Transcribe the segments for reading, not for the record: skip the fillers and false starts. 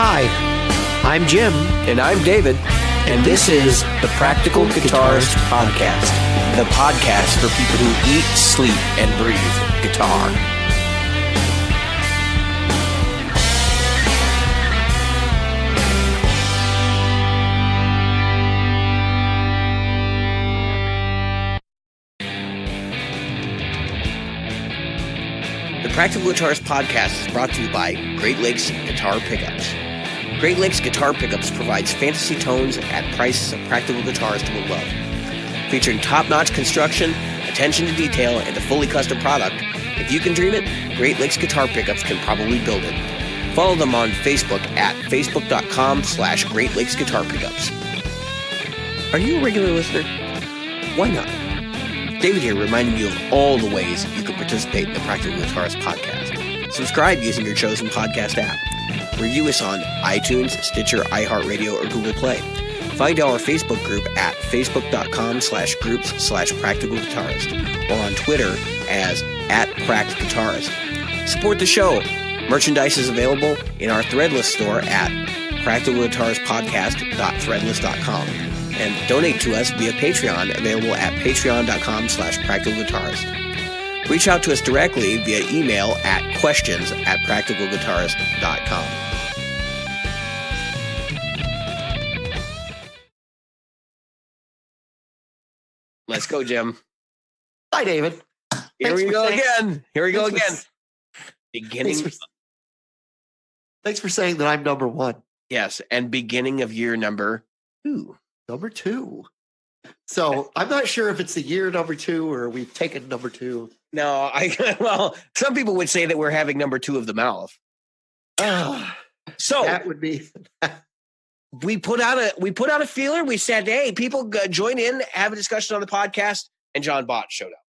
Hi, I'm Jim. And I'm David. And this is the Practical Guitarist Podcast. The podcast for people who eat, sleep, and breathe guitar. The Practical Guitarist Podcast is brought to you by Great Lakes Guitar Pickups. Great Lakes Guitar Pickups provides fantasy tones at prices a practical guitarist will love. Featuring top-notch construction, attention to detail, and a fully custom product, if you can dream it, Great Lakes Guitar Pickups can probably build it. Follow them on Facebook at facebook.com/Great Lakes Guitar Pickups. Are you a regular listener? Why not? David here reminding you of all the ways you can participate in the Practical Guitarist Podcast. Subscribe using your chosen podcast app. Review us on iTunes, Stitcher, iHeartRadio, or Google Play. Find our Facebook group at facebook.com/groups/Practical Guitarist or on Twitter as @PractGuitarist. Support the show. Merchandise is available in our Threadless store at practicalguitaristpodcast.threadless.com. And donate to us via Patreon, available at patreon.com/practicalguitarist. Reach out to us directly via email at questions@practicalguitarist.com. Let's go, Jim. Hi, David. Here we go again. Beginning. Thanks for saying that I'm number one. Yes, and beginning of year number 2. Number 2. So I'm not sure if it's the year number 2 or we've taken number 2. No, well, some people would say that we're having number 2 of the mouth. So that would be. we put out a feeler. We said, "Hey, people, join in, have a discussion on the podcast," and John Bott showed up.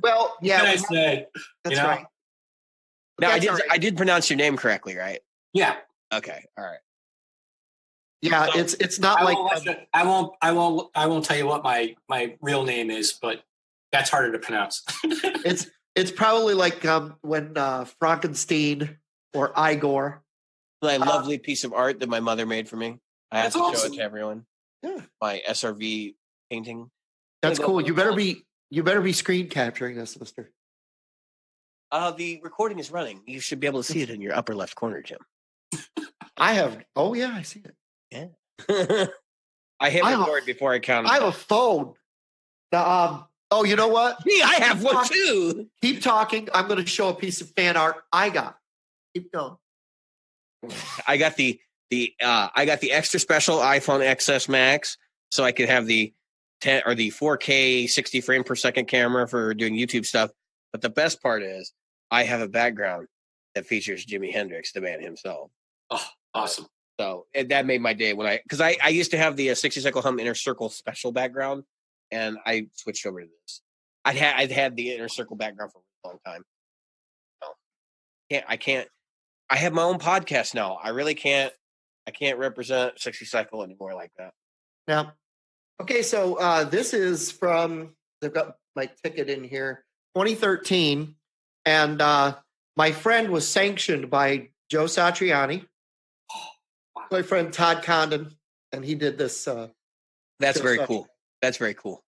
Well, yeah, I said that's right. Now, That's I did pronounce your name correctly, right? Yeah. Okay. All right. Yeah, So, it's not I won't tell you what my real name is, but that's harder to pronounce. it's probably like when Frankenstein or Igor. My lovely piece of art that my mother made for me. I have to show it to everyone. Yeah. My SRV painting. That's cool. You better be screen capturing this, mister. The recording is running. You should be able to see it in your upper left corner, Jim. I have. Oh yeah, I see it. Yeah. I hit record before I counted. I have a phone. Oh, you know what? Me, I have one too. Keep talking. I'm going to show a piece of fan art I got. Keep going. I got the extra special iPhone XS Max, so I could have the 10 or the 4K 60 frame per second camera for doing YouTube stuff. But the best part is, I have a background that features Jimi Hendrix, the man himself. Oh, awesome! So that made my day because I used to have the 60 Cycle Hum Inner Circle special background, and I switched over to this. I'd had the Inner Circle background for a long time. So, I can't. I have my own podcast now. I really can't. I can't represent 60 Cycle anymore like that. Now, okay, so this is from. They've got my ticket in here, 2013, and my friend was sanctioned by Joe Satriani. My friend Todd Condon, and he did this. That's very cool. That's very cool.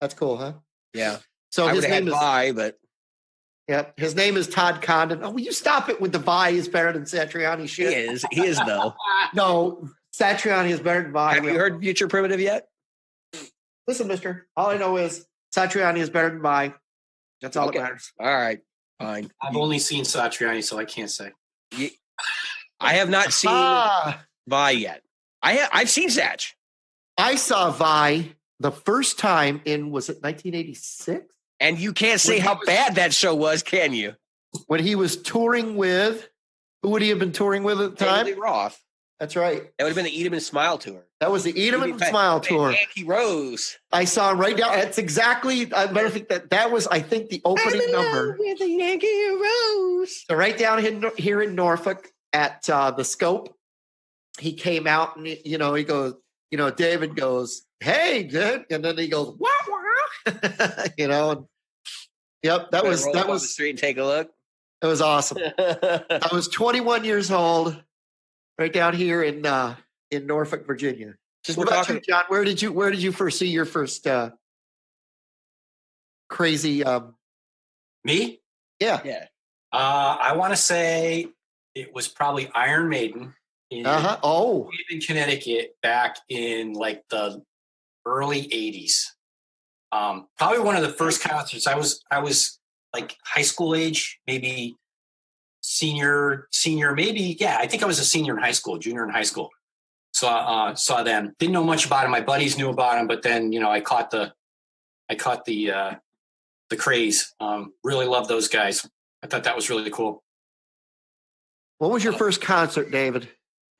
That's cool, huh? Yeah. So his name is but yeah, his name is Todd Condon. Oh, will you stop it with the Vi is better than Satriani shit? He is though. No, Satriani is better than Vi. Have you heard Future Primitive yet? Listen, mister, all I know is Satriani is better than Vi. That's all that matters. All right, fine. I've only seen Satriani, so I can't say. I have not seen Vi yet. I've seen Satch. I saw Vi the first time was it 1986? And you can't say how bad that show was, can you? When he was touring with, who would he have been touring with at the time? David Lee Roth. That's right. That would have been the Eat 'em and Smile tour. That was the Eat 'em and Smile tour. Yankee Rose. I saw him right down. That's exactly. I better think that was. I think the opening number. With the Yankee Rose. So right down here in Norfolk at the Scope, he came out and he goes. David goes, "Hey, good," and then he goes, "Wah wah," Yep, that was the street and take a look. It was awesome. I was 21 years old. right down here in Norfolk, Virginia. Since What we're about talking, you, John? Where did you first see your first crazy? Me? Yeah. yeah, I want to say it was probably Iron Maiden in Oh, Haven, Connecticut, back in like the early '80s. Probably one of the first concerts. I was like high school age, maybe senior, maybe. Yeah, I think I was a senior in high school, junior in high school. Saw them. Didn't know much about them. My buddies knew about them, but then I caught the craze. Really loved those guys. I thought that was really cool. what was your first concert, David?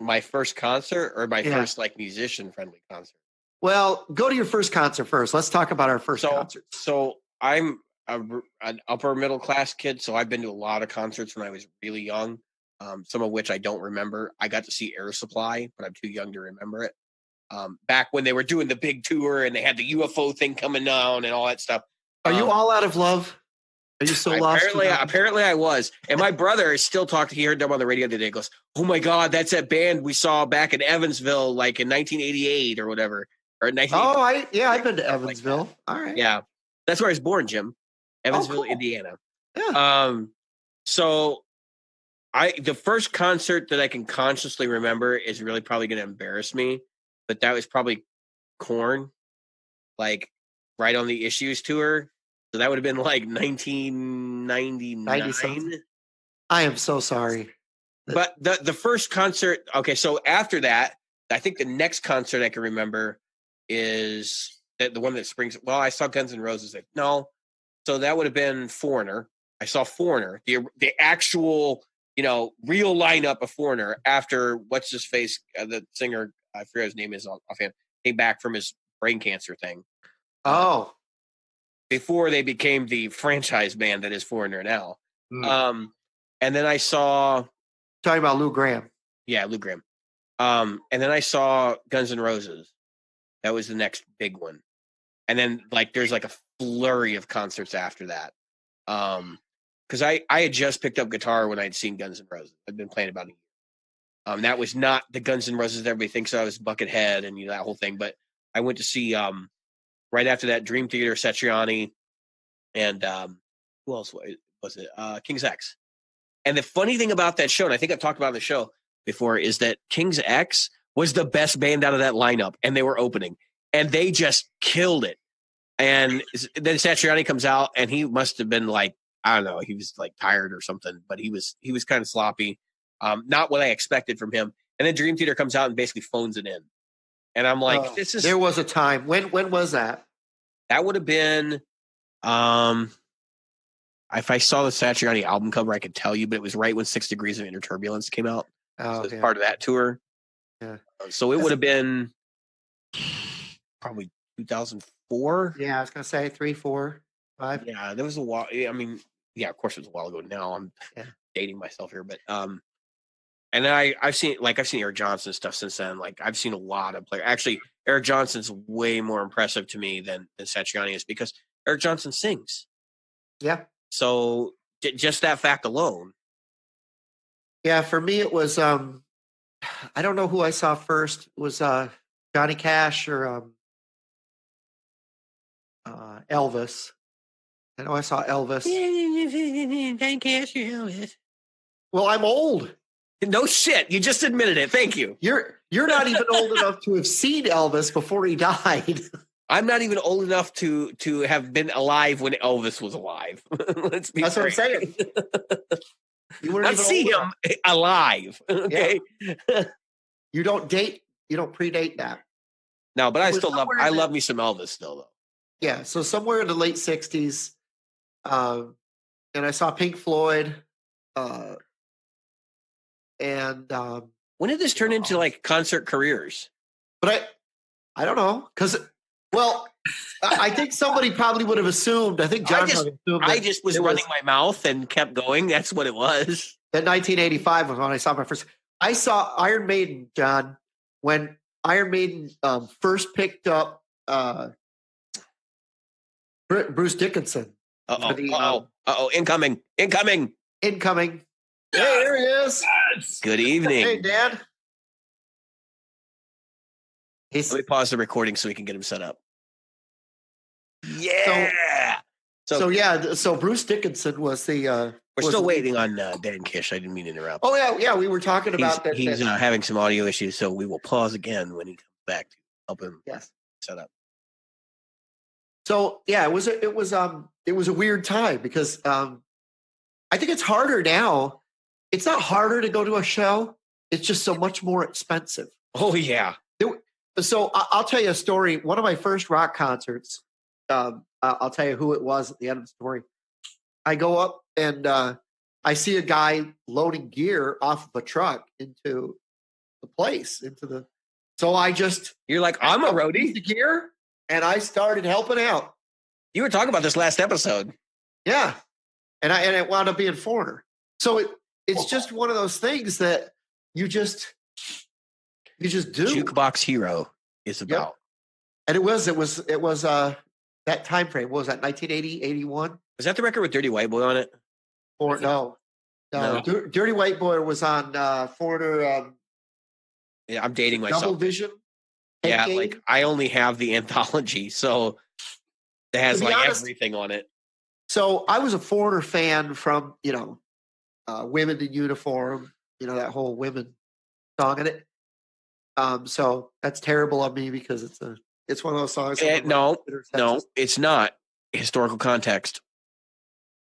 my first concert or my Yeah. first like musician friendly concert. Well, go to your first concert first. Let's talk about our first concert. So I'm an upper middle class kid, so I've been to a lot of concerts when I was really young. Some of which I don't remember. I got to see Air Supply, but I'm too young to remember it. Back when they were doing the big tour and they had the UFO thing coming down and all that stuff. Are you all out of love? Are you so lost? Apparently I was. And my brother is still talking. He heard them on the radio today. He goes, "Oh my God, that's that band we saw back in Evansville, like in 1988 or whatever." Or 19. Oh, I've been to Evansville. All right. Yeah. That's where I was born, Jim. Evansville, cool. Indiana. Yeah. So the first concert that I can consciously remember is really probably going to embarrass me, but that was probably Korn, like right on the Issues tour. So that would have been like 1999. I am so sorry. But the first concert, okay, so after that, I think the next concert I can remember is the one that springs. Well, I saw Guns N' Roses. No, so that would have been Foreigner. I saw Foreigner, the actual, real lineup of Foreigner after what's his face, the singer, I forget his name is offhand, came back from his brain cancer thing. Oh, Before they became the franchise band that is Foreigner now. Hmm. And then I saw Talking about Lou Gramm. Yeah, Lou Gramm. And then I saw Guns N' Roses. That was the next big one. And then there's like a flurry of concerts after that. Because I had just picked up guitar when I'd seen Guns N' Roses. I'd been playing about a year. That was not the Guns N' Roses that everybody thinks I was, Buckethead and that whole thing. But I went to see right after that Dream Theater, Satriani, and who else was it? King's X. And the funny thing about that show, and I think I've talked about it on the show before, is that King's X was the best band out of that lineup, and they were opening, and they just killed it. And then Satriani comes out, and he must have been like, I don't know, he was like tired or something, but he was kind of sloppy. Not what I expected from him. And then Dream Theater comes out and basically phones it in. And I'm like, this is. There was a time. When was that? That would have been. If I saw the Satriani album cover, I could tell you, but it was right when 6 Degrees of Inner Turbulence came out. Oh, so it's part of that tour. Yeah. So it would have been probably 2004. Yeah, I was gonna say 3, 4, 5. Yeah, there was a while. I mean, yeah, of course it was a while ago. Now I'm dating myself here, but and then I've seen Eric Johnson stuff since then. Like I've seen a lot of players. Actually, Eric Johnson's way more impressive to me than Satriani is because Eric Johnson sings. Yeah. So just that fact alone. Yeah, for me it was I don't know who I saw first. It was Johnny Cash or Elvis. I know I saw Elvis. Johnny Cash or Elvis. Well, I'm old. No shit. You just admitted it. Thank you. You're not even old enough to have seen Elvis before he died. I'm not even old enough to have been alive when Elvis was alive. Let's be That's frank. what I'm saying. You weren't Let's even see old him enough. alive. Okay. Yeah. You don't predate that. No, but I still love me some Elvis still though. Yeah. So somewhere in the late 60s, and I saw Pink Floyd, and when did this turn into like concert careers? But I don't know because. Well, I think somebody probably would have assumed. I think John assumed. I just was running my mouth and kept going. That's what it was. That 1985 was when I saw my first. I saw Iron Maiden, John, when Iron Maiden first picked up Bruce Dickinson. Incoming. Hey, there he is. Good evening. Hey, Dad. He's Let me pause the recording so we can get him set up. Yeah. So Bruce Dickinson was the. We're still waiting on Dan Kish. I didn't mean to interrupt. Oh yeah, we were talking about that. He's having some audio issues, so we will pause again when he comes back to help him set up. So yeah, it was a weird time because I think it's harder now. It's not harder to go to a show. It's just so much more expensive. Oh yeah. So I'll tell you a story. One of my first rock concerts. I'll tell you who it was at the end of the story. I go up and I see a guy loading gear off of a truck into the place, so you're like, I'm a roadie. The gear, and I started helping out. You were talking about this last episode. Yeah. And it wound up being Foreigner. So it's just one of those things that you just do. Jukebox Hero is about. Yep. And it was that time frame. What was that, 1980, 81? Was that the record with Dirty White Boy on it? Or no. Dirty White Boy was on Foreigner. Yeah, I'm dating myself. Double Vision. Yeah, like I only have the anthology, so it has like everything on it. So I was a Foreigner fan from Women in Uniform, that whole women song in it. So that's terrible of me because it's one of those songs. No, it's not. Historical context.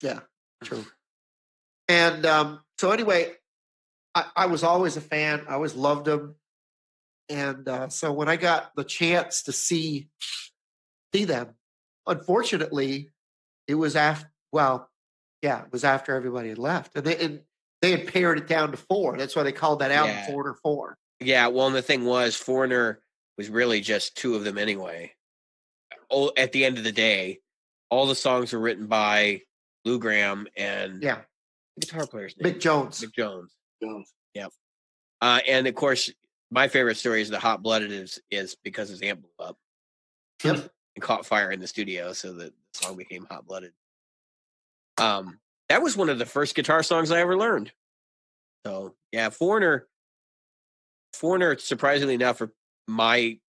Yeah, true. And so anyway, I was always a fan. I always loved him. And so when I got the chance to see them, unfortunately, it was after. Well, yeah, it was after everybody had left, and they had pared it down to 4. That's why they called that album Foreigner 4. Yeah, well, and the thing was, Foreigner was really just 2 of them anyway. At the end of the day, all the songs were written by Lou Gramm and the guitar player's name. Mick Jones. Yeah. And of course, my favorite story is the Hot Blooded is because his amp blew up. Yep. And caught fire in the studio, so that the song became Hot Blooded. That was one of the first guitar songs I ever learned. So yeah, Foreigner, surprisingly enough, for my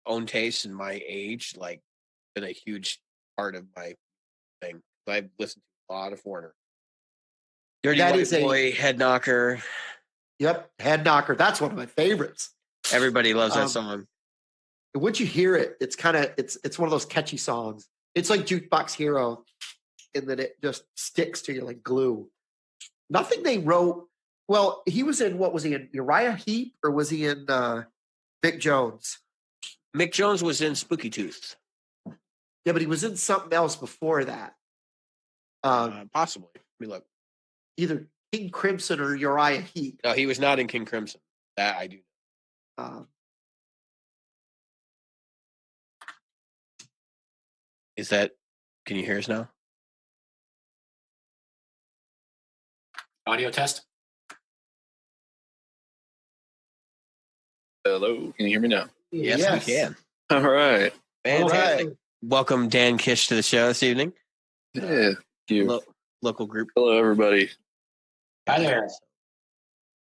own taste and my age, like, been a huge part of my thing. I've listened to a lot of Foreigner. Dirty White Boy, Head Knocker. Yep, Head Knocker. That's one of my favorites. Everybody loves that song. Once you hear it, it's one of those catchy songs. It's like Jukebox Hero, in that it just sticks to you like glue. Nothing they wrote. Well, he was in, what was he in? Uriah Heep, or was he in Mick Jones? Mick Jones was in Spooky Tooth. Yeah, but he was in something else before that. Possibly. Let me look. Either King Crimson or Uriah Heep. No, he was not in King Crimson. That I do. Can you hear us now? Audio test. Hello, can you hear me now? Yes. We can. All right. Fantastic. All right. Welcome Dan Kish to the show this evening. Yeah, thank you. Local group. Hello, everybody. Hi there.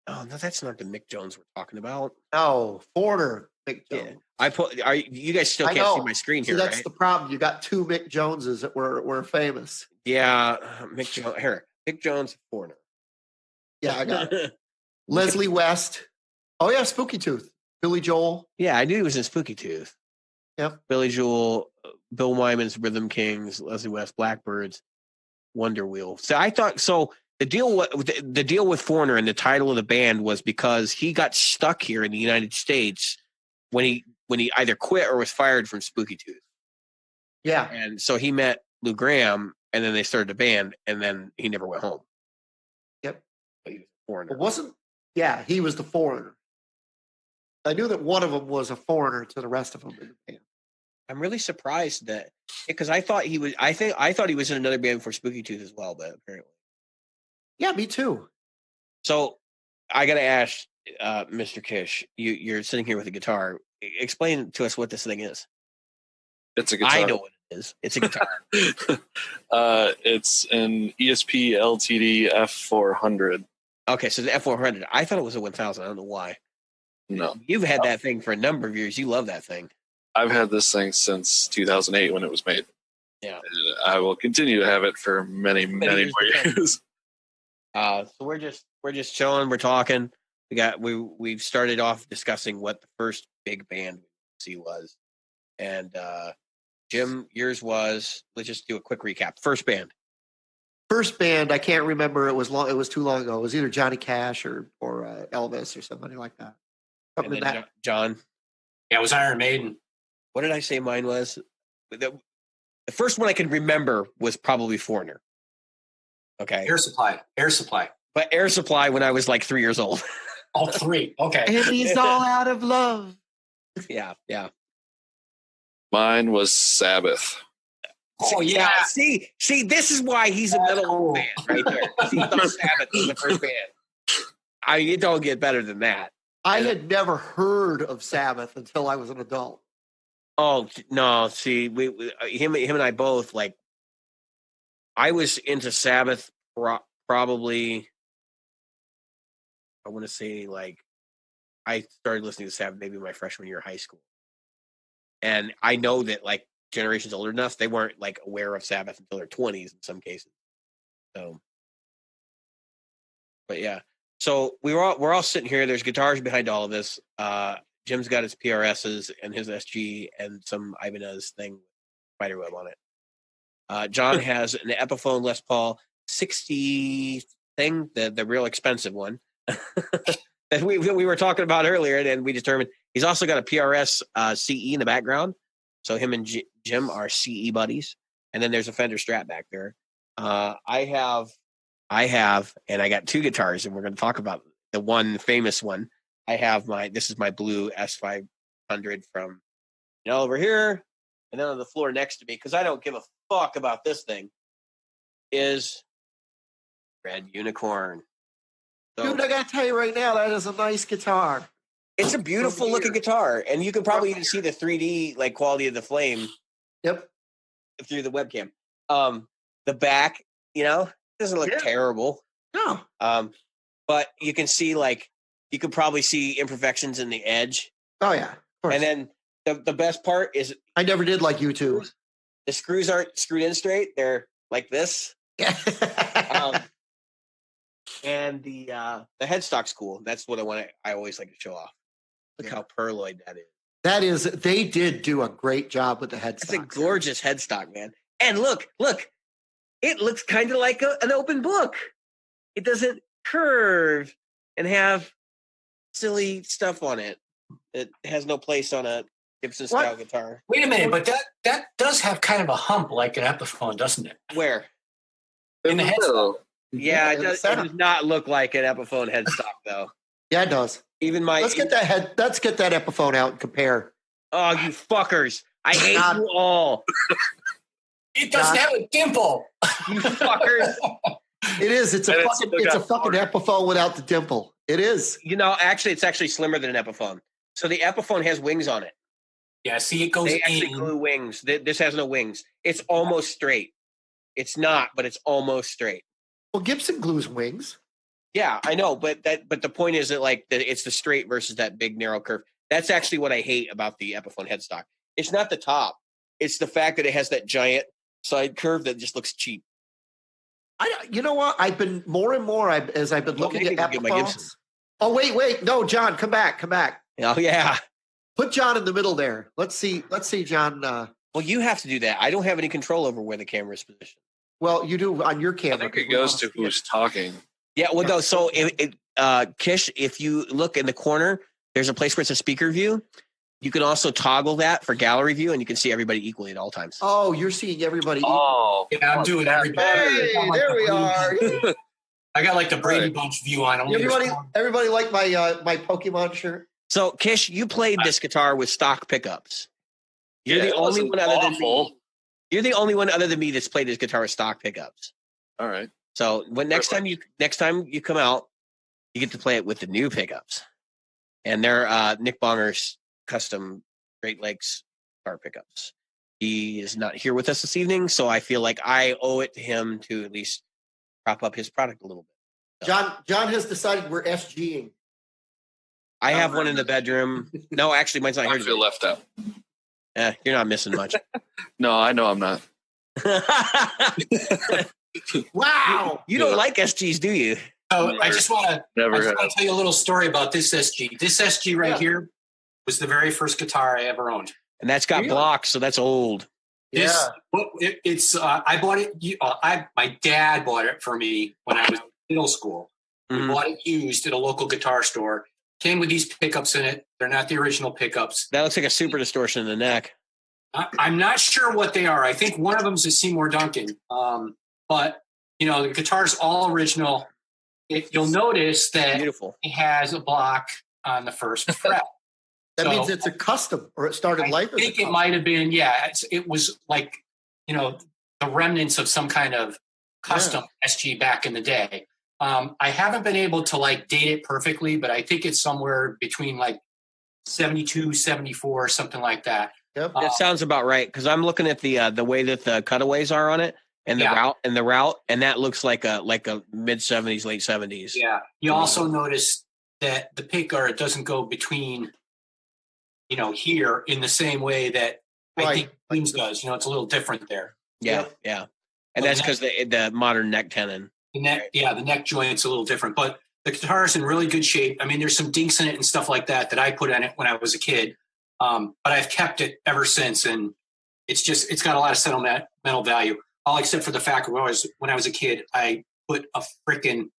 Oh, no, that's not the Mick Jones we're talking about. No, Foreigner Mick Jones. Yeah. You guys still can't see my screen here, that's right? the problem. You got 2 Mick Joneses that were famous. Yeah, Mick Jones. Here, Mick Jones, Foreigner. Yeah, I got it. Leslie West. Oh yeah, Spooky Tooth. Billy Joel. Yeah, I knew he was in Spooky Tooth. Yep. Billy Joel, Bill Wyman's Rhythm Kings, Leslie West, Blackbirds, Wonder Wheel. So I thought the deal with Foreigner and the title of the band was because he got stuck here in the United States when he either quit or was fired from Spooky Tooth. Yeah. And so he met Lou Gramm, and then they started a band, and then he never went home. Yep. But he was a Foreigner. He was the Foreigner. I knew that one of them was a foreigner to the rest of them in the band. I'm really surprised that, because I thought he was. I thought he was in another band for Spooky Tooth as well, but apparently. Yeah, me too. So I got to ask, Mr. Kish, you're sitting here with a guitar. Explain to us what this thing is. It's a guitar. I know what it is. It's a guitar. It's an ESP LTD F400. Okay, so the F400. I thought it was a 1000. I don't know why. No. You've had that thing for a number of years. You love that thing. I've had this thing since 2008 when it was made. Yeah. And I will continue to have it for many more years. So we're just chilling. We're talking. We've started off discussing what the first big band we see was, and Jim, yours was. Let's just do a quick recap. First band, I can't remember. It was long. It was too long ago. It was either Johnny Cash or Elvis or somebody like that. and then John. Yeah, it was Iron Maiden. What did I say mine was? The first one I can remember was probably Foreigner. Okay. Air Supply. But Air Supply when I was like 3 years old. All three. Okay. And he's all out of love. Yeah. Mine was Sabbath. Oh yeah. See, this is why he's a metal fan right there. He thought Sabbath was the first band. It don't get better than that. I had never heard of Sabbath until I was an adult. Oh no! See, him and I both like. I was into Sabbath probably. I want to say like, I started listening to Sabbath maybe my freshman year of high school, and I know that like generations older than us, they weren't like aware of Sabbath until their 20s in some cases. So, but yeah, so we're all sitting here. There's guitars behind all of this. Jim's got his PRSs and his SG and some Ibanez thing with spiderweb on it. John has an Epiphone Les Paul 60 thing, the real expensive one that we were talking about earlier, and we determined he's also got a PRS CE in the background. So him and Jim are CE buddies, and then there's a Fender Strat back there. I have, and I got two guitars, and we're going to talk about the one famous one. This is my blue S500 from over here, and then on the floor next to me, because I don't give a fuck about this thing, is Red Unicorn. So, Dude, I gotta tell you right now, that is a nice guitar. it's a beautiful looking guitar, and you can probably even see the 3D like quality of the flame. Yep. Through the webcam. The back, doesn't look terrible. No. But you can see you could probably see imperfections in the edge. Oh yeah. Of course. And then the best part is I never did like you two. the screws aren't screwed in straight. They're like this. Yeah. And the headstock's cool. That's what I always like to show off. Look how purloined that is. They did do a great job with the headstock. It's a gorgeous headstock, man. And look, it looks kind of like an open book. It doesn't curve and have silly stuff on it. It has no place on a Gibson style guitar. Wait a minute, but that does have kind of a hump like an Epiphone, doesn't it? Where? In the headstock. Yeah, it does not look like an Epiphone headstock though. Yeah, it does. Even let's get that Epiphone out and compare. Oh, you fuckers. I hate you all. It doesn't have a dimple. You fuckers. It is. It's a fucking Epiphone without the dimple. It is. Actually, it's actually slimmer than an Epiphone. So the Epiphone has wings on it. Yeah, see, it goes They actually glue wings. This has no wings. It's almost straight. It's not, but it's almost straight. Well, Gibson glues wings. Yeah, I know, but the point is that it's the straight versus that big narrow curve. That's actually what I hate about the Epiphone headstock. It's not the top. It's the fact that it has that giant side curve that just looks cheap. You know what? I've been more and more as I've been looking at Epiphones. Oh wait, no, John, come back. Oh yeah, put John in the middle there. Let's see, John. Well, you have to do that. I don't have any control over where the camera is positioned. Well, you do on your camera. I think it goes to who's talking. Yeah, well, no. So, Kish, if you look in the corner, there's a place where it's a speaker view. You can also toggle that for gallery view, and you can see everybody equally at all times. Oh, you're seeing everybody. Oh, yeah, I'm doing everybody. Hey, there we are. I got like the Brady Bunch view on. Everybody like my Pokemon shirt. So, Kish, you played this guitar with stock pickups. You're the only one other than me. You're the only one other than me that's played this guitar with stock pickups. All right. So next time you come out, you get to play it with the new pickups, and they're Nick Bonger's custom Great Lakes guitar pickups. He is not here with us this evening, so I feel like I owe it to him to at least prop up his product a little bit. So. John has decided we're SGing. I have one in the bedroom. No, actually, mine's not I here. feel left out. You're not missing much. No, I know I'm not. Wow. You don't like SGs, do you? So I just want to Never have. tell you a little story about this SG. This SG right here was the very first guitar I ever owned. And that's got Really? blocks, so that's old. This, it's I bought it. My dad bought it for me when I was in middle school. We Mhm. bought it used at a local guitar store. Came with these pickups in it. They're not the original pickups. That looks like a super distortion in the neck. I'm not sure what they are. I think one of them is a Seymour Duncan. But the guitar's all original. You'll notice that Beautiful. it has a block on the first fret. That So, means it's a custom, or it started life I as a think it custom. might have been, it was like, the remnants of some kind of custom SG back in the day. I haven't been able to date it perfectly, but I think it's somewhere between 72, 74, something like that. Yep. That sounds about right because I'm looking at the way that the cutaways are on it and the Yeah. route, and that looks like a mid 70s, late 70s. Yeah. You also notice that the pick guard doesn't go between, here in the same way that I Right. think Queens does. It's a little different there. Yeah, Yep. yeah. And that's because the modern neck tenon. The neck joint's a little different, but the guitar is in really good shape. I mean, there's some dinks in it and stuff like that I put on it when I was a kid. But I've kept it ever since, and it's got a lot of sentimental value. All except for the fact that when I was a kid, I put a freaking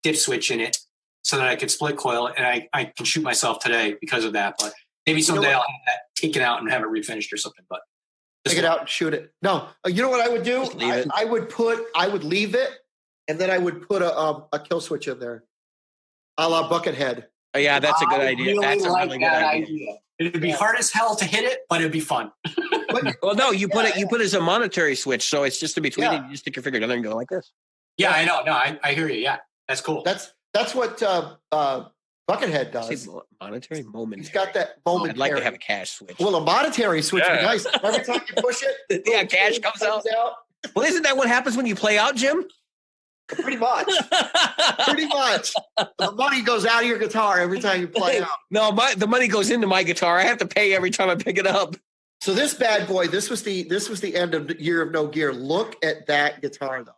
dip switch in it so that I could split coil it, and I can shoot myself today because of that. But maybe someday I'll have that taken out and have it refinished or something. But Take it out and shoot it. No, you know what I would do? Just leave it. I would leave it, and then I would put a kill switch in there, a la Buckethead. Oh, yeah, that's a good I idea. really That's a like really good that idea. It'd be hard as hell to hit it, but it'd be fun. Well, no, you put it as a monetary switch, so it's just in between. Yeah. And you just stick your finger down there and go like this. Yeah, I know. No, I hear you. Yeah, that's cool. That's what Buckethead does. Say monetary moment. He's got that momentary. I'd like to have a cash switch. Well, a monetary switch would be Yeah. nice. Every time you push it, Yeah, cash comes out. Well, isn't that what happens when you play out, Jim? Pretty much. Pretty much. The money goes out of your guitar every time you play out. No, the money goes into my guitar. I have to pay every time I pick it up. So this bad boy, this was the end of the year of no gear. Look at that guitar, though.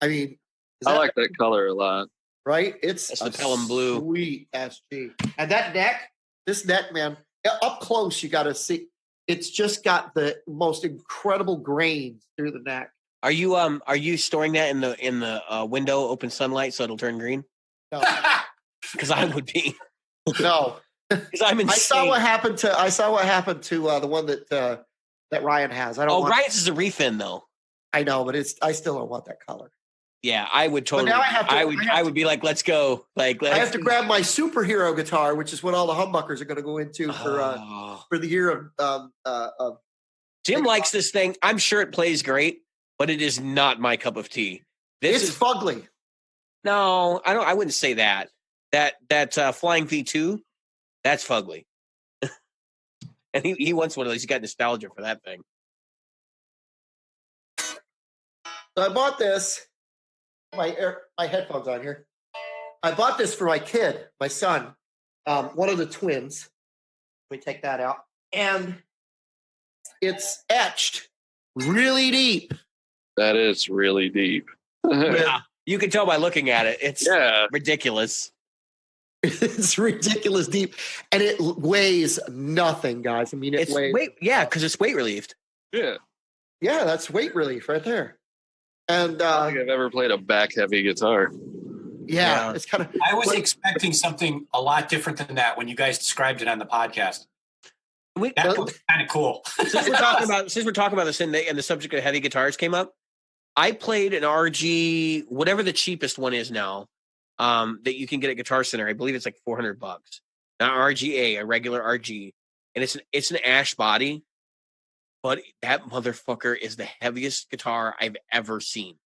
I mean, I like that color a lot. right? It's That's a the Pelham Blue. sweet SG. And that neck, this neck, man, up close, you got to see. It's just got the most incredible grains through the neck. Are you storing that in the window, open sunlight, so it'll turn green? No, Because I would be. no. Because I'm insane. I saw what happened to the one that Ryan has. I don't. Oh, want, Ryan's is a refin though. I know, but I still don't want that color. Yeah, I would totally. now I have to- I would be like, let's go. Like, I have to grab my superhero guitar, which is what all the humbuckers are going to go into Oh. for the year of Jim likes this thing. I'm sure it plays great, but it is not my cup of tea. This it's is fugly. no, I don't. I wouldn't say that. That Flying V2, that's fugly. And he wants one of those. He's got nostalgia for that thing. So I bought this. My headphones on here. I bought this for my kid, my son, one of the twins. Let me take that out, and it's etched really deep. That is really deep. with- You can tell by looking at it. It's Yeah. ridiculous. It's ridiculous deep, and it weighs nothing, guys. I mean, it It's weighs. yeah, because it's weight relieved. Yeah. Yeah, that's weight relief right there. And I don't think I've ever played a back heavy guitar. yeah, Yeah. it's kind of. I was expecting something a lot different than that when you guys described it on the podcast. That was kind of cool. Since we're talking about this and the subject of heavy guitars came up, I played an RG, whatever the cheapest one is now, that you can get at Guitar Center. I believe it's like $400. Not RGA, a regular RG, and it's an ash body, but that motherfucker is the heaviest guitar I've ever seen.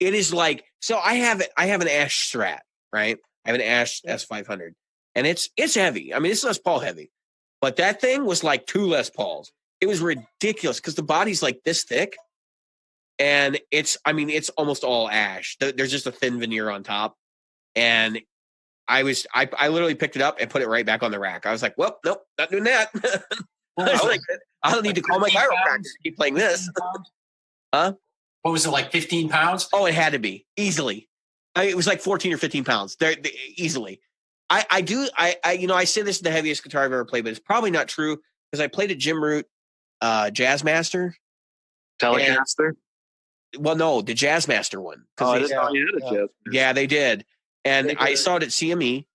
It is like, so I have an Ash Strat, right? I have an Ash S500, and it's heavy. I mean, it's Les Paul heavy, but that thing was like 2 Les Pauls. It was ridiculous because the body's like this thick, and it's almost all ash. There's just a thin veneer on top, and I literally picked it up and put it right back on the rack. I was like, well, nope, not doing that. I was like, I don't need to call my chiropractor to keep playing this. Huh? What was it, like 15 pounds? Oh, it had to be easily. It was like 14 or 15 pounds. They're easily. I say this is the heaviest guitar I've ever played, but it's probably not true because I played a Jim Root Jazzmaster. Telecaster? Well, no, the Jazzmaster one. Oh, I didn't know you had a Jazzmaster. Yeah, they did. And I saw it at CME.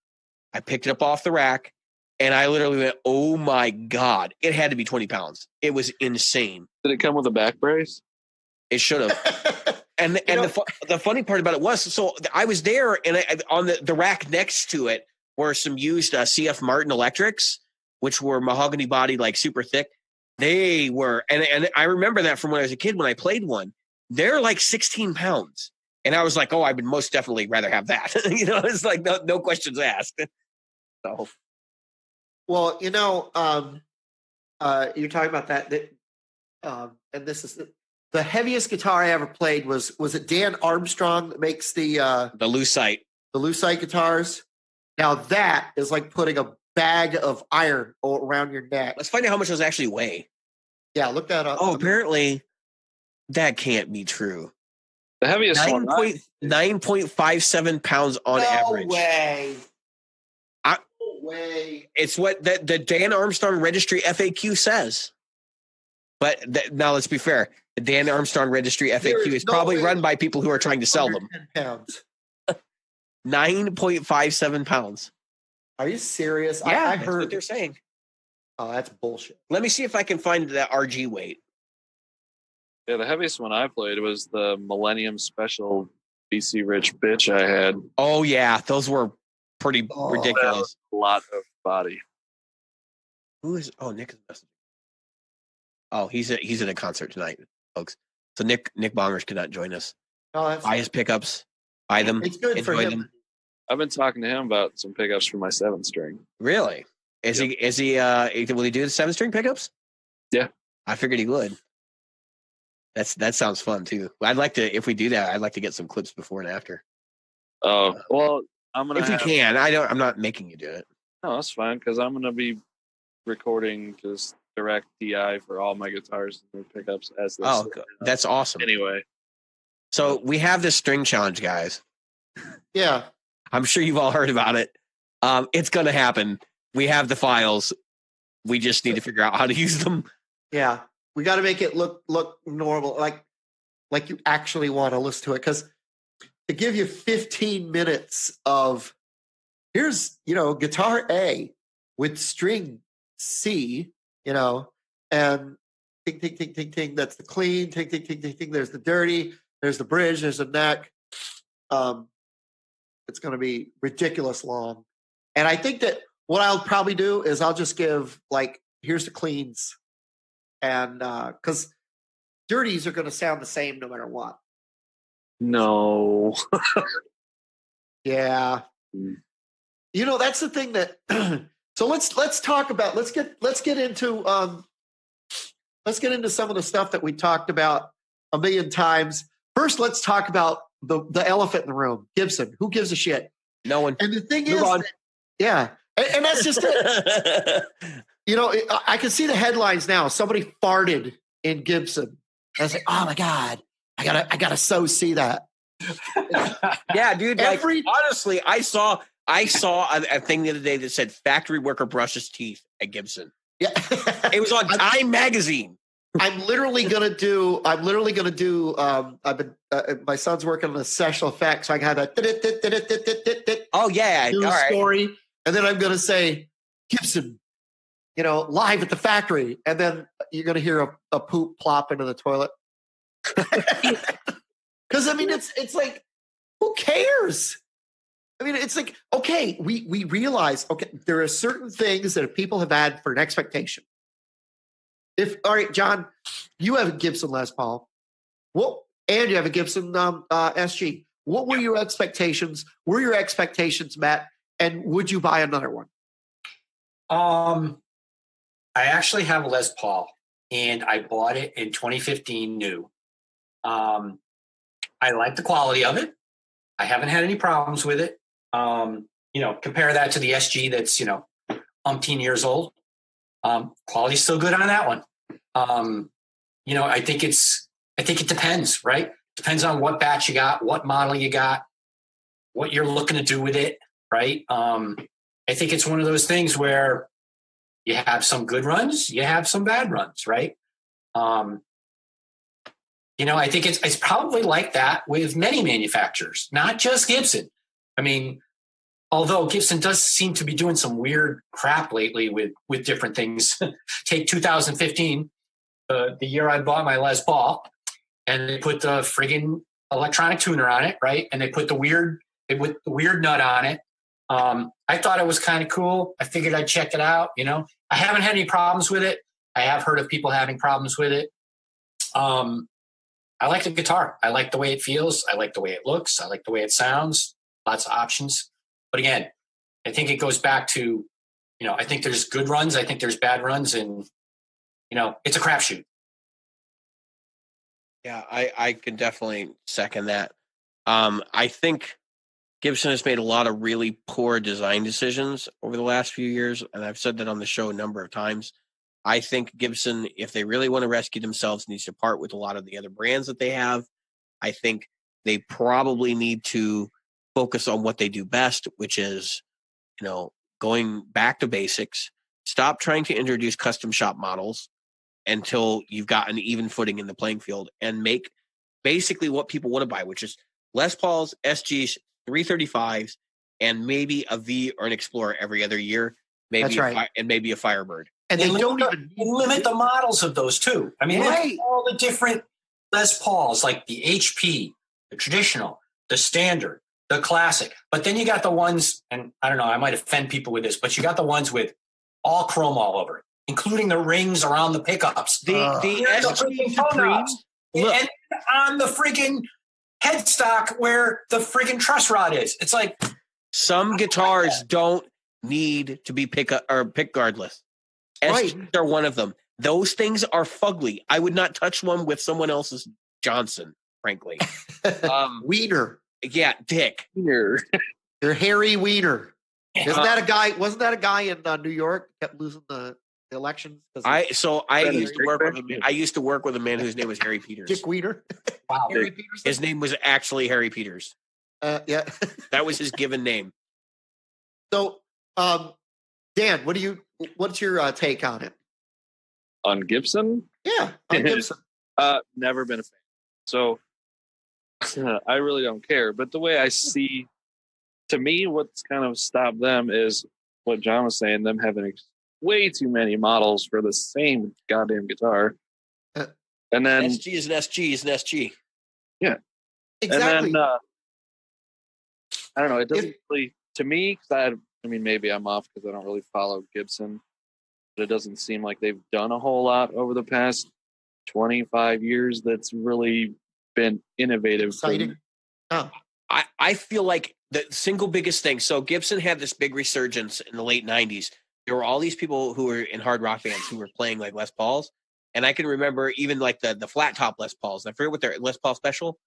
I picked it up off the rack, and I literally went, oh, my God. It had to be 20 pounds. It was insane. Did it come with a back brace? It should have. And the funny part about it was, so I was there, and on the rack next to it were some used CF Martin electrics, which were mahogany body, like super thick. They were, and I remember that from when I was a kid when I played one. They're like 16 pounds. And I was like, oh, I would most definitely rather have that. It's like no questions asked. So, Well, you're talking about that, and this is the heaviest guitar I ever played was it Dan Armstrong that makes the Lucite guitars? Now that is like putting a bag of iron around your neck. Let's find out how much those actually weigh. Yeah, look that up. Oh, apparently that can't be true. The heaviest 9.57 pounds on average. No way. No way. It's what the Dan Armstrong Registry FAQ says. But now let's be fair. The Dan Armstrong Registry FAQ is probably run by people who are trying to sell them. 10 pounds. 9.57 pounds. Are you serious? Yeah, I that's heard what they're saying. Oh, that's bullshit. Let me see if I can find that RG weight. Yeah, the heaviest one I played was the Millennium Special BC Rich bitch I had. Oh, yeah. Those were pretty ridiculous. A lot of body. Who is? Oh, Nick is messaging. Oh, he's at a concert tonight, folks. So Nick Bongers could not join us. Oh, that's buy his pickups. Buy them. It's good for him. Them. I've been talking to him about some pickups for my 7-string. Really? Will he do the 7-string pickups? Yeah. I figured he would. That sounds fun too. I'd like to, if we do that, I'd like to get some clips before and after. Oh, well, I'm gonna. If we can, I'm not making you do it. No, that's fine because I'm gonna be recording just direct DI for all my guitars and pickups as this. Oh, that's awesome. Anyway, so we have this string challenge, guys. Yeah. I'm sure you've all heard about it. It's gonna happen. We have the files. We just need to figure out how to use them. Yeah. We got to make it look normal, like you actually want to listen to it. Because to give you 15 minutes of here's guitar A with string C, and ting ting ting ting ting. That's the clean. Ting ting ting ting ting. There's the dirty. There's the bridge. There's the neck. It's going to be ridiculous long. And I think that what I'll probably do is I'll just give here's the cleans. And because dirties are going to sound the same no matter what. no. Yeah. That's the thing that. So let's talk about. Let's get into some of the stuff that we talked about a million times. First, let's talk about the elephant in the room, Gibson. Who gives a shit? No one. And the thing Move is, on. yeah, and that's just it. I can see the headlines now. Somebody farted in Gibson. I was like, oh my God, I gotta so see that. Yeah, dude. Honestly, I saw a thing the other day that said factory worker brushes teeth at Gibson. Yeah, it was on Time magazine. I'm literally gonna do. I've been. My son's working on a special effect, so I got that. Oh yeah, all right. Story, and then I'm gonna say Gibson. Live at the factory, and then you're going to hear a poop plop into the toilet. Because it's like, who cares? It's like, okay, we realize, okay, there are certain things that people have had for an expectation. All right, John, you have a Gibson Les Paul, and you have a Gibson SG. What were your expectations? Were your expectations met? And would you buy another one? I actually have a Les Paul, and I bought it in 2015 new. I like the quality of it. I haven't had any problems with it. compare that to the SG that's, umpteen years old. Quality's still good on that one. I think it depends, right? Depends on what batch you got, what model you got, what you're looking to do with it, right? I think it's one of those things where you have some good runs, you have some bad runs, right? I think it's probably like that with many manufacturers, not just Gibson. I mean, although Gibson does seem to be doing some weird crap lately with different things. Take 2015, the year I bought my Les Paul, and they put the friggin' electronic tuner on it, right? And they put the weird nut on it. I thought it was kind of cool. I figured I'd check it out. I haven't had any problems with it. I have heard of people having problems with it. I like the guitar. I like the way it feels. I like the way it looks. I like the way it sounds. Lots of options. But again, I think it goes back to, I think there's good runs. I think there's bad runs, and, it's a crapshoot. Yeah, I can definitely second that. I think Gibson has made a lot of really poor design decisions over the last few years, and I've said that on the show a number of times. I think Gibson, if they really want to rescue themselves, needs to part with a lot of the other brands that they have. I think they probably need to focus on what they do best, which is, going back to basics. Stop trying to introduce custom shop models until you've got an even footing in the playing field, and make basically what people want to buy, which is Les Pauls, SGs, 335s, and maybe a V or an Explorer every other year. Maybe That's right. And maybe a Firebird. And they don't even limit the models of those too. I mean, Right. all the different Les Pauls, like the HP, the traditional, the standard, the classic. But then you got the ones, and I don't know, I might offend people with this, but you got the ones with all chrome all over it, including the rings around the pickups. The SG toe Supreme, knobs. look. And on the friggin' headstock where the friggin' truss rod is. It's like some guitars don't need to be pick guardless. Right. SGs are one of them. Those things are fugly. I would not touch one with someone else's Johnson, frankly. Wiener. Yeah, Dick. Here. You're Harry Wiener. Isn't that a guy? Wasn't that a guy in New York kept losing the elections? I That used is to work Dick with Van. I used to work with a man whose name was Harry Peters. Dick Wiener. wow. Harry Peterson. His name was actually Harry Peters. Yeah. That was his given name. So, Dan, what's your take on it? On Gibson, Yeah, on Gibson. never been a fan. So I really don't care. But the way I see, to me, what's kind of stopped them is what John was saying, them having way too many models for the same goddamn guitar. And then, SG is an SG is an SG. Exactly. and then I don't know, it doesn't really, to me, because I mean, maybe I'm off because I don't really follow Gibson, but it doesn't seem like they've done a whole lot over the past 25 years that's really been innovative. Exciting. Oh, I feel like the single biggest thing. So Gibson had this big resurgence in the late 90s. There were all these people who were in hard rock bands who were playing like Les Pauls. And I can remember even like the flat top Les Pauls. I forget what their Les Paul special,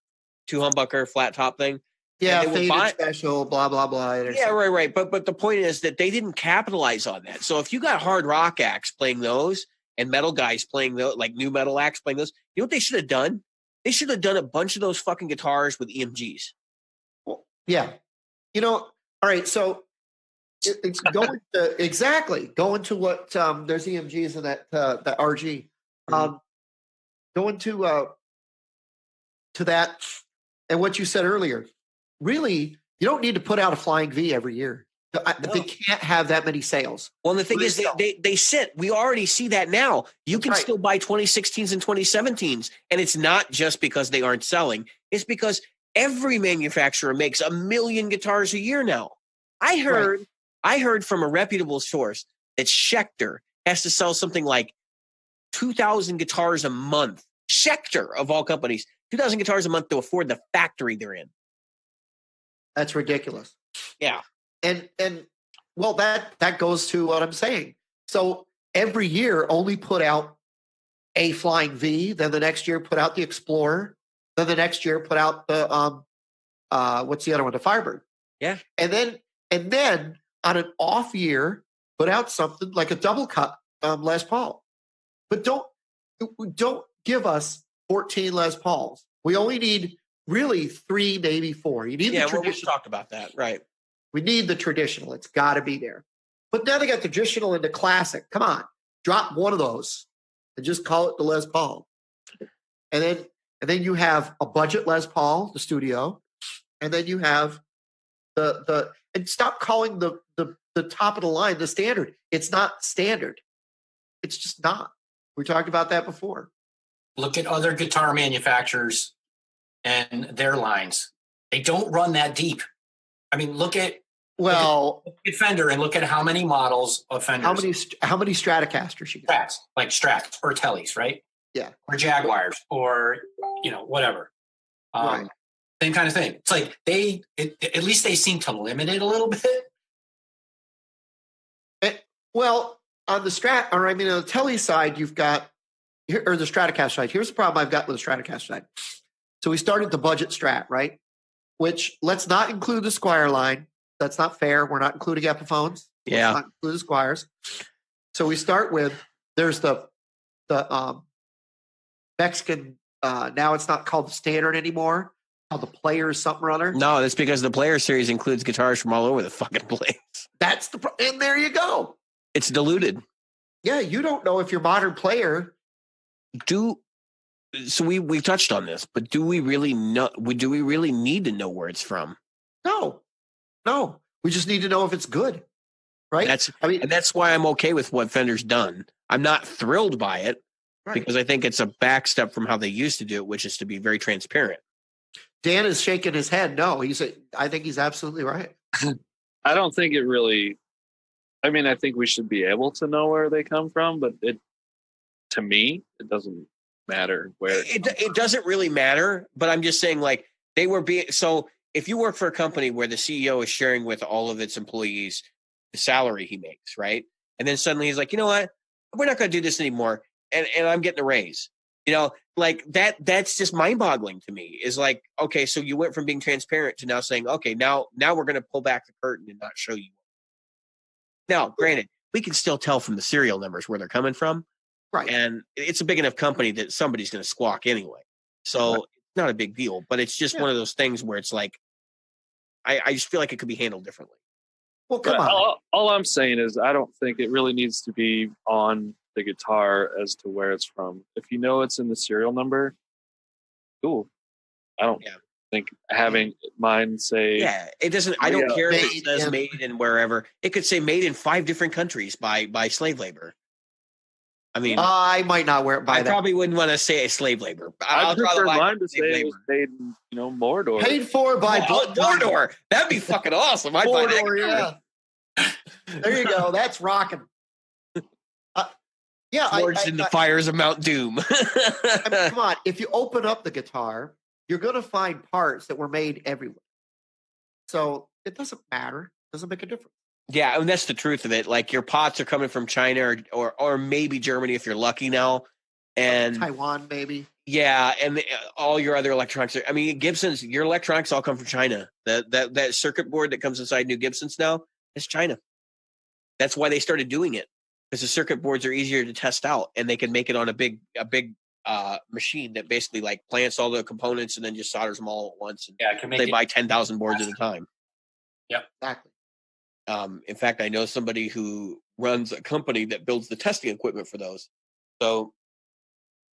2 humbucker flat top thing. yeah, they would faded buy- special, blah, blah, blah. Yeah, right. But the point is that they didn't capitalize on that. So if you got hard rock acts playing those and metal guys playing those, like new metal acts playing those, you know what they should have done? They should have done a bunch of those fucking guitars with EMGs. Yeah. All right. So it's going to going to what there's EMGs in that RG. Going to that and what you said earlier. Really, you don't need to put out a Flying V every year. They can't have that many sales. Well, and the thing is, they sit. We already see that now. You can right. still buy 2016s and 2017s, and it's not just because they aren't selling. It's because every manufacturer makes 1 million guitars a year now. I heard from a reputable source that Schecter has to sell something like 2,000 guitars a month. Schecter, of all companies, 2,000 guitars a month to afford the factory they're in. That's ridiculous. Yeah. And well, that goes to what I'm saying. So every year only put out a Flying V, then the next year put out the Explorer, then the next year put out the what's the other one, the Firebird. Yeah. And And then on an off year, put out something like a double cut Les Paul. But don't give us 14 Les Pauls. We only need really 3, maybe 4. You need the we've traditional. talked about that, right? We need the traditional. It's got to be there. But now they got traditional into classic. Come on, drop one of those and just call it the Les Paul. And then you have a budget Les Paul, the studio, and then you have and stop calling the top of the line the standard. It's not standard. It's just not. We talked about that before. Look at other guitar manufacturers and their lines. They don't run that deep. I mean, look at Fender and look at how many models of Fenders. How many Stratocasters you got? Strats, like Strats or Tellys, right? Yeah. Or Jaguars or, whatever. Right. Same kind of thing. It's like at least they seem to limit it a little bit. On the Telly side, you've got, or the Stratocaster side. Here's the problem I've got with the Stratocaster side. So we started the budget Strat, right? Which, let's not include the Squire line. That's not fair. We're not including Epiphones. Yeah. Let's not include the Squires. So we start with, there's the Mexican, now it's not called the Standard anymore. Called the Players something or other. No, that's because the Player series includes guitars from all over the fucking place. That's and there you go. It's diluted. Yeah, you don't know if your modern player. So we've touched on this, but do we really know? Do we really need to know where it's from? No. We just need to know if it's good, right? And that's why I'm okay with what Fender's done. I'm not thrilled by it because I think it's a back step from how they used to do it, which is to be very transparent. Dan is shaking his head. No, I think he's absolutely right. I don't think it really. I mean, I think we should be able to know where they come from, but to me, it doesn't matter where it doesn't really matter. But I'm just saying, like, they were being so. If you work for a company where the CEO is sharing with all of its employees the salary he makes, right, and then suddenly he's like, you know what, we're not going to do this anymore, and I'm getting a raise. Like that's just mind-boggling to me. Is like, okay, so you went from being transparent to now saying, okay, now we're going to pull back the curtain and not show you. Now, granted, we can still tell from the serial numbers where they're coming from. Right. And it's a big enough company that somebody's going to squawk anyway. So it's not a big deal, but it's just one of those things where it's like, I just feel like it could be handled differently. Well, come on. All I'm saying is I don't think it really needs to be on the guitar as to where it's from. If you know it's in the serial number, cool. I don't think having mine say... Yeah, it doesn't... I don't care if it says made in wherever. It could say made in 5 different countries by slave labor. I mean... I might not wear it by that. I probably wouldn't want to say slave labor. I'd prefer mine to say it was made in, Mordor. Paid for by Mordor. That'd be fucking awesome. I'd buy that. Yeah. There you go. That's rocking. Forged in the fires of Mount Doom. I mean, come on. If you open up the guitar, you're going to find parts that were made everywhere. So it doesn't matter. It doesn't make a difference. Yeah, and that's the truth of it. Like your pots are coming from China or maybe Germany if you're lucky now, and Taiwan maybe. Yeah, and all your other electronics. I mean, Gibson's. Your electronics all come from China. That circuit board that comes inside new Gibsons now is China. That's why they started doing it, because the circuit boards are easier to test out, and they can make it on a big machine that basically like plants all the components and then just solders them all at once. And they buy 10,000 boards at a time. Yep, exactly. In fact, I know somebody who runs a company that builds the testing equipment for those. So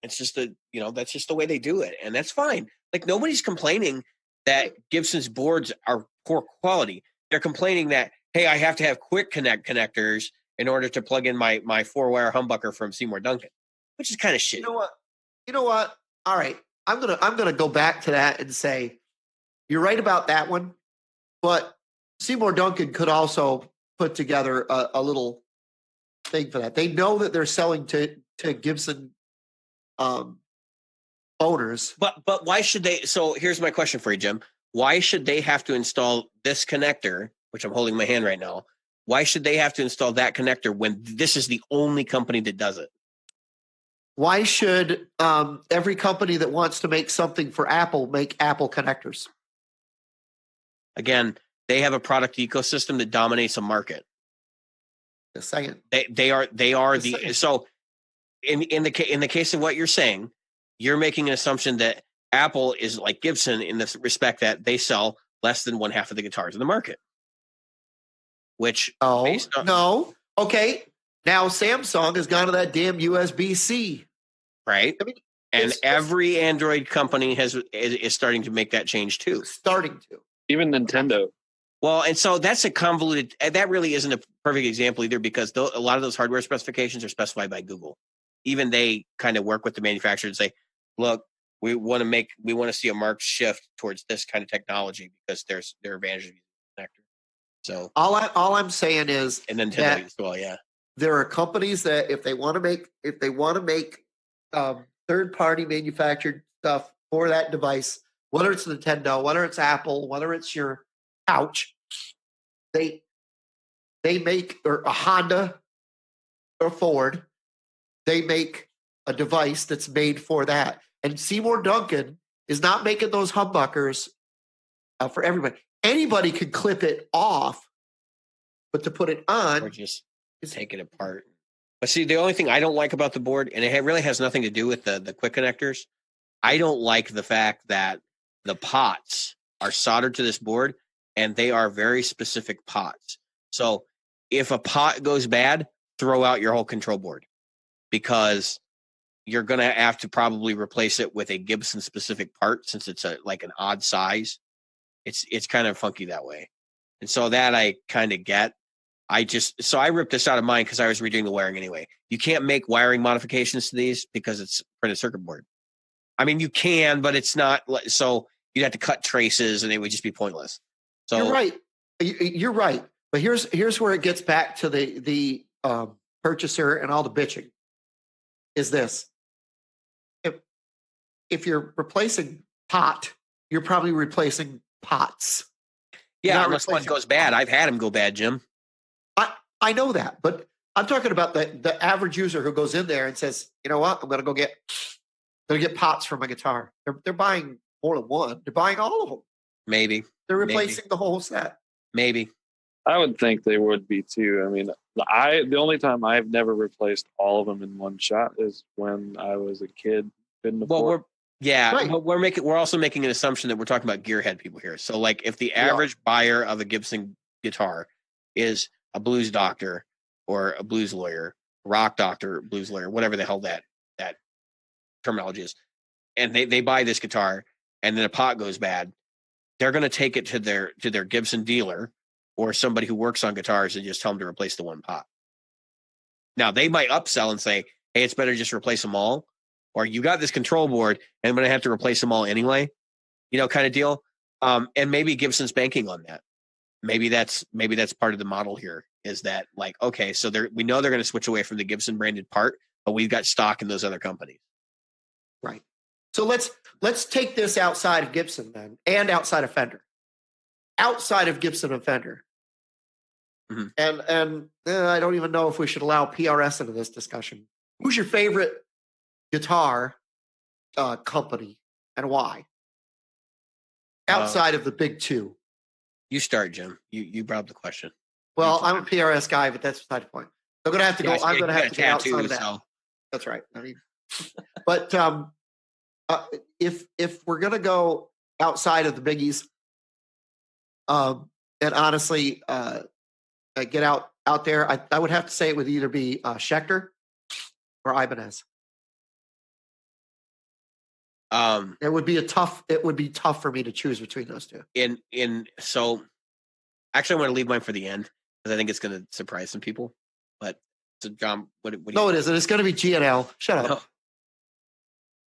it's just that's just the way they do it. And that's fine. Like nobody's complaining that Gibson's boards are poor quality. They're complaining that, hey, I have to have quick connect connectors in order to plug in my 4-wire humbucker from Seymour Duncan, which is kind of shitty. You know what? All right. I'm gonna go back to that and say, you're right about that one, but Seymour Duncan could also put together a little thing for that. They know that they're selling to Gibson owners. But why should they? So here's my question for you, Jim. Why should they have to install this connector, which I'm holding in my hand right now? Why should they have to install that connector when this is the only company that does it? Why should every company that wants to make something for Apple make Apple connectors? Again, They have a product ecosystem that dominates a market. Just saying. They are Just saying. so in the case of what you're saying, you're making an assumption that Apple is like Gibson in the respect that they sell less than one half of the guitars in the market. Which No. Okay. Now Samsung has gone to that damn USB-C. Right. I mean, and every Android company is starting to make that change too. Starting to. Even Nintendo. Well, and so that's a convoluted. That really isn't a perfect example either, because a lot of those hardware specifications are specified by Google. Even they kind of work with the manufacturer and say, "Look, we want to see a marked shift towards this kind of technology because there are advantages of using the connector." So all I'm saying is, and Nintendo as well, yeah. There are companies that if they want to make third-party manufactured stuff for that device, whether it's Nintendo, whether it's Apple, whether it's your couch, they make, or a Honda or Ford, they make a device that's made for that. And Seymour Duncan is not making those humbuckers for everybody. Anybody could clip it off, but to put it on, or just take it apart. But see, the only thing I don't like about the board, and it really has nothing to do with the quick connectors, I don't like the fact that the pots are soldered to this board, and they are very specific pots. So if a pot goes bad, throw out your whole control board, because you're going to have to probably replace it with a Gibson specific part, since it's like an odd size. It's kind of funky that way. And so that I kind of get. I ripped this out of mine because I was redoing the wiring anyway. You can't make wiring modifications to these because it's printed circuit board. I mean, you can, but it's not. So you'd have to cut traces, and it would just be pointless. So you're right. You're right. But here's where it gets back to the purchaser and all the bitching. Is this: if you're replacing pot, you're probably replacing pots. Yeah, unless one goes bad. I've had them go bad, Jim. I know that, but I'm talking about the average user who goes in there and says, "You know what? I'm going to get pots for my guitar." They're buying more than one. They're buying all of them. Maybe they're replacing the whole set. Maybe. I would think they would be too. I mean, the only time I've never replaced all of them in one shot is when I was a kid. Well, we're also making an assumption that we're talking about gearhead people here. So, like, if the average buyer of a Gibson guitar is a blues doctor or a blues lawyer, rock doctor, blues lawyer, whatever the hell that terminology is, and they buy this guitar and then a pot goes bad, they're going to take it to their Gibson dealer or somebody who works on guitars and just tell them to replace the one pot. Now, they might upsell and say, "Hey, it's better to just replace them all," or "You got this control board and I'm going to have to replace them all anyway," kind of deal. And maybe Gibson's banking on that. Maybe that's part of the model here, is that, like, okay, so we know they're going to switch away from the Gibson branded part, but we've got stock in those other companies. Right. So let's take this outside of Gibson then, and outside of Fender. Outside of Gibson and Fender. Mm-hmm. And I don't even know if we should allow PRS into this discussion. Who's your favorite guitar company and why? Outside of the big two. You start, Jim. You brought up the question. Well, I'm a PRS guy, but that's beside the point. I'm going to have to go. I'm going to have to get outside of that. So. That's right. I mean, but if we're going to go outside of the biggies, and honestly, get out there, I would have to say it would either be Schecter or Ibanez. It would be tough for me to choose between those two. So actually I want to leave mine for the end because I think it's going to surprise some people. But so John, what do you No, it isn't. It's going to be G&L. Shut up. No.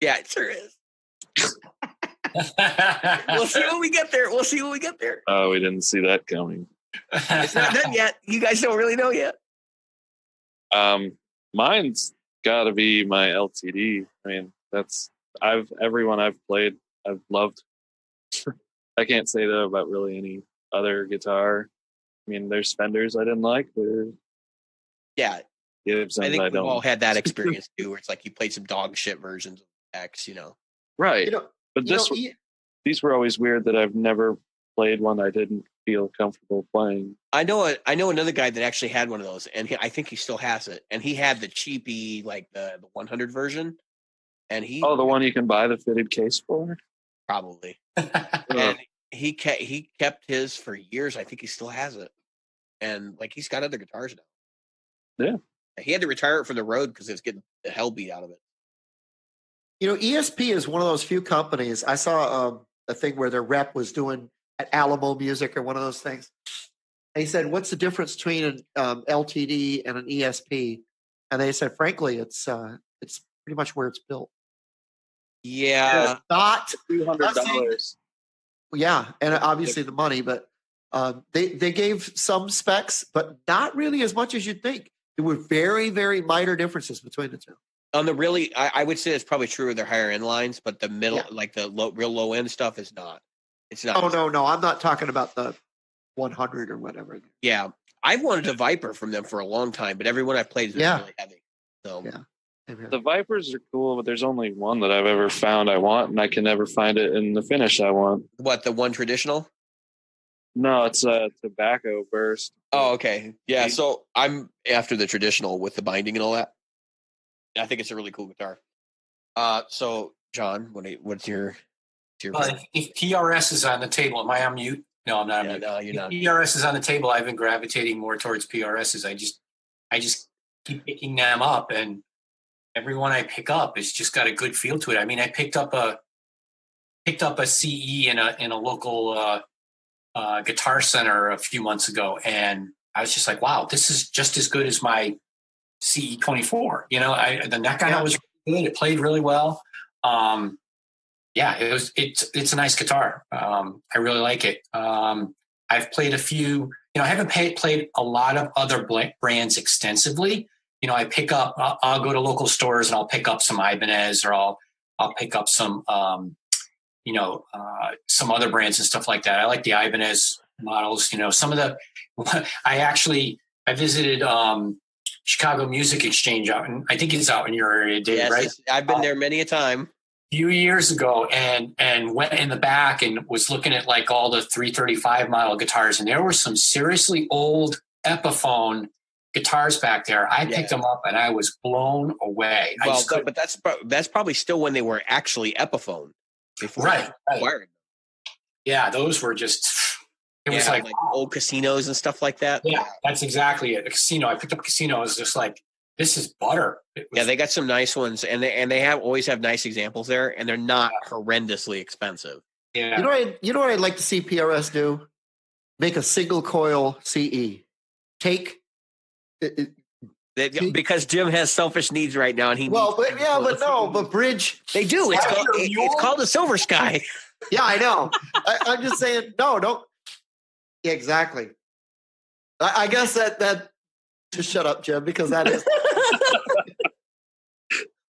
Yeah, it sure is. We'll see when we get there. Oh, we didn't see that coming. It's not done yet. You guys don't really know yet. Mine's got to be my LTD. I mean, everyone I've played, I've loved. I can't say that about really any other guitar. I mean, there's Fenders I didn't like. Yeah, Gibsons I think we've don't. all had that experience too, where it's like you played some dog shit versions of X, Right. But these were always weird that I've never played one I didn't feel comfortable playing. I know another guy that actually had one of those, and I think he still has it. And he had the cheapy, like the 100 version, and he the one you can buy the fitted case for. probably. And he kept his for years. I think he still has it, and like he's got other guitars now. Yeah, he had to retire it from the road because it was getting the hell beat out of it. You know, ESP is one of those few companies. I saw a thing where their rep was doing at Alamo Music or one of those things. And he said, "What's the difference between an LTD and an ESP?" And they said, "Frankly, it's pretty much where it's built." Yeah, It's not $200. Yeah, and obviously the money, but they gave some specs, but not really as much as you'd think. There were very, very minor differences between the two. on the really, I would say it's probably true of their higher end lines, but the middle, like the real low end stuff, is not. It's not. Oh no, I'm not talking about the 100 or whatever. Yeah, I've wanted a Viper from them for a long time, but everyone I've played has been really heavy. So The Vipers are cool, but there's only one that I've ever found I want, and I can never find it in the finish I want. What, the one traditional? No, it's a tobacco burst. Oh, okay. Yeah, so I'm after the traditional with the binding and all that. I think it's a really cool guitar. So John, what's your if PRS is on the table, am I on mute? No, I'm not. Yeah, no, you're not. If PRS is on the table, I've been gravitating more towards PRSs. I just keep picking them up, and every one I pick up has just got a good feel to it. I mean, I picked up a CE in a local guitar center a few months ago, and I was just like, wow, this is just as good as my CE 24. You know, the neck on it was really good. It played really well. It's a nice guitar. I really like it. I've played a few. You know, I haven't played a lot of other brands extensively. You know, I'll go to local stores and I'll pick up some Ibanez, or I'll pick up some, some other brands and stuff like that. I like the Ibanez models. You know, some of I visited Chicago Music Exchange out, and I think it's out in your area, Dave, yes, right? I've been there many a time. Few years ago, and went in the back and was looking at like all the 335 model guitars, and there were some seriously old Epiphone guitars back there. I picked them up and I was blown away. Well, but that's probably still when they were actually Epiphone. Right. Acquired. Yeah, those were just. It was like old casinos and stuff like that. Yeah, that's exactly it. A casino. I picked up a casino. It was just like, this is butter. They got some nice ones, and they always have nice examples there, and they're not horrendously expensive. Yeah. You know what I'd like to see PRS do? Make a single coil CE. Because Jim has selfish needs right now, and but Bridge. They do. It's called a Silver Sky. Yeah, I know. I'm just saying. No, don't. Yeah, exactly. I guess that. Just shut up, Jim, because that is.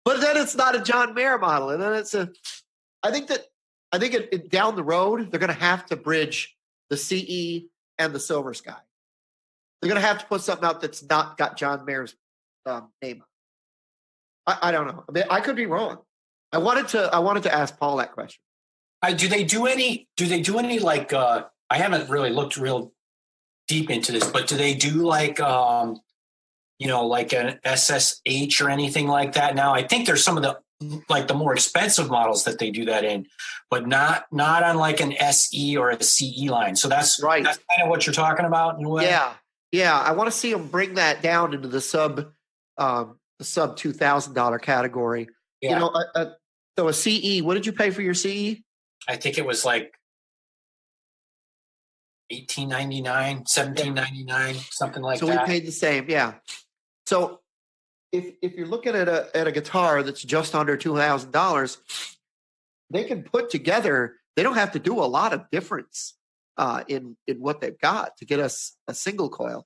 But then it's not a John Mayer model, and then it's a. I think down the road they're going to have to bridge the CE and the Silver Sky. They're going to have to put something out that's not got John Mayer's name on. I don't know. I mean, I could be wrong. I wanted to ask Paul that question. Do they do any like? I haven't really looked real deep into this, but do they do like? Like an SSH or anything like that now? I think there's some of the more expensive models that they do that in, but not on like an SE or a CE line. So that's right. That's kind of what you're talking about in a way. Yeah. I want to see them bring that down into the sub $2,000 category. Yeah. You know, so a CE. What did you pay for your CE? I think it was like $18.99, $17.99, something like that. So we paid the same. Yeah. So if you're looking at a guitar that's just under $2,000, they can put together. They don't have to do a lot of difference in what they've got to get us a single coil.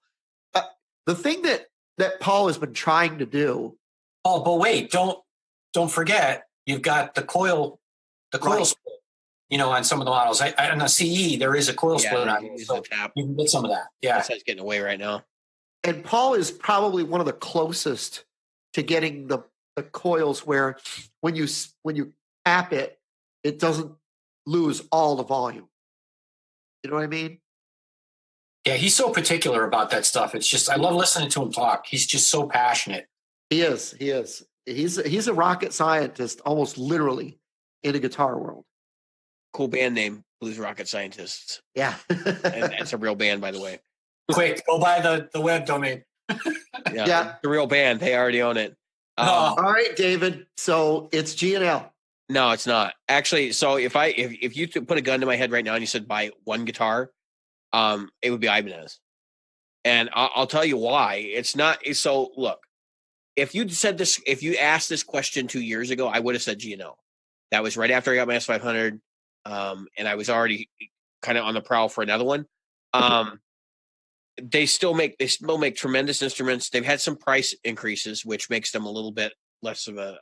The thing that Paul has been trying to do. Oh, but wait! Don't forget, you've got the coil split. You know, on some of the models, on the CE there is a coil split on it, so you can get some of that. Yeah, that's getting away right now. And Paul is probably one of the closest to getting the coils where when you tap it, it doesn't lose all the volume. You know what I mean? Yeah, he's so particular about that stuff. It's just I love listening to him talk. He's just so passionate. He is. He is. He's a rocket scientist, almost literally, in the guitar world. Cool band name, Blues Rocket Scientists. Yeah. And it's a real band, by the way. Quick, go buy the web domain. Yeah. The real band. They already own it. Oh. All right, David. So it's G&L. No, it's not. Actually, so if you put a gun to my head right now and you said buy one guitar, it would be Ibanez. And I'll tell you why. It's not. So look, if you asked this question 2 years ago, I would have said G&L. That was right after I got my S500. And I was already kind of on the prowl for another one. They still make tremendous instruments. They've had some price increases, which makes them a little bit less of a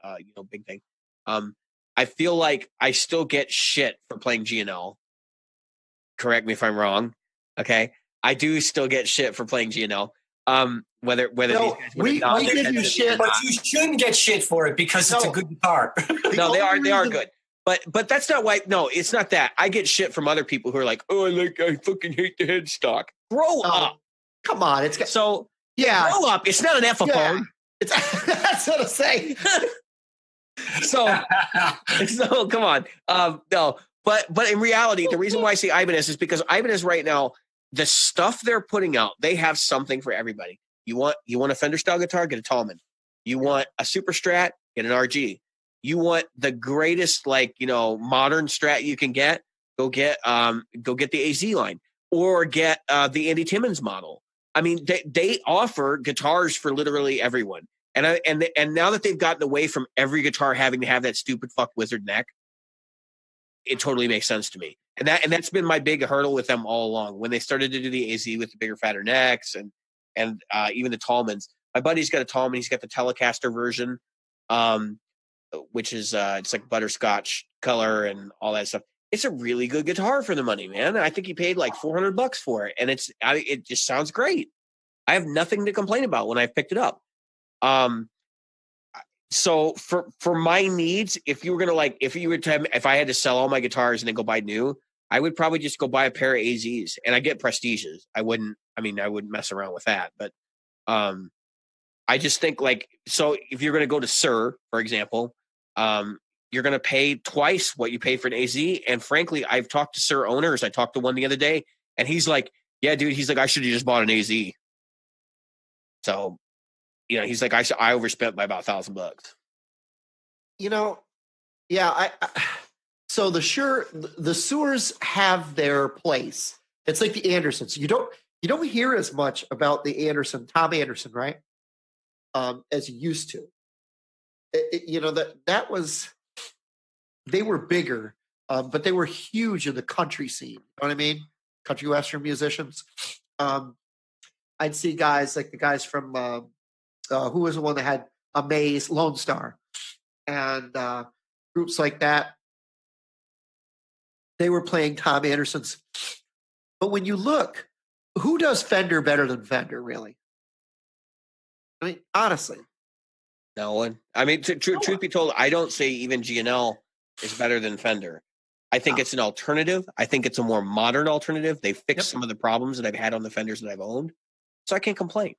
big thing. I feel like I still get shit for playing G&L. Correct me if I'm wrong. Okay, I do still get shit for playing G&L. Whether No, we give you shit, but you shouldn't get shit for it because it's a good guitar. No, they are good. But that's not why. No, it's not that. I get shit from other people who are like, oh, I fucking hate the headstock. Grow up. Come on, it's so yeah. Grow up. It's not an Epiphone. Yeah. It's that's what I'm saying. So come on. No, but in reality, the reason why I say Ibanez is because Ibanez right now, the stuff they're putting out, they have something for everybody. You want a Fender style guitar, get a Tallman. You want a Super Strat, get an RG. You want the greatest, modern Strat you can get, go get the AZ line or get the Andy Timmons model. I mean, they offer guitars for literally everyone. And now that they've gotten away from every guitar having to have that stupid fuck wizard neck, it totally makes sense to me. And that's been my big hurdle with them all along. When they started to do the AZ with the bigger, fatter necks and even the Tallmans. My buddy's got a Tallman. He's got the Telecaster version, which is it's like butterscotch color and all that stuff. It's a really good guitar for the money, man. I think he paid like $400 for it, and it just sounds great. I have nothing to complain about when I picked it up. So for my needs, if I had to sell all my guitars and then go buy new, I would probably just go buy a pair of AZs, and I get Prestiges. I wouldn't mess around with that, but I just think so if you're going to go to Sir, for example, you're going to pay twice what you paid for an AZ. And frankly, I've talked to Sir owners. I talked to one the other day, and he's like, yeah, dude, he's like, I should have just bought an AZ. So, he's like, I overspent by about $1,000. Yeah. So the Sewers have their place. It's like the Andersons. You don't hear as much about the Tom Anderson, right? As you used to. That was, they were bigger, but they were huge in the country scene. You know what I mean? Country Western musicians. I'd see guys like the guys from, who was the one that had Amaze, Lone Star, and groups like that. They were playing Tom Anderson's. But when you look, who does Fender better than Fender, really? I mean, honestly. No one. I mean, truth be told, I don't say even G&L is better than Fender. I think it's an alternative. I think it's a more modern alternative. They fixed some of the problems that I've had on the Fenders that I've owned. So I can't complain.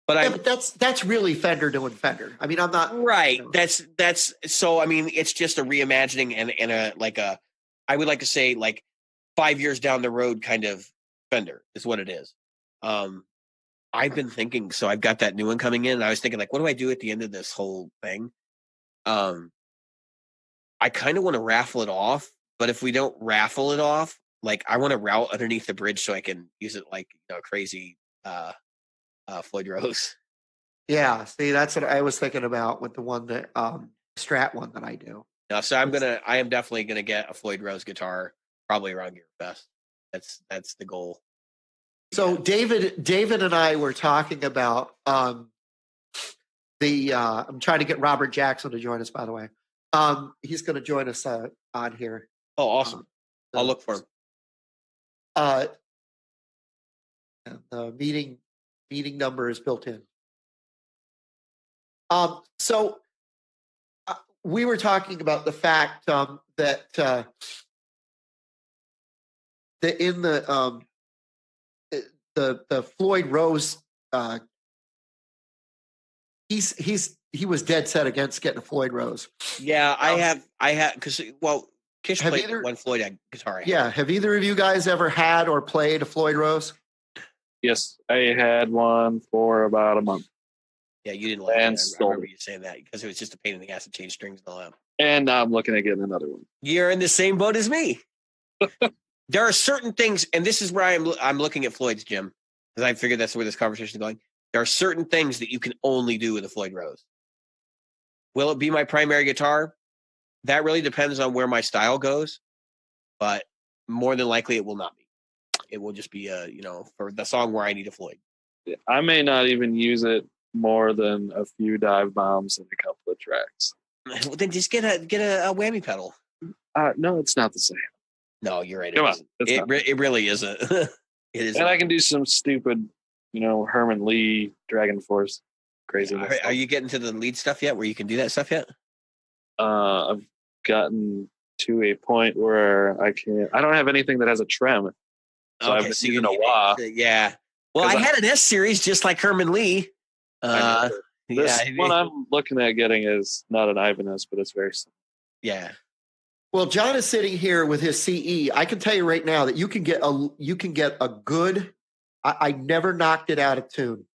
But that's really Fender doing Fender. I mean, I'm not right. That's so. I mean, it's just a reimagining and I would like to say 5 years down the road kind of Fender is what it is. I've been thinking. So I've got that new one coming in. And I was thinking what do I do at the end of this whole thing? I kind of want to raffle it off, but if we don't raffle it off, I want to route underneath the bridge so I can use it crazy. Floyd Rose. Yeah, see, that's what I was thinking about with the one that Strat one that I do. No, so I am definitely gonna get a Floyd Rose guitar probably around your best. That's the goal. So David and I were talking about I'm trying to get Robert Jackson to join us, by the way. He's going to join us on here. Oh, awesome! I'll look for him. The meeting number is built in. So we were talking about the fact that the Floyd Rose, he was dead set against getting a Floyd Rose. Yeah, I have because Kish Have played either- one Floyd guitar. Yeah, have either of you guys ever had or played a Floyd Rose? Yes, I had one for about a month. Yeah, you didn't like And it. I sold remember you saying that because it was just a pain in the ass to change strings and all that. And now I'm looking at getting another one. You're in the same boat as me. There are certain things, and this is where I'm looking at Floyd's, Jim, because I figured that's where this conversation is going. There are certain things that you can only do with a Floyd Rose. Will it be my primary guitar? That really depends on where my style goes, but more than likely it will not be. It will just be for the song where I need a Floyd. I may not even use it more than a few dive bombs and a couple of tracks. Well, then just get a whammy pedal. No, it's not the same. No, you're right. Come on, it's not. It really isn't. It is. And I can do some stupid, Herman Lee, Dragon Force, crazy. Are you getting to the lead stuff yet? Where you can do that stuff yet? I've gotten to a point where I don't have anything that has a trem. So I've been using a wah. Yeah. Well, I had an S series just like Herman Lee. This one I'm looking at getting is not an Ibanez, but it's very similar. Yeah. Well, John is sitting here with his CE. I can tell you right now that you can get a good. I never knocked it out of tune.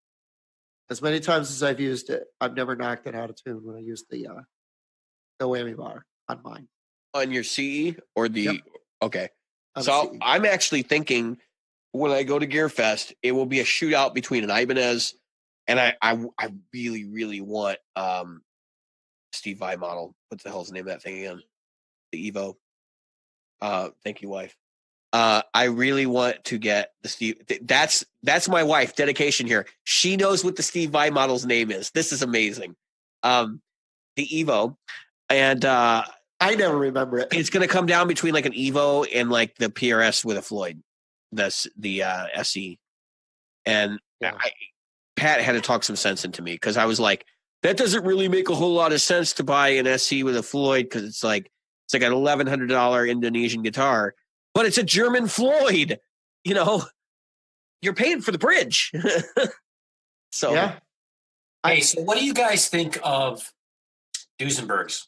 As many times as I've used it, I've never knocked it out of tune when I used the whammy bar on mine. On your CE or the Yep. Okay. On So the CE. I'm actually thinking when I go to Gear Fest, it will be a shootout between an Ibanez and I really, really want Steve Vai model. What the hell's the name of that thing again? The Evo. Thank you, wife. I really want to get the Steve. That's my wife. Dedication here. She knows what the Steve Vai model's name is. This is amazing. The Evo, and I never remember it. it's going to come down between like an Evo and like the PRS with a Floyd. That's the SE, and Yeah. Pat had to talk some sense into me because I was like, that doesn't really make a whole lot of sense to buy an SE with a Floyd because it's like an $1,100 Indonesian guitar, but it's a German Floyd. You're paying for the bridge. So Yeah. Hey, so what do you guys think of Duesenbergs?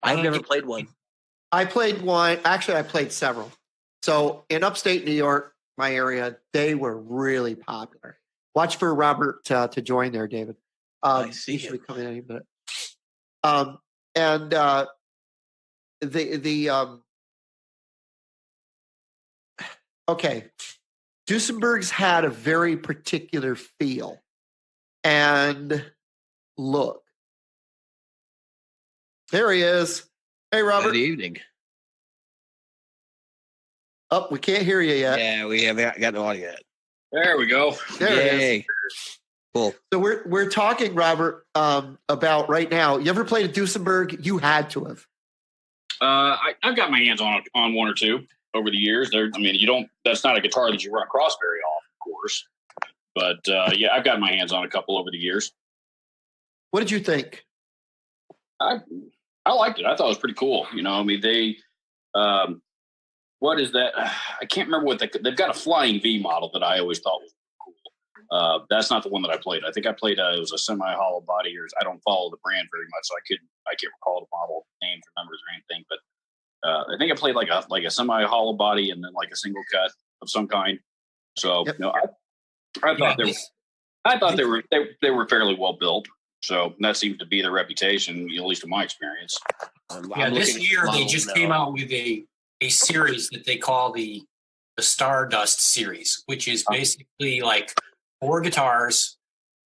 I've never played one. I played one. Actually, I played several. So in upstate New York, my area, they were really popular. Watch for Robert to join there, David. I see He should be him. coming any minute. Okay, Duesenberg's had a very particular feel and look. There he is. Hey, Robert. Good evening. Oh, we can't hear you yet. Yeah, we haven't got no audio yet. There we go. There it is. Yay. Cool. So we're talking, Robert, about right now. You ever played a Duesenberg? You had to have. I've got my hands on one or two over the years. That's not a guitar that you run across very often, of course. But yeah, I've got my hands on a couple over the years. What did you think? I liked it. I thought it was pretty cool. What is that? I can't remember what they've got. A Flying V model that I always thought was cool. That's not the one that I played. I think I played it was a semi-hollow body. I don't follow the brand very much, so I can't recall the model names or numbers or anything. But I think I played like a semi-hollow body and then like a single cut of some kind. So Yep. I thought they were fairly well built. So that seems to be their reputation, at least in my experience. Yeah, this year they just came out with a series that they call the Stardust series, which is basically like 4 guitars.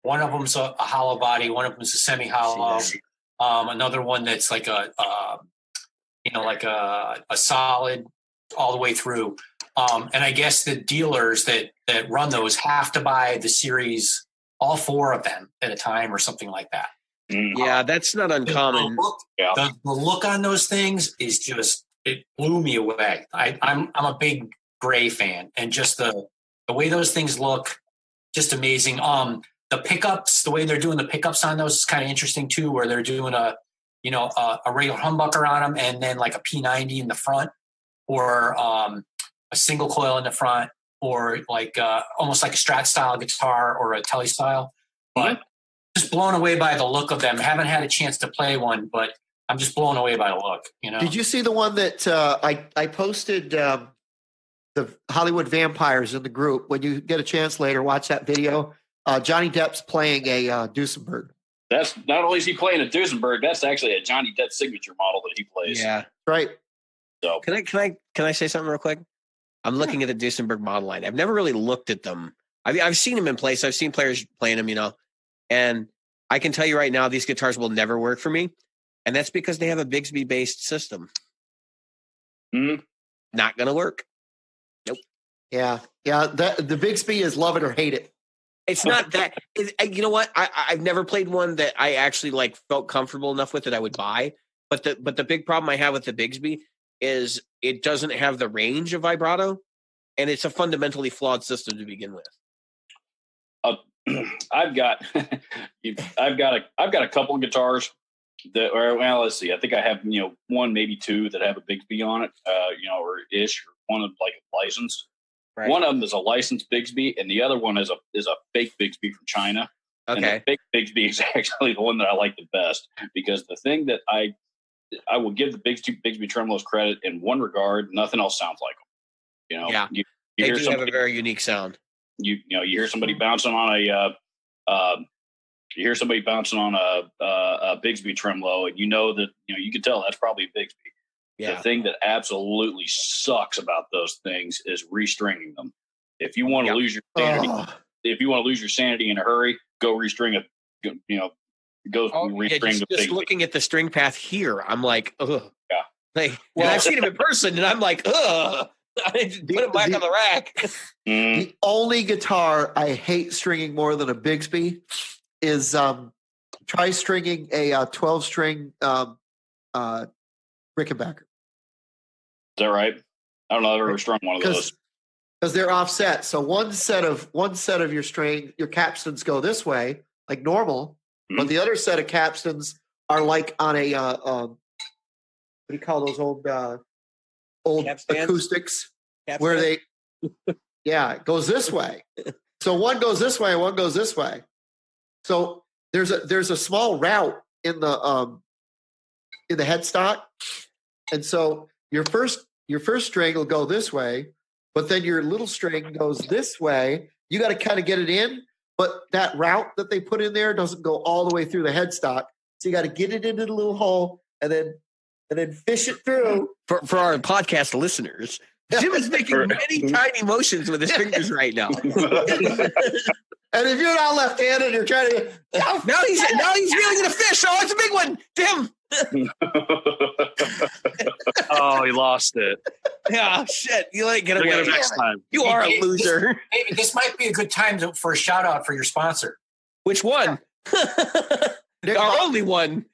One of them's a hollow body, one of them's a semi-hollow. Another one that's like a solid all the way through. And I guess the dealers that run those have to buy the series, all 4 of them at a time or something like that. Yeah, that's not uncommon. The look on those things is just, it blew me away. I'm a big Gray fan, and just the way those things look, just amazing. The pickups, the way they're doing the pickups on those is kind of interesting too, where they're doing a regular humbucker on them and then like a P90 in the front, or a single coil in the front, or like almost like a Strat style guitar or a Tele style. But just blown away by the look of them. Haven't had a chance to play one, but I'm just blown away by the look. Did you see the one that I posted? The Hollywood Vampires in the group. When you get a chance later, watch that video. Johnny Depp's playing a Duesenberg. That's not only is he playing a Duesenberg, that's actually a Johnny Depp signature model that he plays. Yeah. Right. So Can I say something real quick? I'm looking at the Duesenberg model line. I've never really looked at them. I've seen them in place. I've seen players playing them, and I can tell you right now, these guitars will never work for me. And that's because they have a Bigsby based system. Not going to work. Nope. Yeah. The Bigsby is love it or hate it. It's not that. You know what? I've never played one that I actually felt comfortable enough with that I would buy. But the big problem I have with the Bigsby is it doesn't have the range of vibrato, and it's a fundamentally flawed system to begin with. I've got a couple of guitars that, let's see. I think I have one, maybe two that have a Bigsby on it, or ish, or one of licensed. Right. One of them is a licensed Bigsby, and the other one is a fake Bigsby from China. Okay. And the fake Bigsby is actually the one that I like the best, because the thing that I will give the Bigsby tremolos credit in one regard: nothing else sounds like them. Yeah, you they hear do have a very unique sound. You hear somebody bouncing on a Bigsby tremolo, and that you can tell that's probably a Bigsby. Yeah. The thing that absolutely sucks about those things is restringing them. If you want to lose your sanity, in a hurry, go restring a restring the just Bigsby. looking at the string path here, I'm like, ugh. Yeah. And I've seen him in person, and I'm like, ugh. I just put it back on the rack. The only guitar I hate stringing more than a Bigsby is try stringing a 12-string Rickenbacker. Is that right? I don't know. I've ever strung one of those. Because they're offset. So one set of your string, your capstans go this way, like normal, but the other set of capstans are like on a what do you call those old acoustics, where they it goes this way. So one goes this way and one goes this way. So there's a small route in the headstock, and so your first string will go this way, but then your little string goes this way. You got to kind of get it in, but that route that they put in there doesn't go all the way through the headstock. So you got to get it into the little hole and then fish it through. For our podcast listeners, Jim is making many tiny motions with his fingers right now. And if you're not left-handed, you're trying to. Now he's reeling in a fish. Oh, it's a big one, Tim. Oh, he lost it. Yeah, shit. You get away next time. You are a loser. Maybe this might be a good time for a shout out for your sponsor. Which one? Our only one.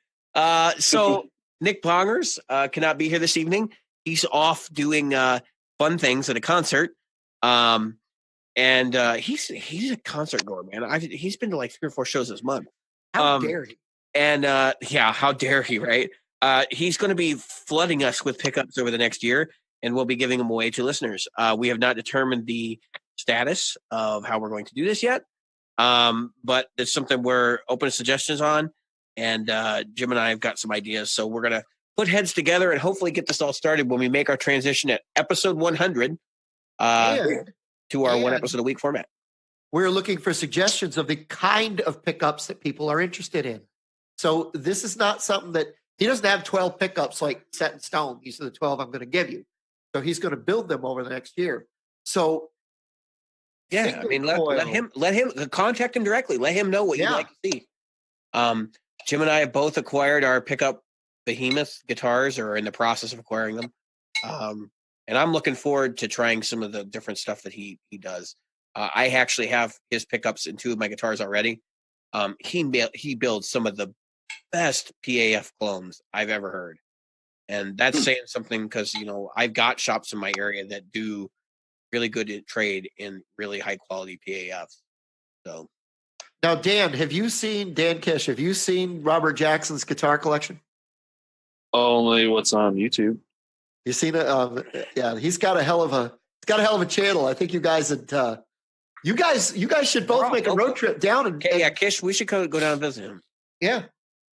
So Nick Pongers cannot be here this evening. He's off doing fun things at a concert. And he's a concert goer, man. He's been to 3 or 4 shows this month. How dare he? And how dare he, right? He's going to be flooding us with pickups over the next year, and we'll be giving them away to listeners. We have not determined the status of how we're going to do this yet, but it's something we're open to suggestions on, and Jim and I have got some ideas. So we're going to put heads together and hopefully get this all started when we make our transition at episode 100 to our one episode a week format. We're looking for suggestions of the kind of pickups that people are interested in. So this is not something that he doesn't have 12 pickups set in stone. These are the 12 I'm going to give you. So he's going to build them over the next year. So yeah, I mean, let him contact him directly. Let him know what you'd like to see. Jim and I have both acquired our pickup behemoth guitars, or are in the process of acquiring them. And I'm looking forward to trying some of the different stuff that he does. I actually have his pickups in 2 of my guitars already. He builds some of the best PAF clones I've ever heard. And that's saying something, because, I've got shops in my area that do really good at trade in really high quality PAFs. So now, Dan Kish, have you seen Robert Jackson's guitar collection? Only what's on YouTube. You seen it? Yeah, he's got a hell of got a hell of a channel. I think you guys would. You guys should both make a road trip down and Okay, yeah, Kish, we should go down and visit him. yeah.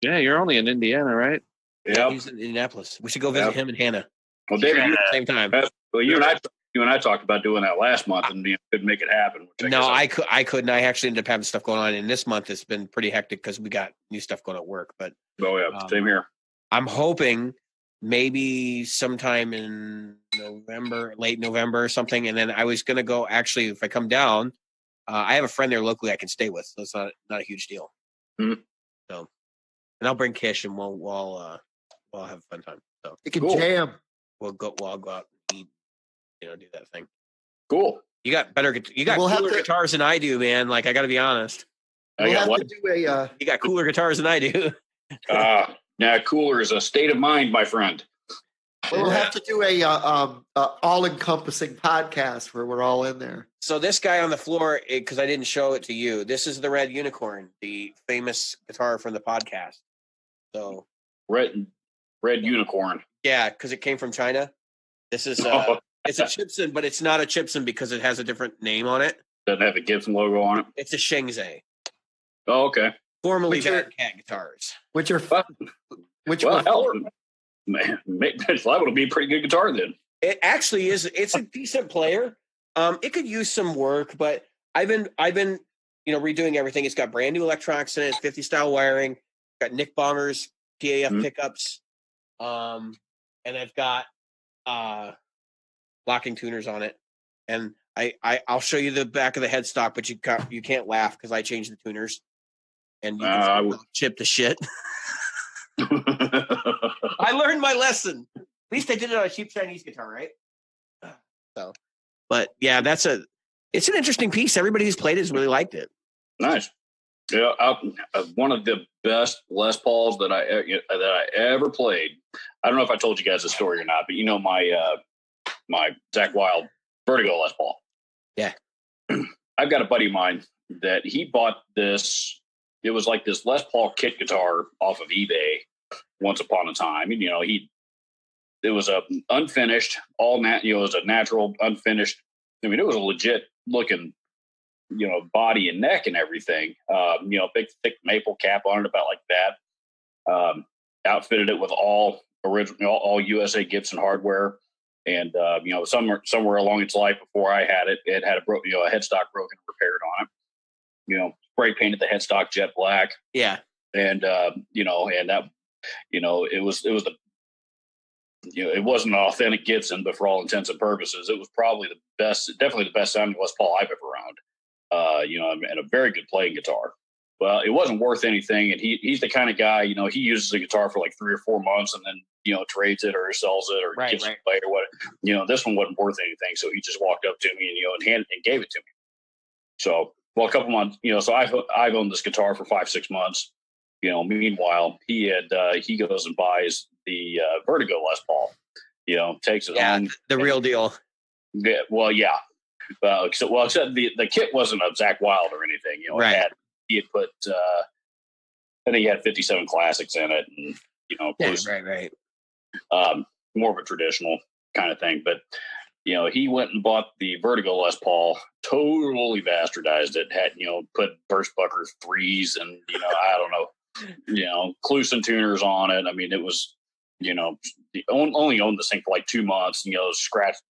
Yeah, you're only in Indiana, right? Yeah. He's in Indianapolis. We should go visit Yep. him and Hannah. Well, At David, the same time. well, you and I talked about doing that last month and couldn't make it happen. Which No, guess I couldn't. I actually ended up having stuff going on, and this month it's been pretty hectic because we got new stuff going at work. But Oh yeah, same here. I'm hoping maybe sometime in November, late November or something. And then I was going to go, actually, if I come down, I have a friend there locally I can stay with. So it's not a huge deal. Mhm. So, and I'll bring Kish and we'll have a fun time. So You can Cool. jam. I'll go out and eat, do that thing. Cool. You got We'll have cooler to- guitars than I do, man. Like, I got to be honest. I We'll got have what? to do a. You got cooler guitars than I do. Yeah, cooler is a state of mind, my friend. We'll have to do a all-encompassing podcast where we're all in there. So this guy on the floor, because I didn't show it to you, this is the Red Unicorn, the famous guitar from the podcast. So Red unicorn. yeah, because it came from China. This is it's a Chipson, but it's not a Chipson because it has a different name on it. Doesn't have a Gibson logo on it. It's a Shengzai, Oh, okay. formerly Which are- Bad Cat Guitars. Which are which Well, were hell, man, that would be a pretty good guitar then. It actually is. It's a decent player. It could use some work, but I've been redoing everything. It's got brand new electronics in it, 50 style wiring, got Nick Bonger's PAF Mhm. pickups, and I've got locking tuners on it. And I'll show you the back of the headstock, but you can't laugh because I changed the tuners, and you I can would- chip the shit. I learned my lesson. At least I did it on a cheap Chinese guitar, right? So, but yeah, it's an interesting piece. Everybody who's played it has really liked it. Nice. Yeah, one of the best Les Pauls that I ever played. I don't know if I told you guys the story or not, but my Zach Wild Vertigo Les Paul. Yeah. I've got a buddy of mine that he bought this. It was like this Les Paul kit guitar off of eBay once upon a time. And, it was a unfinished, it was a natural, unfinished. I mean, it was a legit looking, body and neck and everything. Big, thick maple cap on it, about like that. Outfitted it with all original, all USA Gibson hardware. And, somewhere along its life before I had it, it had a headstock broken and repaired on it. Spray painted the headstock jet black. Yeah. And, and that, it wasn't an authentic Gibson, but for all intents and purposes, it was probably definitely the best sounding Les Paul I've ever owned. And a very good playing guitar. Well, it wasn't worth anything. And he's the kind of guy, he uses a guitar for like 3 or 4 months and then, trades it or sells it or gives it away or what. This one wasn't worth anything. So he just walked up to me and gave it to me. So, well, a couple months, so I've owned this guitar for 5-6 months. Meanwhile, he goes and buys the Vertigo Les Paul, takes it home. The real deal. Yeah, well, yeah. Except the kit wasn't a Zach Wild or anything, Right. He had put, I think he had 57 classics in it and, Right. more of a traditional kind of thing. But, he went and bought the Vertigo Les Paul, totally bastardized it, had, put Burstbucker 3s and, I don't know, Kluson tuners on it. I mean, it was, only owned this thing for like 2 months, scratched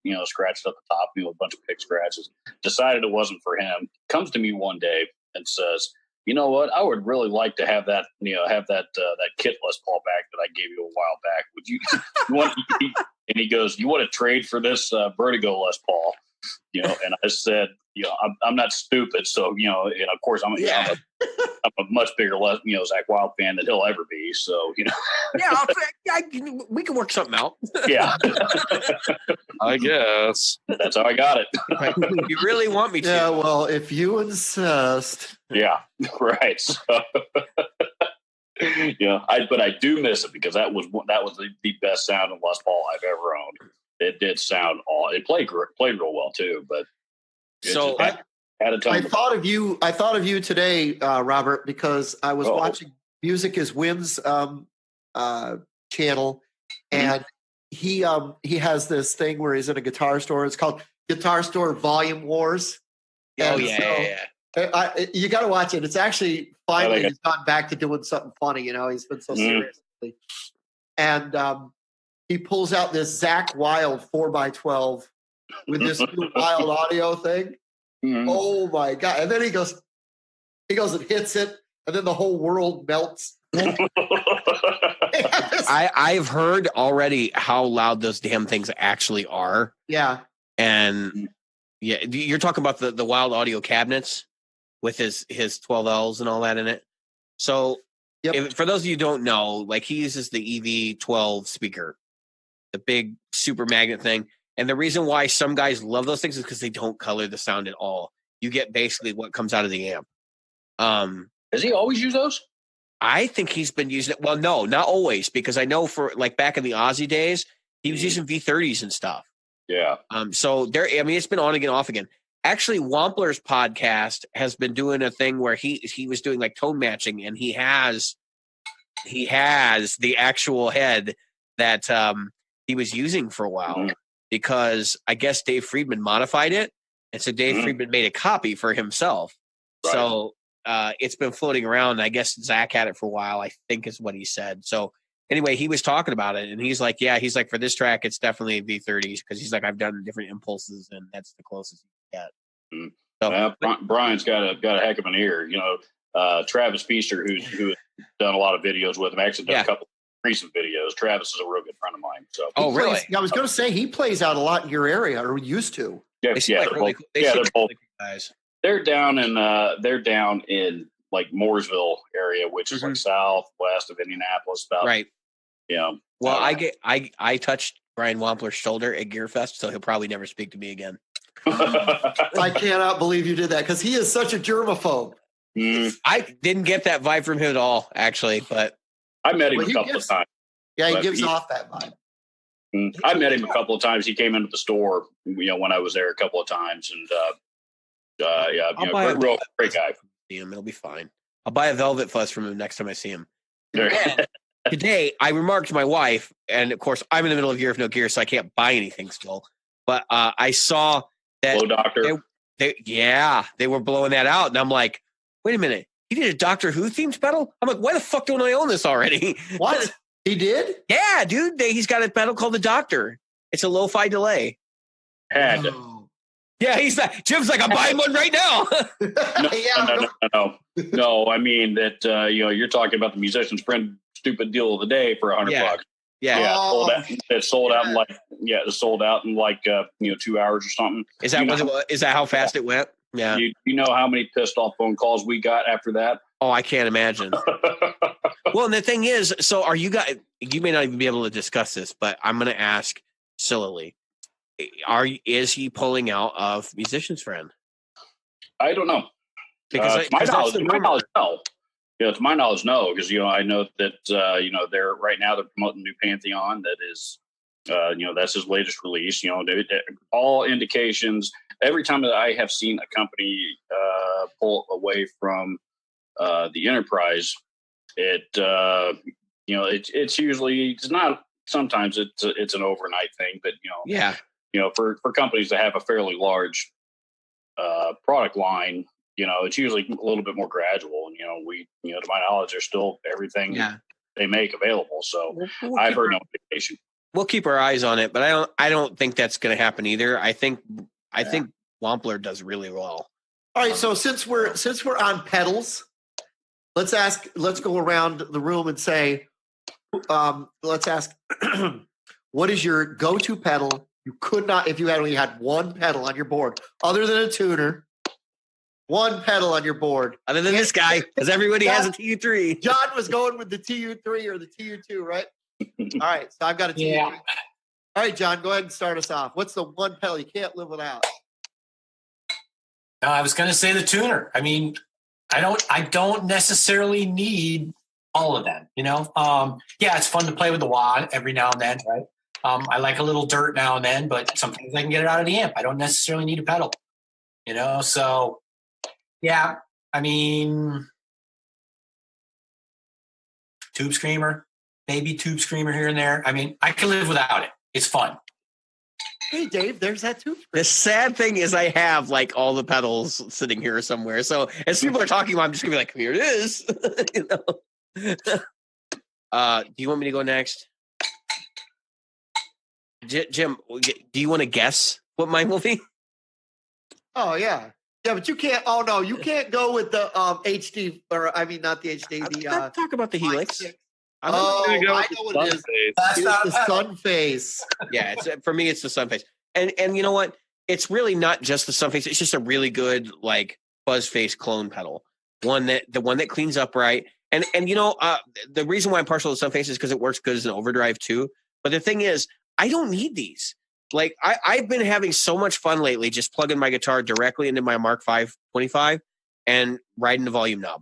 up the top, a bunch of pick scratches, decided it wasn't for him, comes to me one day and says, you know what, I would really like to have that, that kit Les Paul back that I gave you a while back. Would you, and he goes, you want to trade for this Vertigo Les Paul? And I said, I'm not stupid. So, and of course I'm a much bigger, Zach Wild fan than he'll ever be. So, We can work something out. yeah, I guess. that's how I got it. You really want me to? Yeah, well, if you insist. Yeah, right. So, but I do miss it because that was the best sounding Les Paul I've ever owned. It did sound it played real well too, but So had a ton I of thought of you today, Robert, because I was watching Music is Wins channel, and he has this thing where he's in a guitar store. It's called Guitar Store Volume Wars. Oh, And yeah. you got to watch it. It's actually finally like it. he's gotten back to doing something funny. You know, he's been so Mhm. serious. And he pulls out this Zach Wild 4x12 with this new Wild Audio thing. Mhm. Oh my God. And then he goes and hits it, and then the whole world melts. I've heard already how loud those damn things actually are. Yeah. And yeah, you're talking about the Wild Audio cabinets with his 12Ls and all that in it. So for those of you who don't know, like he uses the EV12 speaker, the big super magnet thing. And the reason why some guys love those things is because they don't color the sound at all. You get basically what comes out of the amp. Does he always use those? I think he's been using it. Well, no, not always, because I know for like back in the Aussie days, he was using V30s and stuff. Yeah. So there, I mean, it's been on again, off again. Actually, Wampler's podcast has been doing a thing where he was doing like tone matching, and he has the actual head that he was using for a while because I guess Dave Friedman modified it, and so Dave Friedman made a copy for himself. Right. So it's been floating around. I guess Zach had it for a while, I think is what he said. So anyway, he was talking about it, and he's like, he's like, for this track, it's definitely V30s, because he's like, I've done different impulses, and that's the closest you get. So, Brian's got a heck of an ear. You know, Travis Feaster, who has done a lot of videos with him, actually done a couple of recent videos. Travis is a real good friend of mine. So, really? I was going to say he plays out a lot in your area, or used to. Yeah, they're both really cool guys. They're down in like Mooresville area, which is like southwest of Indianapolis. About right. Yeah. Well, I touched Brian Wampler's shoulder at Gearfest, so he'll probably never speak to me again. I cannot believe you did that, because he is such a germaphobe. I didn't get that vibe from him at all, actually, but I met him a couple of times. Yeah, he gives off that vibe. I met him a couple of times. He came into the store, you know, when I was there a couple of times, and great guy. It'll be fine. I'll buy a Velvet Fuzz from him next time I see him. Today, I remarked to my wife, and of course, I'm in the middle of Year of No Gear, so I can't buy anything still. But I saw that Hello, Doctor. They were blowing that out, and I'm like, wait a minute, he did a Doctor Who themed pedal? I'm like, why the fuck don't I own this already? What? He did? Yeah, dude. He's got a pedal called the Doctor. It's a lo-fi delay. Yeah, he's like, Jim's like, I'm buying one right now. No. I mean that you're talking about the Musician's Friend stupid deal of the day for $100. Yeah. It sold out in like 2 hours or something. Is that how fast it went? Yeah. You know how many pissed off phone calls we got after that? Oh, I can't imagine. Well, and the thing is, so are you guys? You may not even be able to discuss this, but I'm going to ask sillily: is he pulling out of Musician's Friend? I don't know. Because to my knowledge, no. To my knowledge, no. Because I know that they're right now they're promoting New Pantheon. That is, that's his latest release. All indications. Every time that I have seen a company pull away from the Enterprise, it's usually, it's not. Sometimes it's an overnight thing, but for companies that have a fairly large product line, it's usually a little bit more gradual. And to my knowledge, there's still everything they make available. So I've heard no indication. We'll keep our eyes on it, but I don't think that's going to happen either. I think Wampler does really well. All right, so since we're on pedals, let's go around the room and say, let's ask, what is your go-to pedal? You could not, if you had only had one pedal on your board, other than a tuner, one pedal on your board. Other than this guy, because everybody has a TU3. John was going with the TU3 or the TU2, right? All right, so I've got a TU3. Yeah. All right, John, go ahead and start us off. What's the one pedal you can't live without? I was going to say the tuner. I mean, I don't necessarily need all of them, it's fun to play with the wah every now and then, right? I like a little dirt now and then, but sometimes I can get it out of the amp. I don't necessarily need a pedal, so yeah, I mean, Tube Screamer, maybe Tube Screamer here and there. I mean, I can live without it. It's fun. Hey, Dave, there's that too. The sad thing is I have like all the pedals sitting here somewhere. So as people are talking about, I'm just gonna be like, here it is. You know? Do you want me to go next? Jim, do you want to guess what mine will be? Oh yeah. Yeah, but you can't. Oh no, you can't go with the HD, or I mean, not the HD. The Talk about the Helix. I'm gonna go I with the know what it is. Sunface. It's the sun face. Yeah, for me, it's the Sunface. And you know what? It's really not just the Sunface. It's just a really good like fuzz face clone pedal. The one that cleans up right. And you know, the reason why I'm partial to Sunface is because it works good as an overdrive too. But the thing is, I don't need these. Like I've been having so much fun lately just plugging my guitar directly into my Mark V 25 and riding the volume knob.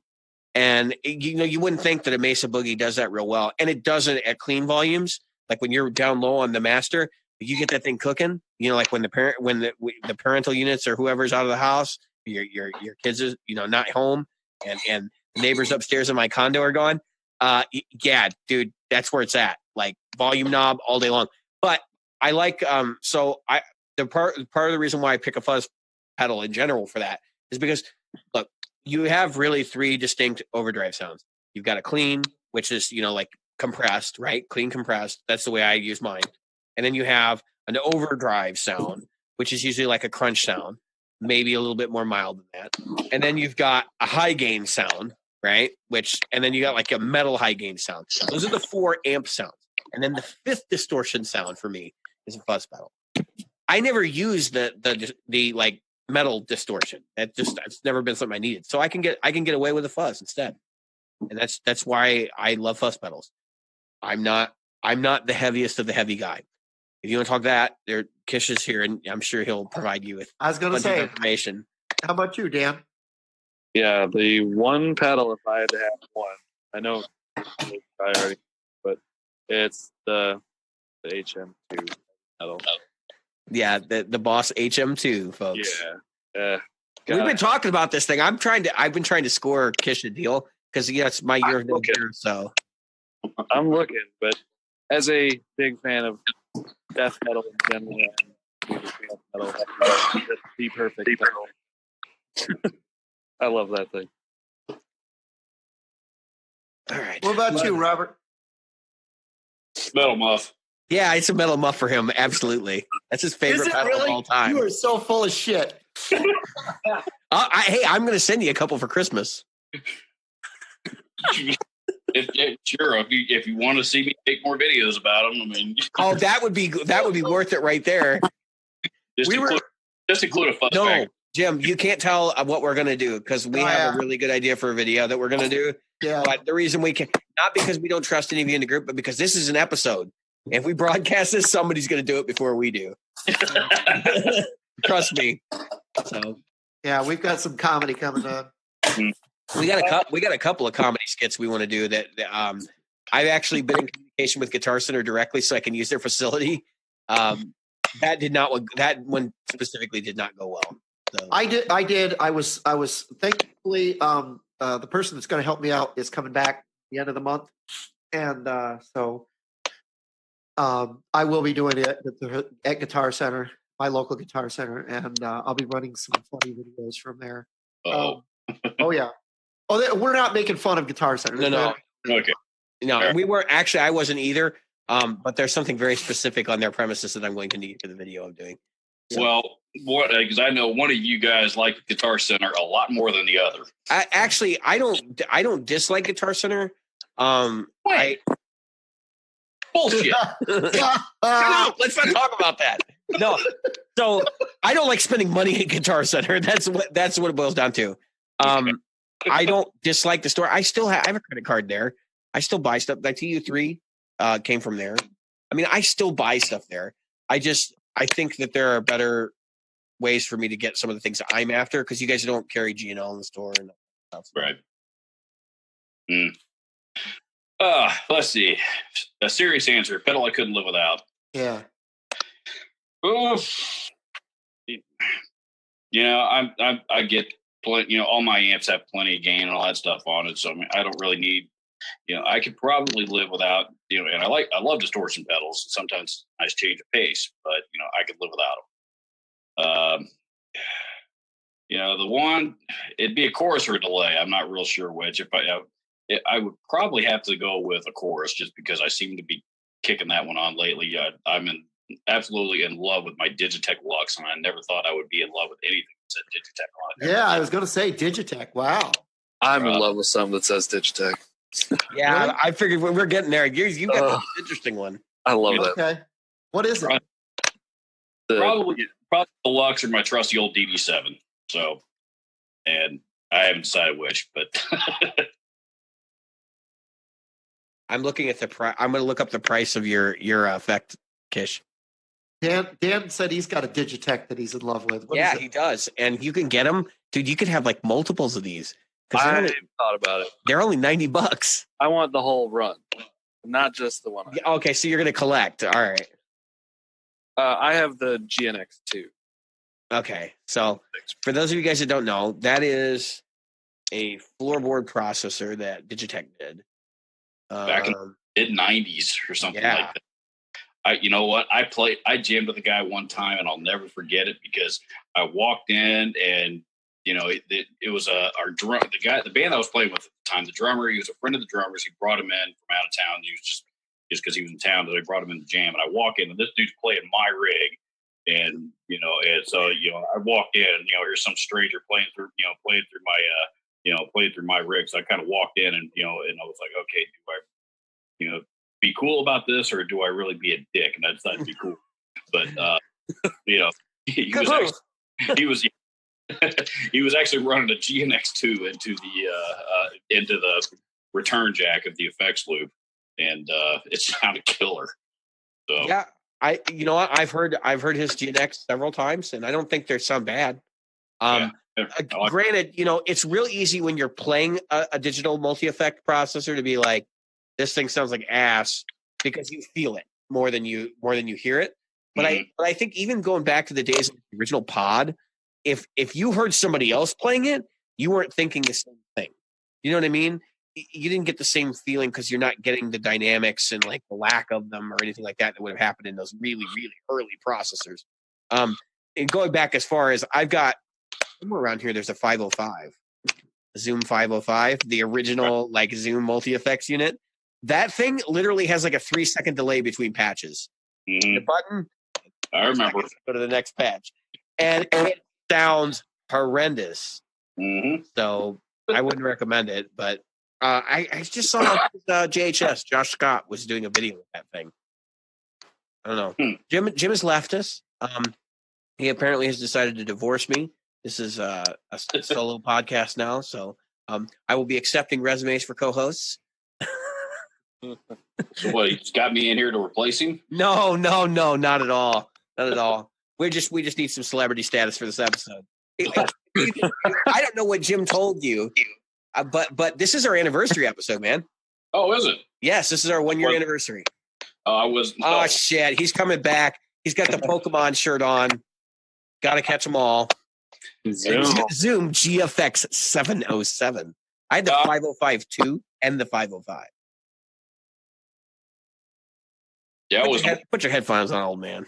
And you know, you wouldn't think that a Mesa Boogie does that real well, and it doesn't at clean volumes. Like when you're down low on the master, you get that thing cooking. You know, like when the parental units or whoever's out of the house, your kids is not home, and neighbors upstairs in my condo are gone. Yeah, dude, that's where it's at. Like volume knob all day long. But I like the part of the reason why I pick a fuzz pedal in general for that is because look, you have really three distinct overdrive sounds. You've got a clean, which is like compressed, right? Clean compressed. That's the way I use mine. And then you have an overdrive sound, which is usually like a crunch sound, maybe a little bit more mild than that. And then you've got a high gain sound, right? And then you got like a metal high gain sound. Those are the 4 amp sounds. And then the 5th distortion sound for me is a fuzz pedal. I never use the like metal distortion. It's never been something I needed. So I can get away with a fuzz instead. And that's why I love fuzz pedals. I'm not the heaviest of the heavy guy. If you want to talk that, Kish is here, and I'm sure he'll provide you with I was going to say information. How about you, Dan? Yeah, the one pedal, if I had to have one, I know I already, but it's the HM2 pedal. Yeah, the Boss HM2, folks. Yeah. We've been talking about this thing. I've been trying to score Kish a deal because it's my year of the year. So I'm looking, but as a big fan of death metal in general, metal, the perfect pedal. I love that thing. All right. What about you, Robert? Metal Muff. Yeah, it's a metal muff for him. Absolutely. That's his favorite pedal of all time. You are so full of shit. Hey, I'm going to send you a couple for Christmas. If you want to see me make more videos about them, I mean. Oh, that would be worth it right there. Just include a fuzz. No, pack. Jim, you can't tell what we're going to do because we have a really good idea for a video that we're going to do. Yeah. But the reason we can, not because we don't trust any of you in the group, but because this is an episode. If we broadcast this, somebody's going to do it before we do. Trust me. So yeah, we've got some comedy coming up. we got a couple of comedy skits we want to do that. I've actually been in communication with Guitar Center directly, so I can use their facility. That one specifically did not go well. So. I did. I was thankfully the person that's going to help me out is coming back at the end of the month, and so I will be doing it at Guitar Center, my local Guitar Center, and I'll be running some funny videos from there. Oh yeah. Oh, we're not making fun of Guitar Center. No. Okay. No, we weren't actually. I wasn't either. But there's something very specific on their premises that I'm going to need for the video I'm doing. So. Well, because I know one of you guys like Guitar Center a lot more than the other. I don't dislike Guitar Center. Bullshit. No, let's not talk about that. No, so I don't like spending money at Guitar Center. That's what it boils down to. I don't dislike the store. I have a credit card there. I still buy stuff. Like TU3 came from there. I mean, I still buy stuff there. I think that there are better ways for me to get some of the things that I'm after because you guys don't carry G&L in the store and stuff. Right. Let's see. A serious answer. Pedal I couldn't live without. Yeah. Oof. I get plenty. All my amps have plenty of gain and all that stuff on it, so I mean, I don't really need I could probably live without, and I love distortion pedals. Sometimes it's a nice change of pace, but I could live without them. The one, it'd be a chorus or a delay. I'm not real sure which. If I would probably have to go with a chorus just because I seem to be kicking that one on lately. I'm absolutely in love with my Digitech Lux, and I never thought I would be in love with anything that said Digitech on it. Yeah, I was going to say Digitech. Wow. I'm in love with something that says Digitech. Yeah, Really? I figured we're getting there. You got the interesting one. I love that. Okay. What is it? Probably the Lux or my trusty old DD7. So, and I haven't decided which, but I'm looking at the price. I'm going to look up the price of your effect, Kish. Dan said he's got a Digitech that he's in love with. What Yeah, is it? he does, and you can get them, dude. You could have like multiples of these. I thought about it. They're only $90. I want the whole run, not just the one. Yeah, okay, so you're going to collect. All right. I have the GNX2. Okay, so for those of you guys that don't know, that is a floorboard processor that Digitech did. back in the mid-90s or something Yeah. like that. You know what? I jammed with a guy one time, and I'll never forget it because I walked in, and it was the band I was playing with at the time. The drummer, he was a friend of the drummers. He brought him in from out of town. He was just because he was in town, that they brought him in the jam. And I walk in, and this dude's playing my rig, and so I walked in, and here's some stranger playing through my rig. So I kind of walked in, and and I was like, okay, do I be cool about this, or do I really be a dick? And I decided to be cool. But he was actually running a GNX2 into the return jack of the effects loop, and it sounded killer. So Yeah, I've heard his GNX several times, and I don't think they sound bad. Granted, it's real easy when you're playing a digital multi-effect processor to be like, this thing sounds like ass, because you feel it more than you hear it. But I think even going back to the days of the original pod, if you heard somebody else playing it, you weren't thinking the same thing. You know what I mean? You didn't get the same feeling because you're not getting the dynamics and like the lack of them or anything like that would have happened in those really, really early processors. And going back as far as I've got somewhere around here, there's a 505, Zoom 505, the original like Zoom multi-effects unit. That thing literally has like a 3-second delay between patches. The button, I remember. go to the next patch, and it sounds horrendous. So I wouldn't recommend it. But I just saw JHS Josh Scott was doing a video with that thing. I don't know. Jim has left us. He apparently has decided to divorce me. This is a solo podcast now, so I will be accepting resumes for co-hosts. So what? He's got me in here to replace him? No, not at all. Not at all. We just need some celebrity status for this episode. I don't know what Jim told you, but this is our anniversary episode, man. Oh, is it? Yes, this is our 1-year anniversary. Oh, I wasn't. Oh shit, he's coming back. He's got the Pokemon shirt on. Got to catch them all. Zoom GFX 707. I had the 505 too and the 505. Yeah, put your headphones on, old man.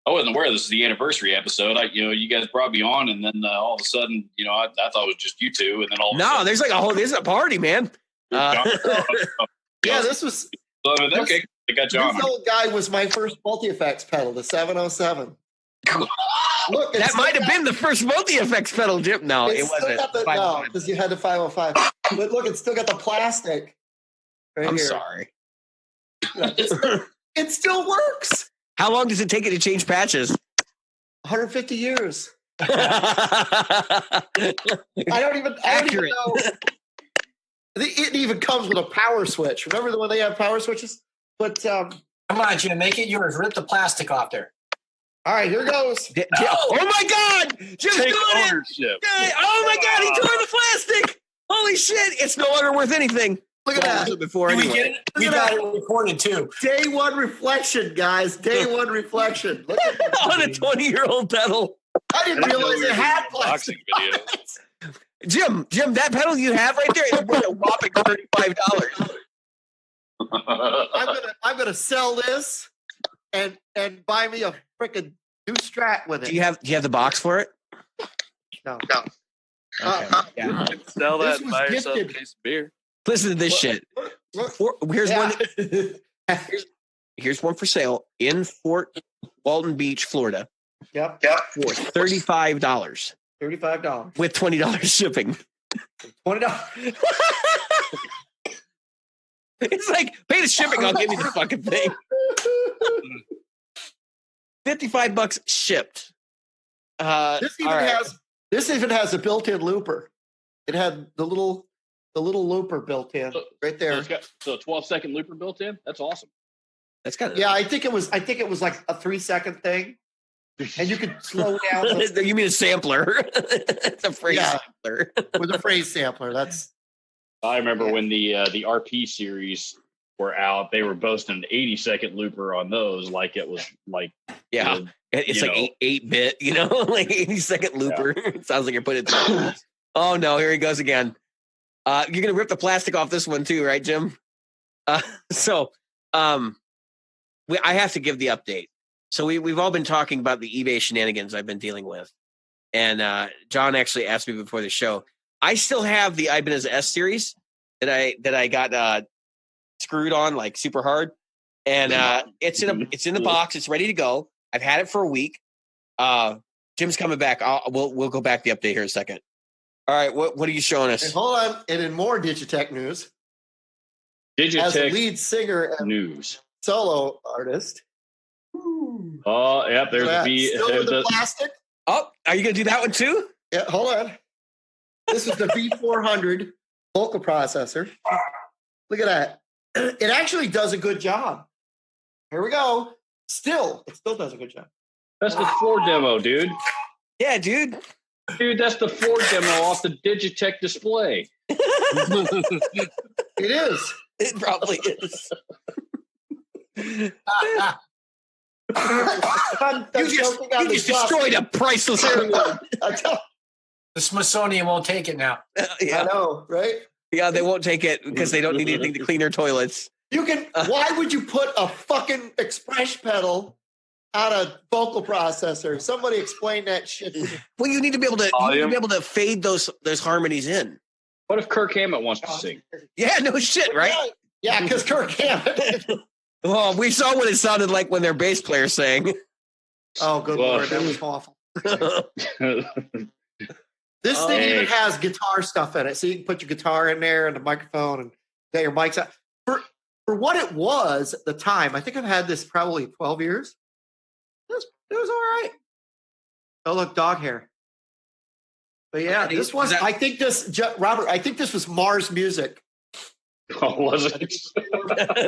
I wasn't aware this is the anniversary episode. You guys brought me on, and then all of a sudden, I thought it was just you two, and then all. No, there's like this is a party, man. Yeah, this was. Okay, I got John. This old guy was my first multi-effects pedal, the 707. Look, that might have been the first multi-effects pedal, Jim. No, it wasn't. No, because you had the 505. But look, it's still got the plastic. I'm here. sorry. It still works. How long does it take you to change patches? 150 years. I don't even know. It even comes with a power switch. Remember when they have power switches? But come on, Jim, make it yours. Rip the plastic off there. All right, here goes. Oh my God! Jim's Take doing ownership. it! Oh my God! He tore the plastic. Holy shit! It's no longer worth anything. Look at that. Before anyway. We got it recorded too. Day one reflection, guys. Day one reflection. Look at that. On a 20-year-old pedal. I didn't realize it had Boxing plastic. video. Jim, that pedal you have right there is worth a whopping $35. I'm gonna sell this and buy me a freaking new Strat with it. Do you have the box for it? No. Okay. Yeah. Sell that This and was buy yourself a gifted. case of beer. Listen to this shit. Here's Yeah. one. Here's one for sale in Fort Walton Beach, Florida, Yep. for $35 $35. with $20 shipping. $20. It's like, pay the shipping, I'll give you the fucking thing. $55 shipped. This even has a built-in looper. It had the little looper built in right So there. it's got a 12-second looper built in. That's awesome. That's kind of Yeah, I think it was like a 3-second thing, and you could slow down You mean a sampler? It's a phrase sampler. with a phrase sampler. That's I remember Yeah. when the RP series were out, they were boasting an 80-second looper on those, like it was like Yeah. It's you like know. 8-bit, like 80-second looper. It sounds like you're putting it through. Oh no, here he goes again. You're gonna rip the plastic off this one too, right, Jim? I have to give the update. So we've all been talking about the eBay shenanigans I've been dealing with, and John actually asked me before the show. I still have the Ibanez S series that I got screwed on like super hard, and it's in the box. It's ready to go. I've had it for a week. Jim's coming back. We'll go back the update here in a second. All right, what are you showing us? and hold on. And in more Digitech news, as a Digitech lead singer and news. solo artist, Oh, yep. There's a V. still There's with the a, plastic. Oh, are you gonna do that one too? Yeah, hold on. This is the V400 vocal processor. Look at that. It actually does a good job. Here we go. It still does a good job. that's the Ford demo, dude. Yeah, dude. Dude, that's the Ford demo off the Digitech display. It is. It probably is. I'm You choking on the just dust. destroyed a priceless heirloom. I tell- The Smithsonian won't take it now. I Yeah, know, right? yeah, they won't take it because they don't need anything to clean their toilets. You can. Why would you put a fucking express pedal on a vocal processor? Somebody explain that shit to me. Well, you need to be able to fade those harmonies in. What if Kirk Hammett wants to sing? Yeah, no shit, right? Yeah, because Kirk Hammett. Well, we saw what it sounded like when their bass player sang. Oh, good Well, lord, that was awful. This thing even has guitar stuff in it, so you can put your guitar in there and the microphone and get your mics out. For what it was at the time, I think I've had this probably 12 years. It was all right. Oh, look, dog hair. But yeah, this was. I think this, Robert. I think this was Mars Music. Oh, was it?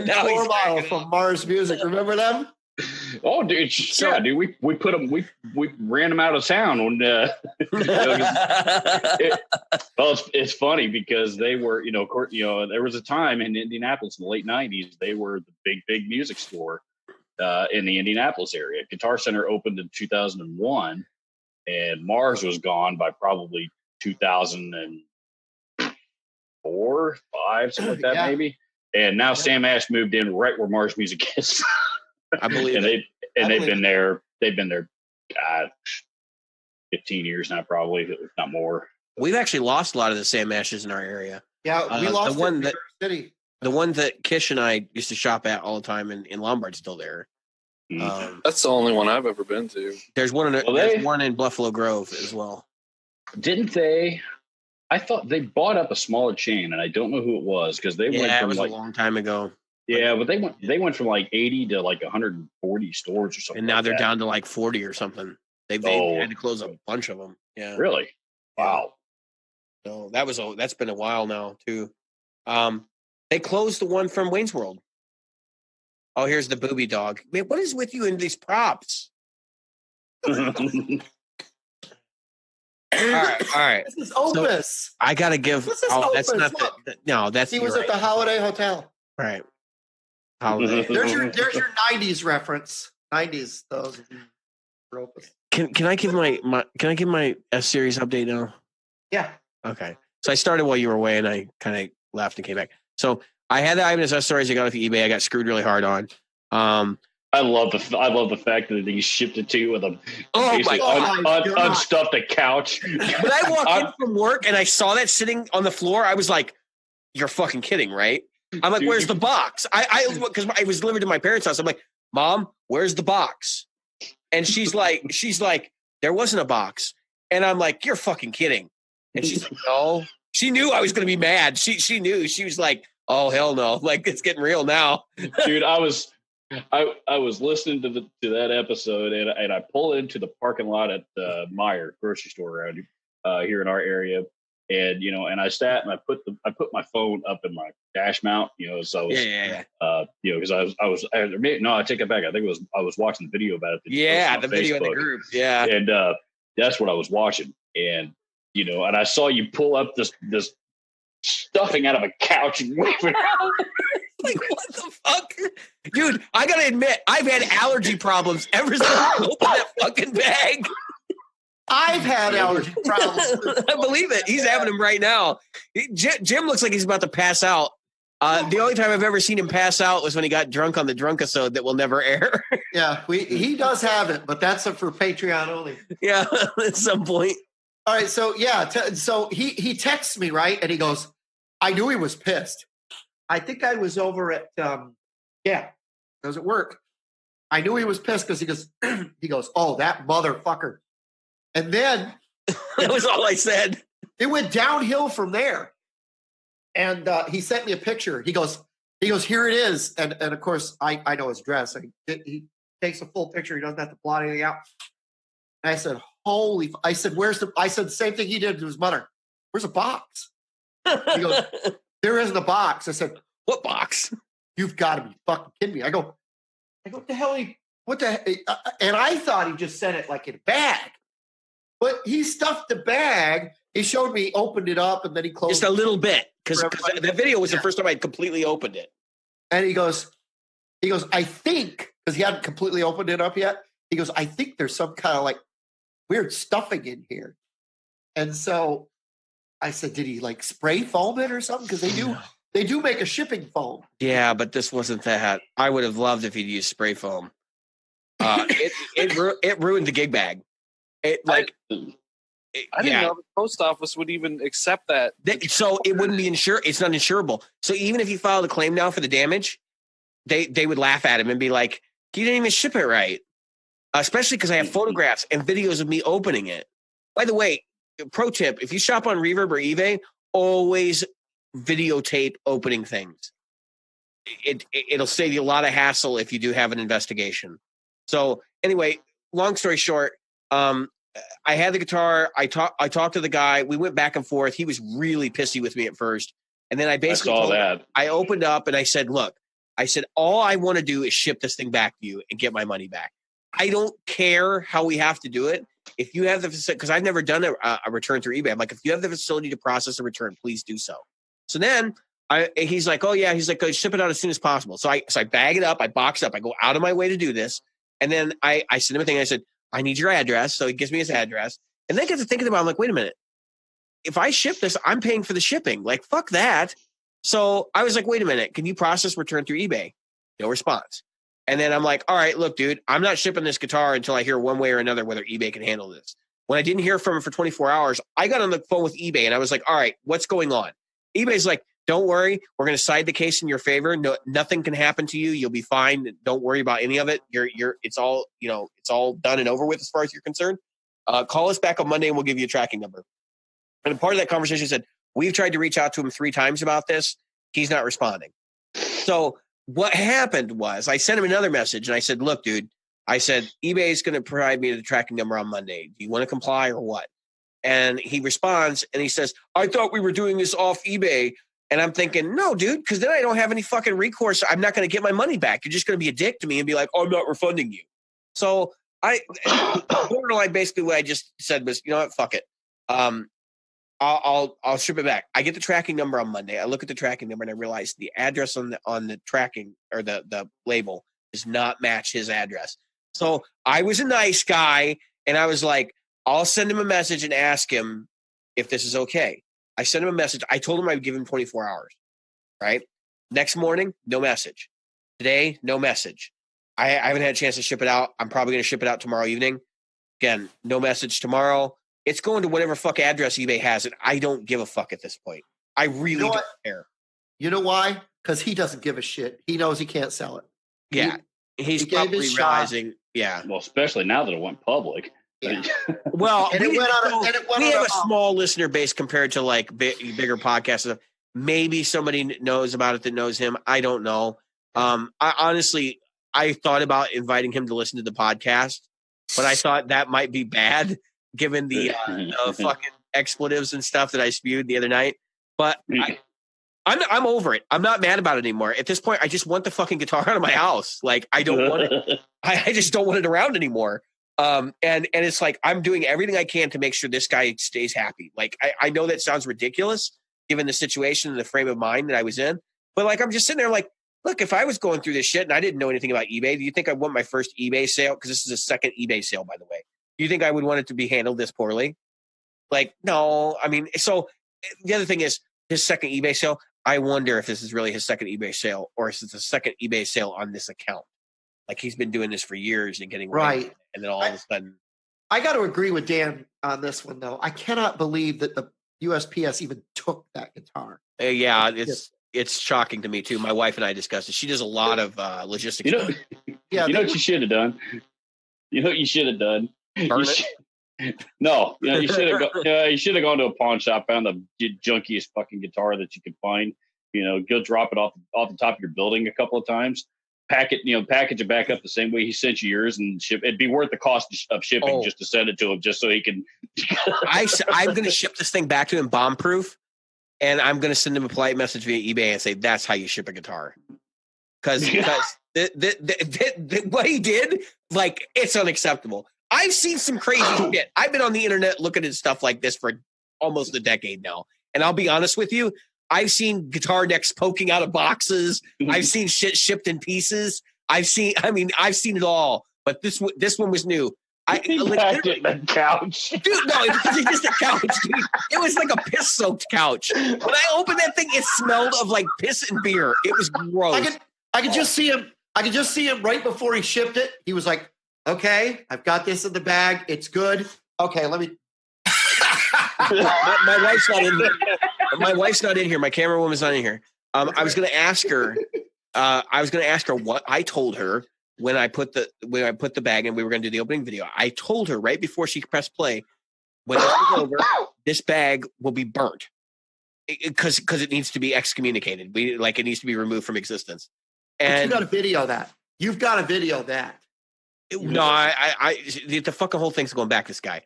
Now he's Floor model from Mars Music. Remember them? Oh, dude, yeah, dude. We put them. We ran them out of town when. It's funny because they were, there was a time in Indianapolis in the late '90s. They were the big music store in the Indianapolis area. Guitar Center opened in 2001, and Mars was gone by probably 2004, 5, something like that, Yeah. maybe. And now Sam Ash moved in right where Mars Music is. I believe and it. they've been there. They've been there, 15 years now, probably, if not more. We've actually lost a lot of the Sam Ashes in our area. Yeah, we lost the one it in that- New York City. The one that Kish and I used to shop at all the time in Lombard's still there. Mm. That's the only one I've ever been to. There's one Well, there's one in Buffalo Grove as well. Didn't they? I thought they bought up a smaller chain, and I don't know who it was because they went Yeah, it from was like a long time ago. but they went from like 80 to like 140 stores or something. And now like they're that. down to like 40 or something. They Oh. had to close a bunch of them. Yeah. Really? Wow. So that's been a while now too. They closed the one from Wayne's World. Oh, here's the booby dog. Man, what is with you in these props? All right. This is Opus. I gotta give. This is Oh, that's Opus, not the. look. No, that's. He you're was at the right. Holiday Hotel. Right. Holiday. There's your 90s reference. 90s those for Opus. Can I give my S series update now? Yeah. Okay. So I started while you were away, and I kind of left and came back. So I had the Ibanez stories I got off eBay. I got screwed really hard on. I love the fact that he shipped it to you with a unstuffed a couch. When I walked in from work and I saw that sitting on the floor, I was like, "You're fucking kidding, right?" I'm like, "Where's the box?" Because I was delivered to my parents' house. I'm like, "Mom, where's the box?" And she's like, "There wasn't a box." And I'm like, "You're fucking kidding." And she's like, "No." She knew I was going to be mad. She knew. She was like, "Oh hell no!" Like it's getting real now, dude. I was listening to that episode, and I pull into the parking lot at the Meijer grocery store around here in our area, and and I sat and I put my phone up in my dash mount, so I was, because I take it back. I think I was watching the video about it. The video in the group, and that's what I was watching, and and I saw you pull up this stuffing out of a couch and wave it out. Like, what the fuck? Dude, I gotta admit, I've had allergy problems ever since I opened that fucking bag. I've had allergy problems. I believe it. He's having them right now. Jim looks like he's about to pass out. The only time I've ever seen him pass out was when he got drunk on the Drunkisode that will never air. Yeah, he does have it, but that's for Patreon only. Yeah, at some point. All right, so so he texts me, right? And he goes, I knew he was pissed. I think I was over at I was at work. I knew he was pissed because he goes, oh, that motherfucker. And then that was all I said. It went downhill from there. And he sent me a picture. He goes, here it is. And of course I know his dress. He takes a full picture. He doesn't have to blot anything out. And I said, I said, the same thing he did to his mother. Where's the box? He goes, there isn't a box. I said, what box? You've got to be fucking kidding me. I go, what the hell? And I thought he just sent it like in a bag. But he stuffed the bag. He showed me, he opened it up, and then he closed it. Just a little bit. Because that video was the first time I'd completely opened it. And he goes, I think, because he hadn't completely opened it up yet, he goes, I think there's some kind of like weird stuffing in here. And so I said, did he like spray foam it or something? Because they do make a shipping foam. Yeah, but this wasn't that. I would have loved if he'd used spray foam. It ruined the gig bag. I didn't know the post office would even accept that. So it wouldn't be insured. It's not insurable. So even if you filed a claim now for the damage, they would laugh at him and be like, you didn't even ship it right. Especially because I have photographs and videos of me opening it. By the way, pro tip, if you shop on Reverb or eBay, always videotape opening things. It'll save you a lot of hassle if you do have an investigation. So anyway, long story short, I had the guitar. I talked to the guy. We went back and forth. He was really pissy with me at first. And then I basically I opened up and I said, look, all I want to do is ship this thing back to you and get my money back. I don't care how we have to do it. If you have the facility, because I've never done a return through eBay. I'm like, if you have the facility to process a return, please do so. So then he's like, oh yeah. He's like, ship it out as soon as possible. So I bag it up. I box it up. I go out of my way to do this. And then I sent him a thing. I said, I need your address. So he gives me his address. And then I get to thinking about it. I'm like, wait a minute. If I ship this, I'm paying for the shipping. Like, fuck that. So I was like, wait a minute. Can you process return through eBay? No response. And then I'm like, all right, look, dude, I'm not shipping this guitar until I hear one way or another whether eBay can handle this. When I didn't hear from him for 24 hours, I got on the phone with eBay and I was like, all right, what's going on? eBay's like, don't worry. We're going to side the case in your favor. No, nothing can happen to you. You'll be fine. Don't worry about any of it. It's all done and over with as far as you're concerned. Call us back on Monday and we'll give you a tracking number. And part of that conversation said, we've tried to reach out to him 3 times about this. He's not responding. So what happened was I sent him another message and I said, look, dude, I said, eBay is going to provide me the tracking number on Monday. Do you want to comply or what? And he responds and he says, I thought we were doing this off eBay. And I'm thinking, no, dude, because then I don't have any fucking recourse. I'm not going to get my money back. You're just going to be a dick to me and be like, oh, I'm not refunding you. So borderline, basically what I just said was, you know what, fuck it. I'll ship it back. I get the tracking number on Monday. I look at the tracking number and I realize the address on the tracking or the label does not match his address. So I was a nice guy and I was like, I'll send him a message and ask him if this is okay. I sent him a message. I told him I would give him 24 hours, right? Next morning, no message. Today, no message. I haven't had a chance to ship it out. I'm probably going to ship it out tomorrow evening. Again, no message tomorrow. It's going to whatever fuck address eBay has, and I don't give a fuck at this point. I really don't care. You know why? Because he doesn't give a shit. He knows he can't sell it. Yeah. He's he gave probably his realizing, yeah. Well, especially now that it went public. Yeah. Well, And it went on we have a a small listener base compared to like bigger podcasts. Maybe somebody knows about it that knows him. I don't know. I thought about inviting him to listen to the podcast, but I thought that might be bad given the fucking expletives and stuff that I spewed the other night. But I'm over it. I'm not mad about it anymore. At this point, I just want the fucking guitar out of my house. Like I don't want it. I just don't want it around anymore. And it's like I'm doing everything I can to make sure this guy stays happy. Like I know that sounds ridiculous given the situation and the frame of mind that I was in, but like I'm just sitting there like, look, if I was going through this shit and I didn't know anything about eBay, do you think I want my first eBay sale? Because this is a second eBay sale, by the way. Do you think I would want it to be handled this poorly? Like, no. I mean, so the other thing is his second eBay sale. I wonder if this is really his second eBay sale or if it's a second eBay sale on this account. Like he's been doing this for years and getting right. And then all of a sudden. I got to agree with Dan on this one, though. I cannot believe that the USPS even took that guitar. Yeah, it's shocking to me, too. My wife and I discussed it. She does a lot of logistics. You know what you should have done? You know what you should have done? Burn it? No, you should have gone to a pawn shop, found the junkiest fucking guitar that you could find. Go drop it off the top of your building a couple of times. Package it back up the same way he sent you yours and ship. It'd be worth the cost of shipping just to send it to him, just so he can. I'm going to ship this thing back to him bomb proof, and I'm going to send him a polite message via eBay and say that's how you ship a guitar. Because what he did, like, it's unacceptable. I've seen some crazy shit. I've been on the internet looking at stuff like this for almost a decade now, and I'll be honest with you. I've seen guitar necks poking out of boxes. I've seen shit shipped in pieces. I've seen it all. But this one was new. The couch. Dude, no, it wasn't just a couch, dude. It was like a piss-soaked couch. When I opened that thing, it smelled of like piss and beer. It was gross. I could just see him. I could just see him right before he shipped it. He was like, "Okay, I've got this in the bag. It's good. Okay, let me." My wife's not in here. My wife's not in here. My camera woman's not in here. I was going to ask her. What I told her when I put the bag in. We were going to do the opening video. I told her right before she pressed play, when this is over, this bag will be burnt because it needs to be excommunicated. It needs to be removed from existence. And you got to video that. You've got to video that. No, the fucking whole thing's going back to this guy.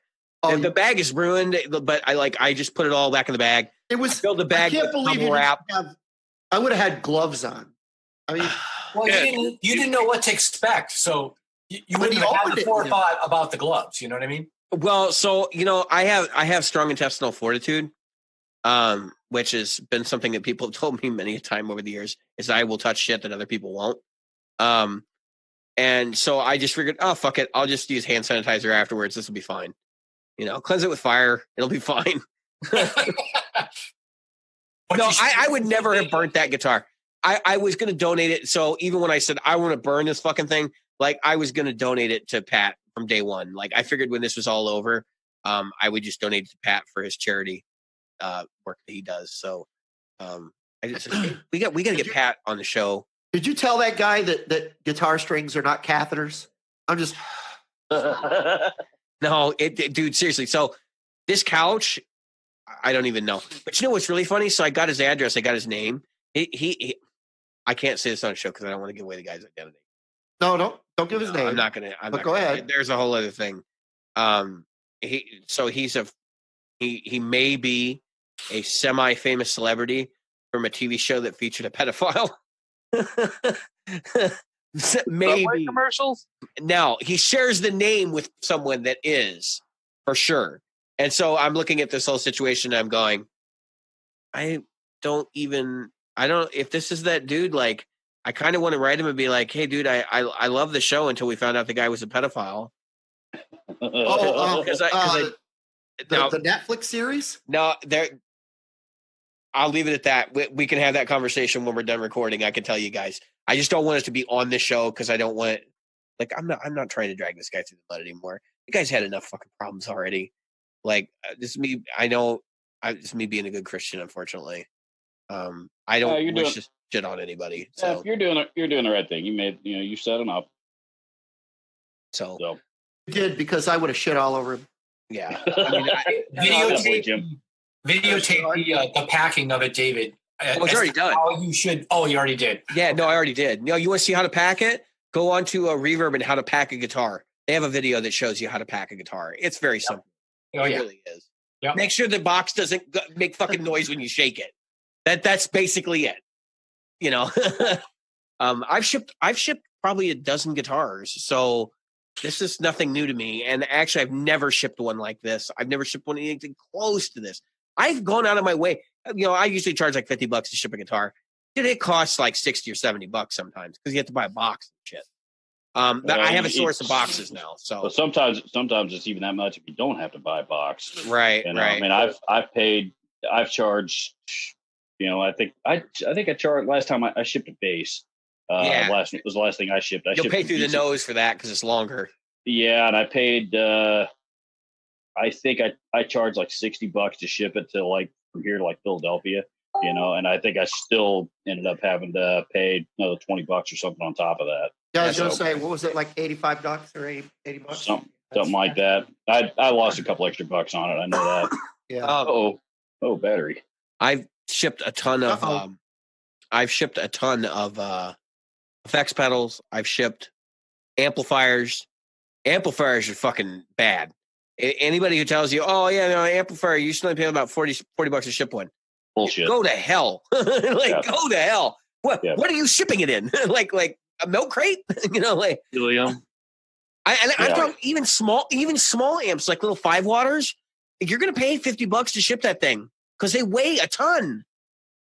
Oh, the bag is ruined, but I just put it all back in the bag. It was filled the bag. I can't believe you I would have had gloves on. I mean, well, you didn't know what to expect, so you wouldn't have had the forethought about the gloves. You know what I mean? Well, so I have strong intestinal fortitude, which has been something that people have told me many a time over the years. Is I will touch shit that other people won't. And so I just figured, oh fuck it, I'll just use hand sanitizer afterwards. This will be fine. Cleanse it with fire. It'll be fine. No, I would never have burnt that guitar. I was going to donate it. So even when I said I want to burn this fucking thing, like I was going to donate it to Pat from day one. Like I figured when this was all over, I would just donate it to Pat for his charity work that he does. So I just we got to get Pat on the show. Did you tell that guy that guitar strings are not catheters? I'm just. No, dude, seriously. So this couch, I don't even know. But you know what's really funny? So I got his address. I got his name. He I can't say this on the show because I don't want to give away the guy's identity. No, don't give his name. I'm not going to. Go ahead. There's a whole other thing. He may be a semi-famous celebrity from a TV show that featured a pedophile. Maybe commercials. Now he shares the name with someone that is for sure, and so I'm looking at this whole situation. And I'm going, I don't. If this is that dude, like, I kind of want to write him and be like, hey, dude, I love the show until we found out the guy was a pedophile. The Netflix series? No, I'll leave it at that. We can have that conversation when we're done recording. I can tell you guys. I just don't want us to be on this show because I don't want. Like, I'm not trying to drag this guy through the mud anymore. The guy's had enough fucking problems already. Like, this is me. I know. It's me being a good Christian, unfortunately. I don't wish to shit on anybody. So you're doing the right thing. You set him up. So You did, because I would have shit all over him. yeah. I mean, Videotape the packing of it, David. it's already done. How you should. Oh, you already did. Yeah, no, I already did. You want to see how to pack it? Go on to Reverb and how to pack a guitar. They have a video that shows you how to pack a guitar. It's very simple. Oh, It yeah. really is. Yep. Make sure the box doesn't make fucking noise when you shake it. That's basically it. You know, I've shipped probably a dozen guitars, so this is nothing new to me. And actually, I've never shipped one like this. I've never shipped one anything close to this. I've gone out of my way. I usually charge like $50 to ship a guitar. Dude, it costs like $60 or $70 sometimes because you have to buy a box and shit. I have a source of boxes now, so But sometimes it's even that much if you don't have to buy a box. right. I mean, I've charged. I think I charged last time I shipped a bass. Yeah. It was the last thing I shipped. You'll pay through the nose for that because it's longer. Yeah, and I paid. I think I charged like $60 to ship it to like from here to like Philadelphia. And I think I still ended up having to pay another $20 or something on top of that. Yeah, I was going to say, what was it, like $85 or $80? Something like that. I lost a couple extra bucks on it. I know that. Yeah. Oh, battery. I've shipped a ton of effects pedals. I've shipped amplifiers. Amplifiers are fucking bad. Anybody who tells you, oh yeah, no, amplifier, you should only pay about $40 to ship one. Bullshit. Go to hell. Go to hell. What are you shipping it in? like a milk crate? Helium. I'm talking even small amps, like little 5 waters. You're gonna pay $50 to ship that thing because they weigh a ton.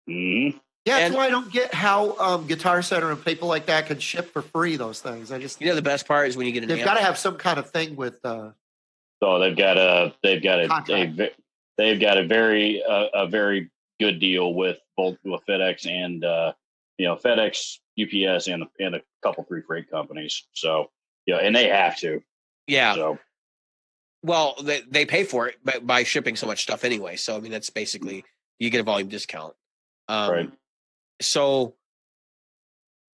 Mm-hmm. Yeah, that's why I don't get how Guitar Center and people like that can ship for free those things. The best part is when you get an they've amp. got to have some kind of thing with. So they've got a very good deal with FedEx and FedEx, UPS, and a couple 3 freight companies. So and they have to. Yeah. So. Well, they pay for it by shipping so much stuff anyway. So I mean, that's basically you get a volume discount. Right. So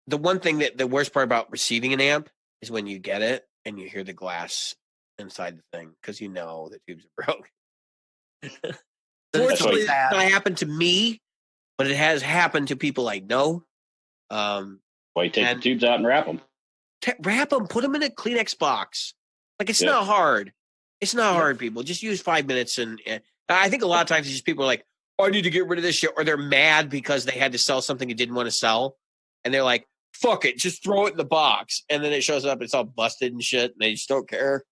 the one thing that the worst part about receiving an amp is when you get it and you hear the glass inside the thing because the tubes are broke. Fortunately, it's not happened to me, but it has happened to people I know. Well, you take the tubes out and wrap them. Wrap them, put them in a Kleenex box. Like it's not hard. It's not hard, people. Just use 5 minutes, and I think a lot of times these people are like, "Oh, I need to get rid of this shit," or they're mad because they had to sell something they didn't want to sell, and they're like, "Fuck it, just throw it in the box," and then it shows up, it's all busted and shit, and they just don't care.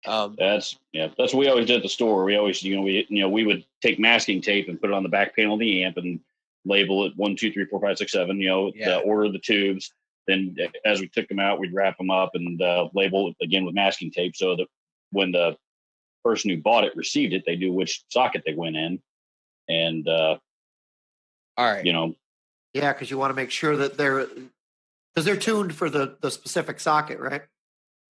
That's what we always did at the store. We always, we would take masking tape and put it on the back panel of the amp and label it 1, 2, 3, 4, 5, 6, 7. The order of the tubes. Then as we took them out, we'd wrap them up and label it again with masking tape so that when the person who bought it received it, they knew which socket they went in. And all right, yeah, because you want to make sure that they're tuned for the specific socket, right?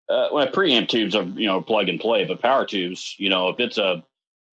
Well, preamp tubes are plug and play, but power tubes, if it's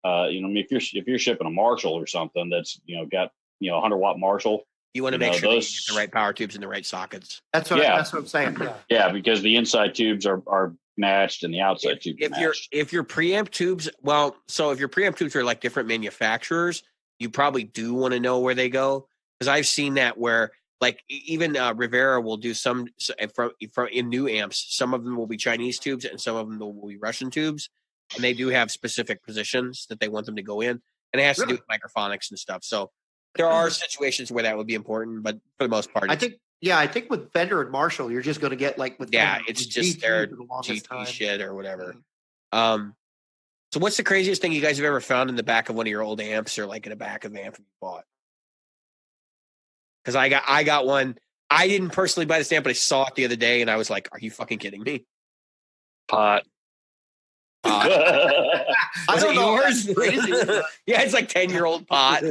if you're shipping a Marshall or something that's got 100-watt Marshall, you want to make sure that you get the right power tubes in the right sockets. That's what I'm saying. Yeah, because the inside tubes are matched and the outside tubes are matched. If your preamp tubes, if your preamp tubes are like different manufacturers, you probably do want to know where they go, because I've seen that where like even Rivera will do some from in new amps. Some of them will be Chinese tubes and some of them will be Russian tubes, and they do have specific positions that they want them to go in, and it has to do with microphonics and stuff. So there are situations where that would be important, but for the most part, I think with Fender and Marshall, you're just going to get like with Fender, it's just their GT shit or whatever. So what's the craziest thing you guys have ever found in the back of one of your old amps, or like in the back of the amp you bought? Because I got one. I didn't personally buy this amp, but I saw it the other day, and I was like, "Are you fucking kidding me?" Pot. pot. I Was don't it know. yours? That's crazy. Yeah, it's like 10-year-old pot.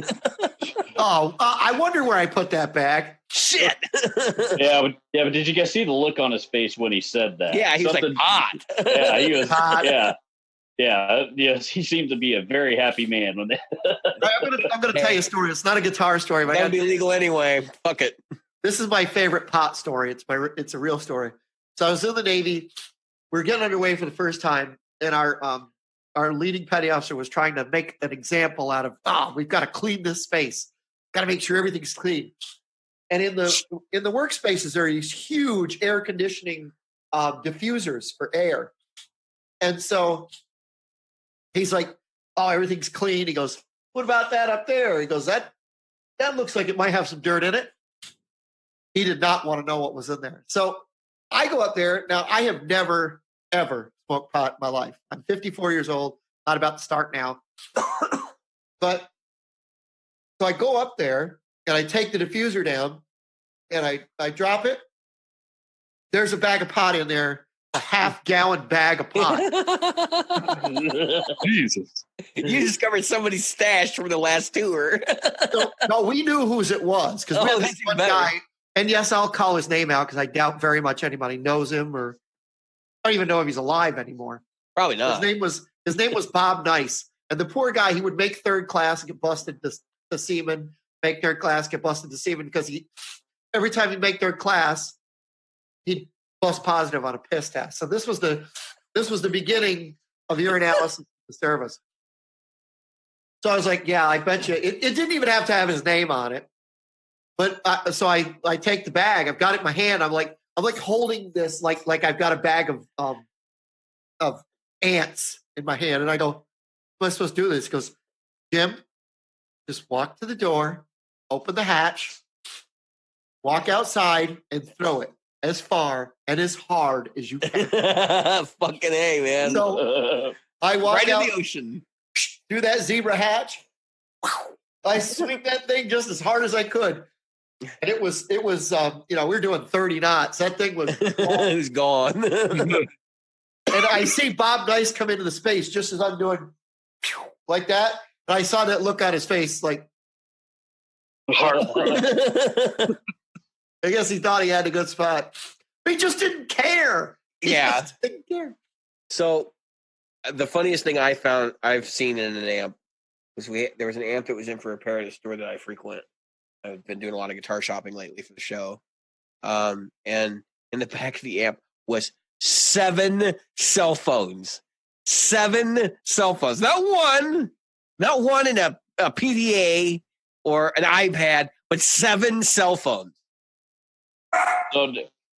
I wonder where I put that bag. Shit. but did you guys see the look on his face when he said that? Yeah, he was like, pot. Yeah, he was. Pot. Yes, he seemed to be a very happy man when they. I'm gonna tell you a story. It's not a guitar story, but That'd be illegal anyway. Fuck it. this is my favorite pot story. It's a real story. So I was in the Navy. We were getting underway for the first time, and our leading petty officer was trying to make an example out of, we've got to clean this space. Got to make sure everything's clean. And in the workspaces, there are these huge air conditioning diffusers for air. And so he's like, oh, everything's clean. He goes, what about that up there? He goes, that looks like it might have some dirt in it. He did not want to know what was in there. So I go up there. Now, I have never, ever smoked pot in my life. I'm 54 years old, not about to start now. But so I go up there and I take the diffuser down and I drop it. There's a bag of pot in there, a half-gallon bag of pot. Jesus. You discovered somebody's stash from the last tour. No, we knew whose it was because we had that's this even one better. guy. And yes, I'll call his name out because I doubt very much anybody knows him, or I don't even know if he's alive anymore. Probably not. His name was Bob Nice, and the poor guy, he would make third class and get busted to seaman, make third class, get busted to seaman because every time he'd make third class, he'd bust positive on a piss test. So this was the beginning of urinalysis in the service. So I was like, yeah, I bet you it didn't even have to have his name on it. But so I take the bag. I've got it in my hand. I'm like holding this like I've got a bag of ants in my hand, and I go, "Am I supposed to do this?" He goes, "Jim, just walk to the door, open the hatch, walk outside, and throw it as far and as hard as you can." Fucking A, man. So I walk right out in the ocean. through that zebra hatch. I sweep that thing just as hard as I could. And it was we were doing 30 knots. That thing was gone. It was gone. And I see Bob Nice come into the space just as I'm doing like that. And I saw that look on his face like, I guess he thought he had a good spot. He just didn't care. He Yeah. just didn't care. So the funniest thing I've seen in an amp was there was an amp that was in for repair at a store that I frequent. I've been doing a lot of guitar shopping lately for the show. And in the back of the amp was 7 cell phones. 7 cell phones. Not one in a PDA or an iPad, but 7 cell phones. So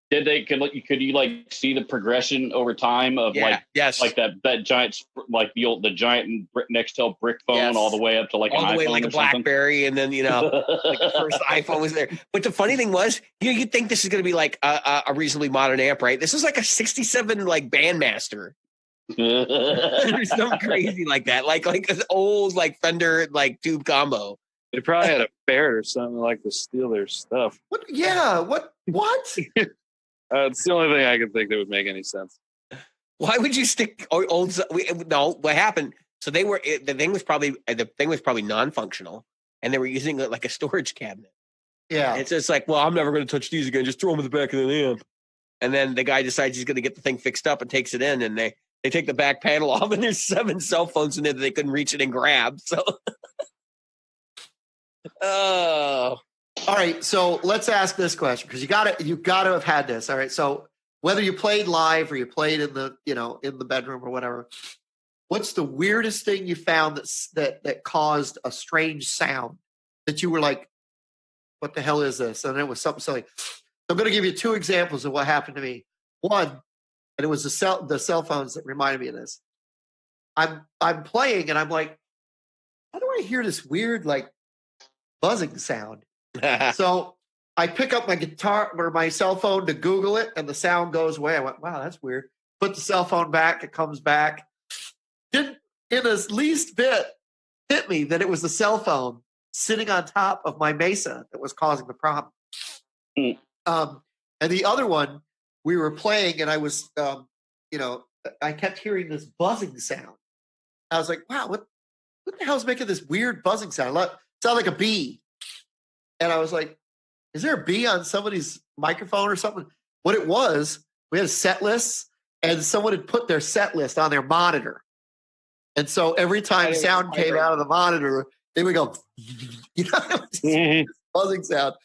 could you like see the progression over time of Yes. like that giant, like the giant Nextel brick phone Yes. all the way up to like all an the way iPhone like a or something? BlackBerry, and then like the first iPhone was there. But the funny thing was, you'd think this is going to be like a reasonably modern amp, right? This was like a '67 like Bandmaster, or something crazy like that, like an old like Fender like tube combo. They probably had a ferret or something like to steal their stuff. What? Yeah. What? It's the only thing I can think that would make any sense. Why would you stick old? No, what happened? So the thing was probably non-functional, and they were using it like a storage cabinet. Yeah. It's just like, well, I'm never going to touch these again. Just throw them in the back of the amp. And then the guy decides he's going to get the thing fixed up and takes it in, and they take the back panel off, and there's 7 cell phones in there that they couldn't reach it and grab. So, oh, All right, so let's ask this question because you got to have had this. All right, so whether you played live or you played in the bedroom or whatever, what's the weirdest thing you found that caused a strange sound that you were like, "What the hell is this?" And it was something silly. So I'm going to give you 2 examples of what happened to me. One, and it was the cell phones that reminded me of this. I'm playing and I'm like, how do I hear this weird like buzzing sound? So I pick up my guitar or my cell phone to Google it, and the sound goes away. I went, wow, that's weird. Put the cell phone back. It comes back. Didn't in the least bit hit me that it was the cell phone sitting on top of my Mesa that was causing the problem. And the other one, we were playing, and I was, I kept hearing this buzzing sound. I was like, wow, what the hell's making this weird buzzing sound? Sound like a bee. And I was like, is there a bee on somebody's microphone or something? What it was, we had set lists, and someone had put their set list on their monitor. And so every time sound came out of the monitor, they would go, buzzing sound.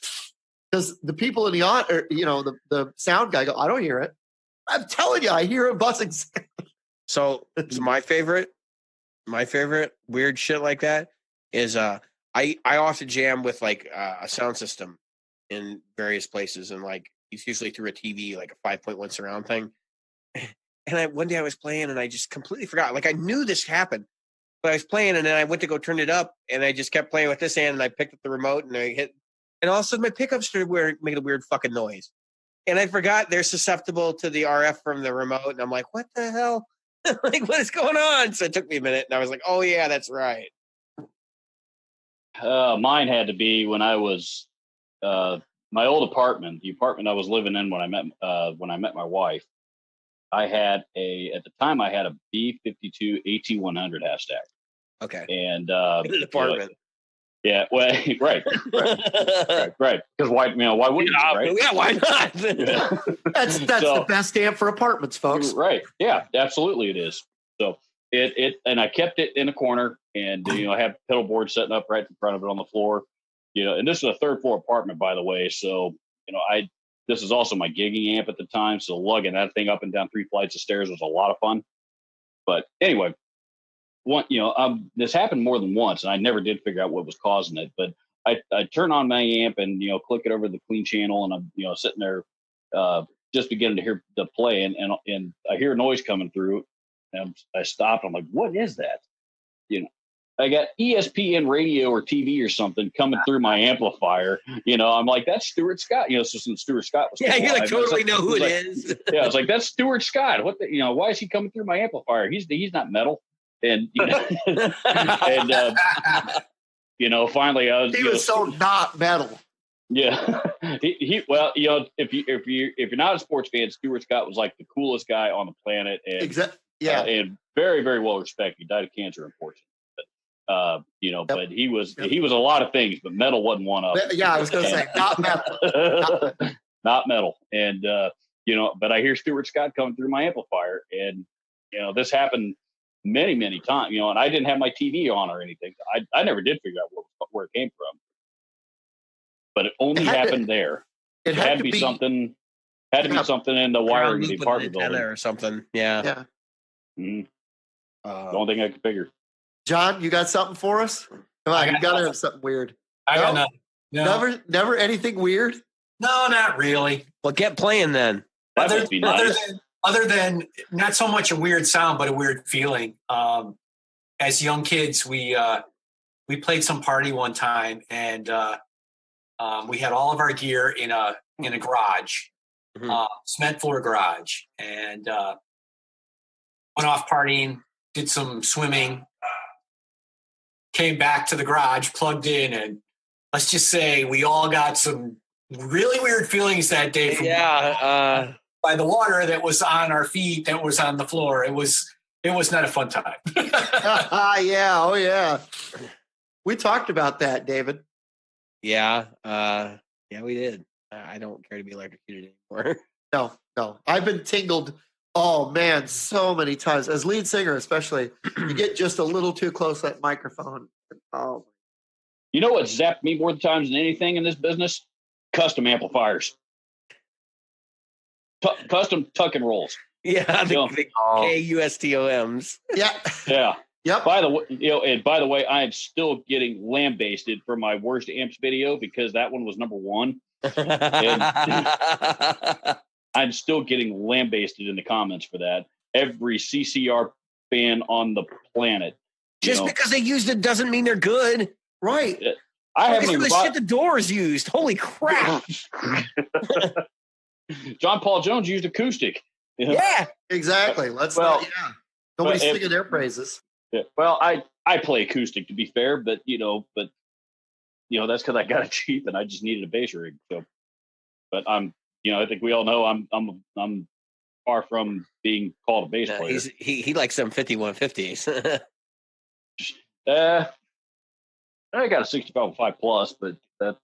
Because the people in the sound guy go, I don't hear it. I'm telling you, I hear a buzzing sound. So my favorite weird shit like that is I often jam with like a sound system in various places, and like it's usually through a TV, like a 5.1 surround thing. And one day I was playing and I just completely forgot. Like I knew this happened, but I was playing and then I went to go turn it up and I just kept playing with this hand and I picked up the remote and I hit, and all of a sudden my pickups started making a weird fucking noise. And I forgot they're susceptible to the RF from the remote. And I'm like, what the hell? Like, what is going on? So it took me a minute and I was like, oh yeah, that's right. Mine had to be when I was my old apartment, the apartment I was living in when I met my wife. I had at the time I had a B-52 AT-100 half stack. Okay. And in an apartment. Yeah, well, right. Because why wouldn't you, right? Yeah, why not? That's the best amp for apartments, folks. Right. Yeah, absolutely it is. So it and I kept it in a corner, and I have pedal board setting up right in front of it on the floor. And this is a third floor apartment, by the way. So this is also my gigging amp at the time. So lugging that thing up and down 3 flights of stairs was a lot of fun. But anyway, this happened more than once, and I never did figure out what was causing it. But I turn on my amp and click it over the clean channel, and I'm sitting there just beginning to hear the play, and I hear a noise coming through, and I stopped. I'm like, what is that? I got ESPN radio or TV or something coming through my amplifier. I'm like, that's Stuart Scott. So since Stuart Scott was, yeah, you totally know who it is. Yeah, I was like, that's Stuart Scott. What why is he coming through my amplifier? He's not metal. And and finally I was. He was so not metal. Yeah, he well, if you're not a sports fan, Stuart Scott was like the coolest guy on the planet, and exactly, yeah, and very, very well respected. He died of cancer, unfortunately. But he was a lot of things, but metal wasn't one of them. Yeah, I was going to say not metal, not metal, and but I hear Stuart Scott coming through my amplifier, and this happened many, many times, and I didn't have my TV on or anything. I never did figure out where it came from, but it only happened there. It had to be something. Had to be something in the wiring of the apartment building or something. Yeah. Yeah. Mm-hmm. The only thing I could figure. John, you got something for us? Come on, you got to have something weird. I got nothing. No. Never anything weird? No, not really. Well, get playing then. That would be nice. Other than not so much a weird sound, but a weird feeling. As young kids, we played some party one time, and we had all of our gear in a garage, cement floor garage, and went off partying, did some swimming, came back to the garage, plugged in, and let's just say we all got some really weird feelings that day from by the water that was on our feet, that was on the floor. It was not a fun time. Yeah. Oh yeah. We talked about that, David. Yeah. Yeah, we did. I don't care to be electrocuted anymore. No. I've been tingled. Oh man, so many times as lead singer, especially. You get just a little too close to that microphone. Oh. You know what zapped me more times than anything in this business? Custom amplifiers. Custom tuck and rolls. Yeah, the KUSTOMs. Yeah. Yeah. Yep. By the way, I am still getting lambasted for my worst amps video because that one was number one. I'm still getting lambasted in the comments for that. Every CCR fan on the planet. Just because they used it doesn't mean they're good. Right. I haven't even shit the Doors used. Holy crap. John Paul Jones used acoustic. Yeah. Exactly. Nobody's singing their praises. Yeah. Well, I play acoustic to be fair, but that's because I got it cheap and I just needed a bass rig. So, but I think we all know I'm far from being called a bass No, player. he likes some 5150s. I got a 65 plus, but that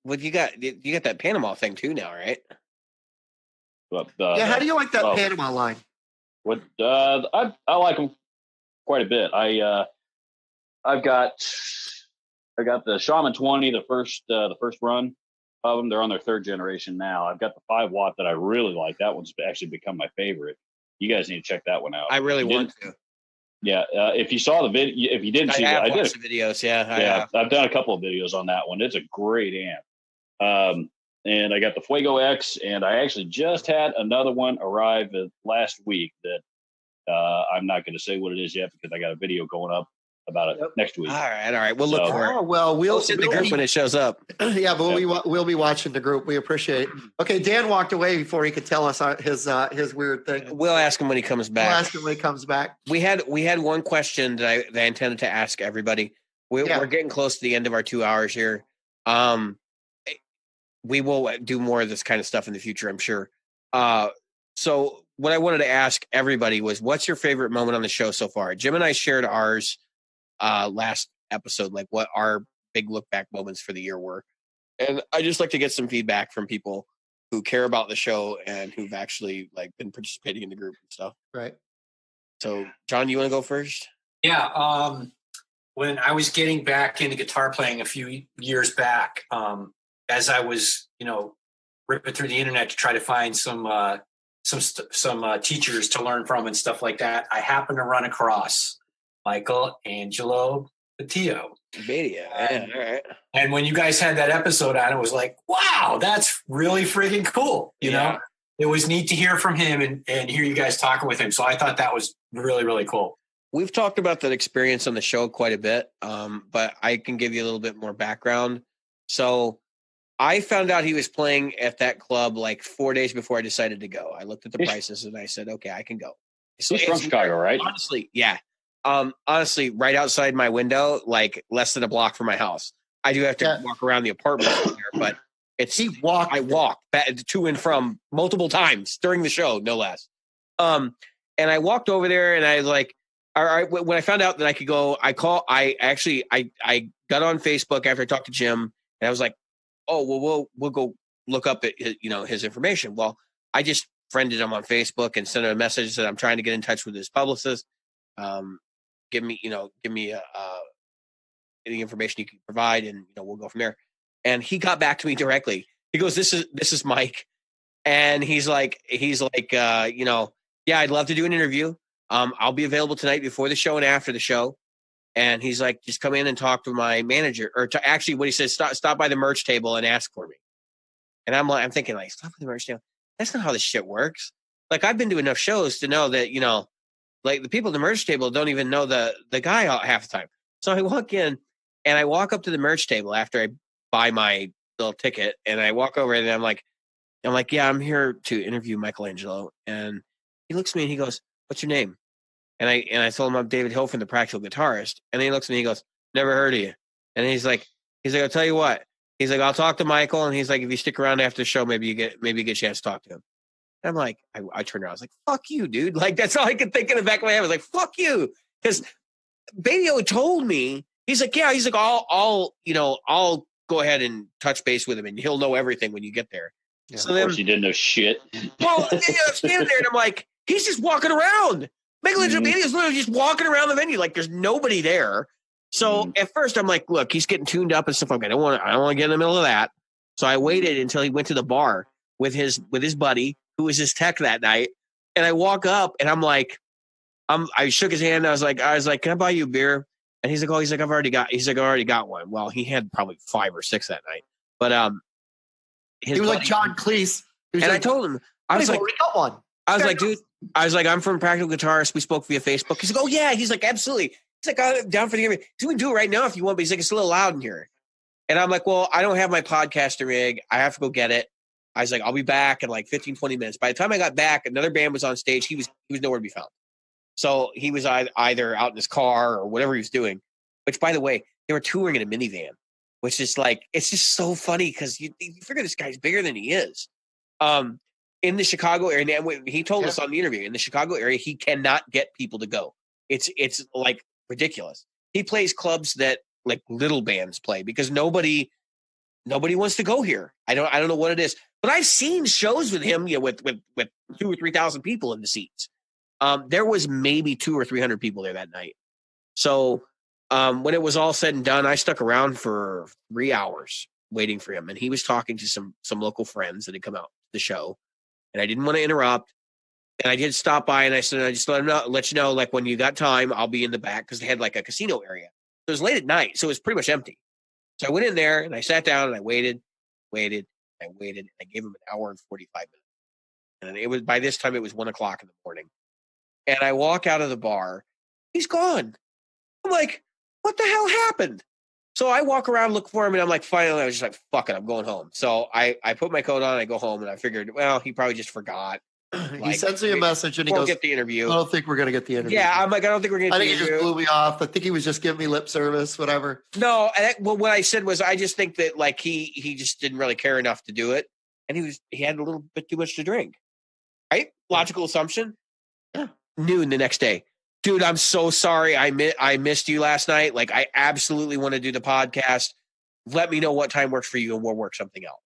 Well, you got that Panama thing too now, right? Yeah, how do you like that well, Panama line? What I like them quite a bit. I've got the Shaman 20, the first run of them. They're on their third generation now. I've got the 5 watt that I really like. That one's actually become my favorite. You guys need to check that one out. I really want to. Yeah, if you saw the video, if you didn't see it, I watched the videos. Yeah, I've done a couple of videos on that one. It's a great amp. And I got the Fuego X, and I actually just had another one arrive last week that I'm not going to say what it is yet because I got a video going up about it next week. All right. We'll look for it. Oh, well, we'll Post in the group when it shows up. Yeah, but we'll be watching the group. We appreciate it. Okay, Dan walked away before he could tell us his weird thing. We'll ask him when he comes back. We'll ask him when he comes back. We had one question that I intended to ask everybody. We're getting close to the end of our 2 hours here. We will do more of this kind of stuff in the future, I'm sure. So what I wanted to ask everybody was, what's your favorite moment on the show so far? Jim and I shared ours last episode, like what our big look back moments for the year were. And I just like to get some feedback from people who care about the show and who've actually like been participating in the group and stuff. Right. So John, you want to go first? Yeah. When I was getting back into guitar playing a few years back, as I was, ripping through the internet to try to find some teachers to learn from and stuff like that, I happened to run across Michelangelo Patillo. Yeah, all right. And when you guys had that episode on, it was like, wow, that's really freaking cool. You know, it was neat to hear from him and hear you guys talking with him. So I thought that was really, really cool. We've talked about that experience on the show quite a bit, but I can give you a little bit more background. So I found out he was playing at that club like 4 days before I decided to go. I looked at the prices and I said, okay, I can go. So he's from Chicago, right? Honestly, yeah. Honestly, right outside my window, like less than a block from my house. I do have to walk around the apartment from there, but I walked back to and from multiple times during the show, no less. And I walked over there and I was like, all right, when I found out that I could go, I got on Facebook after I talked to Jim and I was like, oh, well, we'll go look up at his information. Well, I just friended him on Facebook and sent him a message that I'm trying to get in touch with his publicist. Give me any information you can provide, and we'll go from there. And he got back to me directly. He goes, "This is Mike," and he's like, yeah, I'd love to do an interview. I'll be available tonight before the show and after the show. And he's like, just come in and talk to my manager, or to actually what he says, stop by the merch table and ask for me. And I'm thinking like, stop by the merch table. That's not how this shit works. Like I've been to enough shows to know that, like the people at the merch table don't even know the guy half the time. So I walk in and I walk up to the merch table after I buy my little ticket, and I walk over and I'm like, yeah, I'm here to interview Michelangelo. And he looks at me and he goes, what's your name? And I told him I'm David Hilfen, the Practical Guitarist. And then he looks at me and he goes, never heard of you. And he's like, I'll tell you what. He's like, I'll talk to Michael. And he's like, if you stick around after the show, maybe you get a chance to talk to him. And I'm like, I turned around. I was like, fuck you, dude. Like, that's all I could think in the back of my head. I was like, fuck you. Because Badio told me, he's like, yeah, he's like, I'll go ahead and touch base with him and he'll know everything when you get there. Yeah, so of course he didn't know shit. Well, I'm standing there and I'm like, he's just walking around. Michelangelo Badio is literally just walking around the venue like there's nobody there. So at first I'm like, look, he's getting tuned up and stuff like that. I don't want to get in the middle of that. So I waited until he went to the bar with his buddy who was his tech that night. And I walk up and I'm like, I shook his hand. I was like, can I buy you a beer? And he's like, I've already got one. Well, he had probably 5 or 6 that night. But he was like John Cleese. And I told him, I was like, got one. I was like, dude, I'm from Practical Guitarist. We spoke via Facebook. He's like, oh yeah. He's like, absolutely. He's like, I'm down for the interview. We can do it right now if you want. But he's like, it's a little loud in here. And I'm like, well, I don't have my podcaster rig. I have to go get it. I was like, I'll be back in like 15, 20 minutes. By the time I got back, another band was on stage. He was nowhere to be found. So he was either out in his car or whatever he was doing, which, by the way, they were touring in a minivan, which is like, it's just so funny because you figure this guy's bigger than he is. in the Chicago area, and he told us on the interview, in the Chicago area, he cannot get people to go. It's like ridiculous. He plays clubs that like little bands play because nobody wants to go here. I don't know what it is, but I've seen shows with him, with 2,000 or 3,000 people in the seats. There was maybe 200 or 300 people there that night. So when it was all said and done, I stuck around for 3 hours waiting for him, and he was talking to some local friends that had come out to the show, and I didn't want to interrupt. And I did stop by, and I said, I just let you know, like when you got time, I'll be in the back because they had like a casino area. It was late at night, so it was pretty much empty. So I went in there and I sat down and I waited. I gave him an hour and 45 minutes. And it was, by this time, it was 1 o'clock in the morning. And I walk out of the bar. He's gone. I'm like, what the hell happened? So I walk around, look for him, and I'm like, finally, I was just like, fuck it, I'm going home. So I put my coat on, I go home, and I figured, well, he probably just forgot. He sends me a message and he goes, get the interview. I don't think we're going to get the interview. Yeah, I'm like, I don't think we're going to get the interview. I think he just blew me off. I think he was just giving me lip service, whatever. No, well, what I said was, I just think that like he just didn't really care enough to do it. And he had a little bit too much to drink. Right? Logical assumption. Yeah. Noon the next day. Dude, I'm so sorry. I missed you last night. Like, I absolutely want to do the podcast. Let me know what time works for you and we'll work something out.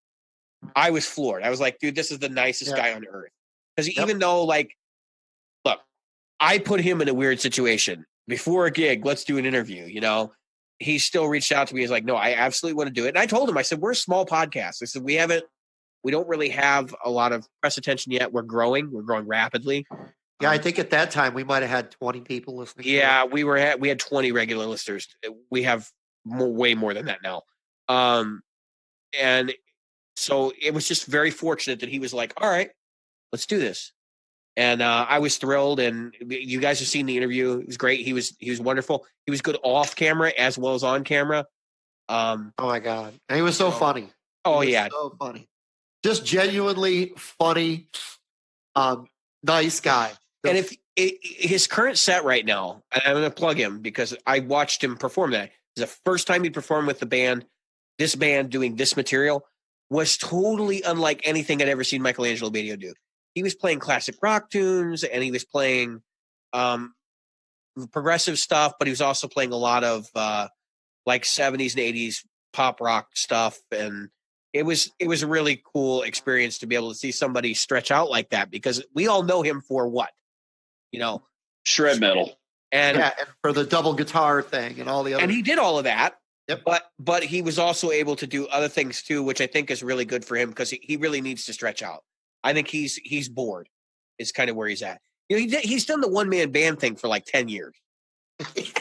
I was floored. I was like, dude, this is the nicest guy on earth. Because even though, like, look, I put him in a weird situation. Before a gig, let's do an interview, He still reached out to me. He's like, no, I absolutely want to do it. And I told him, I said, we're a small podcast. I said, we don't really have a lot of press attention yet. We're growing rapidly. Yeah, I think at that time we might have had 20 people listening. Yeah, we had 20 regular listeners. We have way more than that now. And so it was just very fortunate that he was like, all right, let's do this. And I was thrilled. And you guys have seen the interview. It was great. He was wonderful. He was good off camera as well as on camera. Oh my God. And he was so funny. Oh yeah. So funny. Just genuinely funny. Nice guy. And if his current set right now, and I'm going to plug him because I watched him perform that. It's the first time he performed with the band. This band doing this material was totally unlike anything I'd ever seen Michelangelo Badio do. He was playing classic rock tunes and he was playing progressive stuff, but he was also playing a lot of like 70s and 80s pop rock stuff. And it was a really cool experience to be able to see somebody stretch out like that because we all know him for what? Shred metal. And for the double guitar thing and all the other. And he did all of that. Yep. But he was also able to do other things too, which I think is really good for him because he really needs to stretch out. I think he's bored. Is kind of where he's at. He's done the one-man band thing for like 10 years.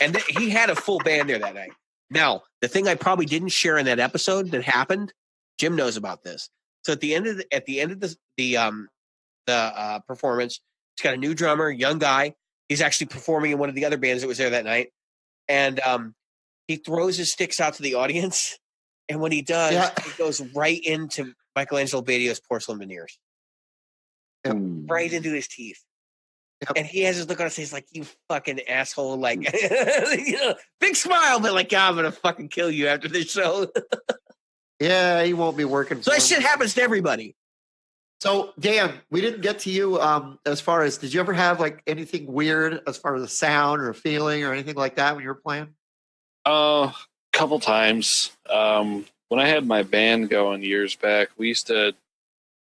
And he had a full band there that night. Now, the thing I probably didn't share in that episode that happened, Jim knows about this. So at the end of the performance, he's got a new drummer, young guy. He's actually performing in one of the other bands that was there that night. And he throws his sticks out to the audience. And when he does, he goes right into Michelangelo Badio's porcelain veneers. Yep. Right into his teeth. Yep. And he has his look on his face like, you fucking asshole. Like, big smile, but like, I'm going to fucking kill you after this show. Yeah, he won't be working. So that shit happens to everybody. So, Dan, we didn't get to you as far as, did you ever have like anything weird as far as a sound or a feeling or anything like that when you were playing? Couple times. When I had my band going years back, we used to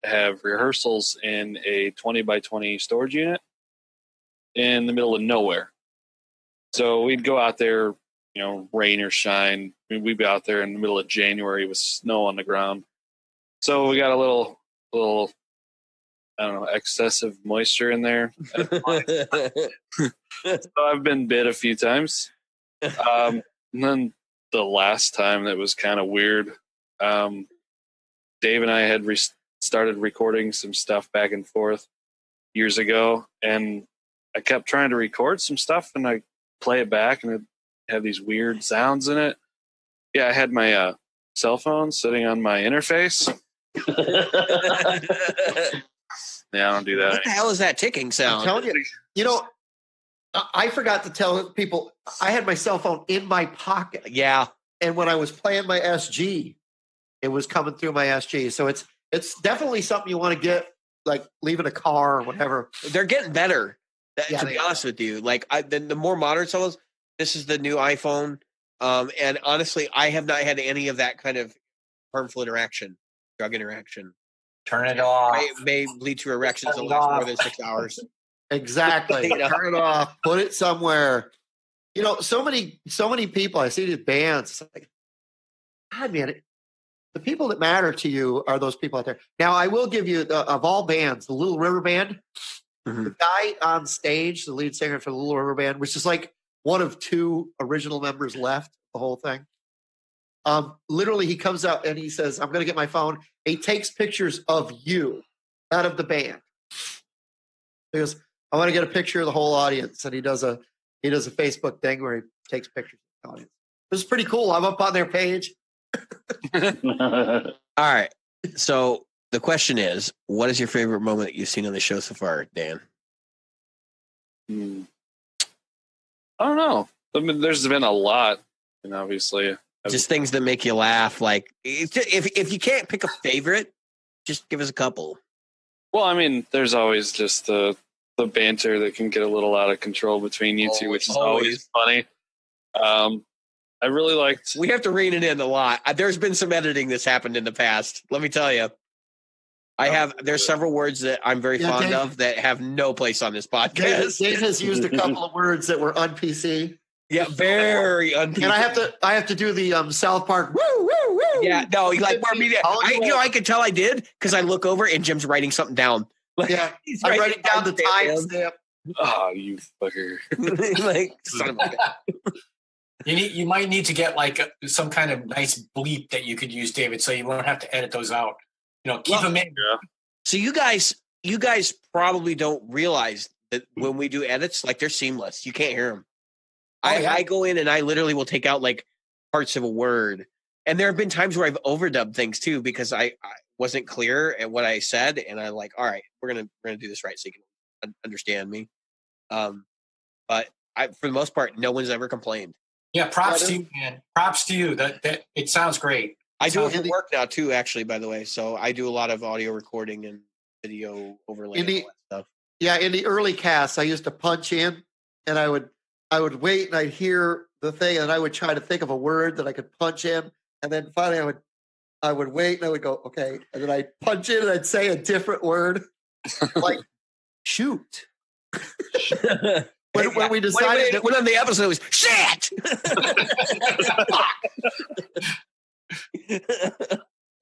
have rehearsals in a 20 by 20 storage unit in the middle of nowhere. So we'd go out there, rain or shine. We'd be out there in the middle of January with snow on the ground. So we got a little, I don't know, excessive moisture in there. So I've been bit a few times. And then the last time that was kind of weird, Dave and I had started recording some stuff back and forth years ago, and I kept trying to record some stuff, and I play it back, and it had these weird sounds in it. Yeah, I had my cell phone sitting on my interface. Yeah, I don't do that. What the hell is that ticking sound? I'm telling you, I forgot to tell people I had my cell phone in my pocket. Yeah. And when I was playing my SG, it was coming through my SG. So it's definitely something you want to get like leaving a car or whatever. They're getting better. Yeah, To they be honest with you, like the more modern cellos, this is the new iPhone. And honestly, I have not had any of that kind of harmful interaction, drug interaction. Turn it off. May lead to erections that Turn it last more off. than 6 hours. Exactly. You know? Turn it off. Put it somewhere. You know, so many people. I see these bands. It's like, God, man, the people that matter to you are those people out there. Now, I will give you of all bands, the Little River Band. Mhm. The guy on stage, the lead singer for the Little River Band, which is like one of 2 original members left. The whole thing. Literally, he comes out and he says, "I'm going to get my phone." He takes pictures of you, not of the band. He goes, "I want to get a picture of the whole audience," and he does a Facebook thing where he takes pictures of the audience. This is pretty cool. I'm up on their page. All right. So the question is, what is your favorite moment that you've seen on the show so far, Dan? I don't know. I mean, there's been a lot, and obviously, Just things that make you laugh. Like, if you can't pick a favorite, just give us a couple. well, I mean, there's always just the banter that can get a little out of control between you two, which is always funny. I really liked. We have to rein it in a lot. There's been some editing that's happened in the past. Let me tell you. There's several words that I'm very fond Dave, of that have no place on this podcast. Dave has used a couple of words that were un-PC. Yeah, very And I have to do the South Park. Woo, woo, woo. Yeah, no, like I could tell I did because I look over and Jim's writing something down. Like, Yeah, he's I'm writing down the timestamp. timestamp. Oh, you fucker! Like, son of a You might need to get like some kind of nice bleep that you could use, David, so you won't have to edit those out. You know, keep them in. So you guys probably don't realize that when we do edits, like they're seamless. You can't hear them. I go in and I literally will take out like parts of a word. And there have been times where I've overdubbed things too because I wasn't clear at what I said, and I'm like, all right, we're gonna do this right so you can understand me. But for the most part, no one's ever complained. Yeah, props to you, man. Props to you. That it sounds great. I do it for work now too, actually, by the way. So I do a lot of audio recording and video overlay and all that stuff. Yeah, in the early casts, I used to punch in, and I would wait and I'd hear the thing, and I would try to think of a word that I could punch in, and then finally I would wait and I would go, okay, and then I'd punch in and I'd say a different word, like shoot. When we decided that on the episode was shit.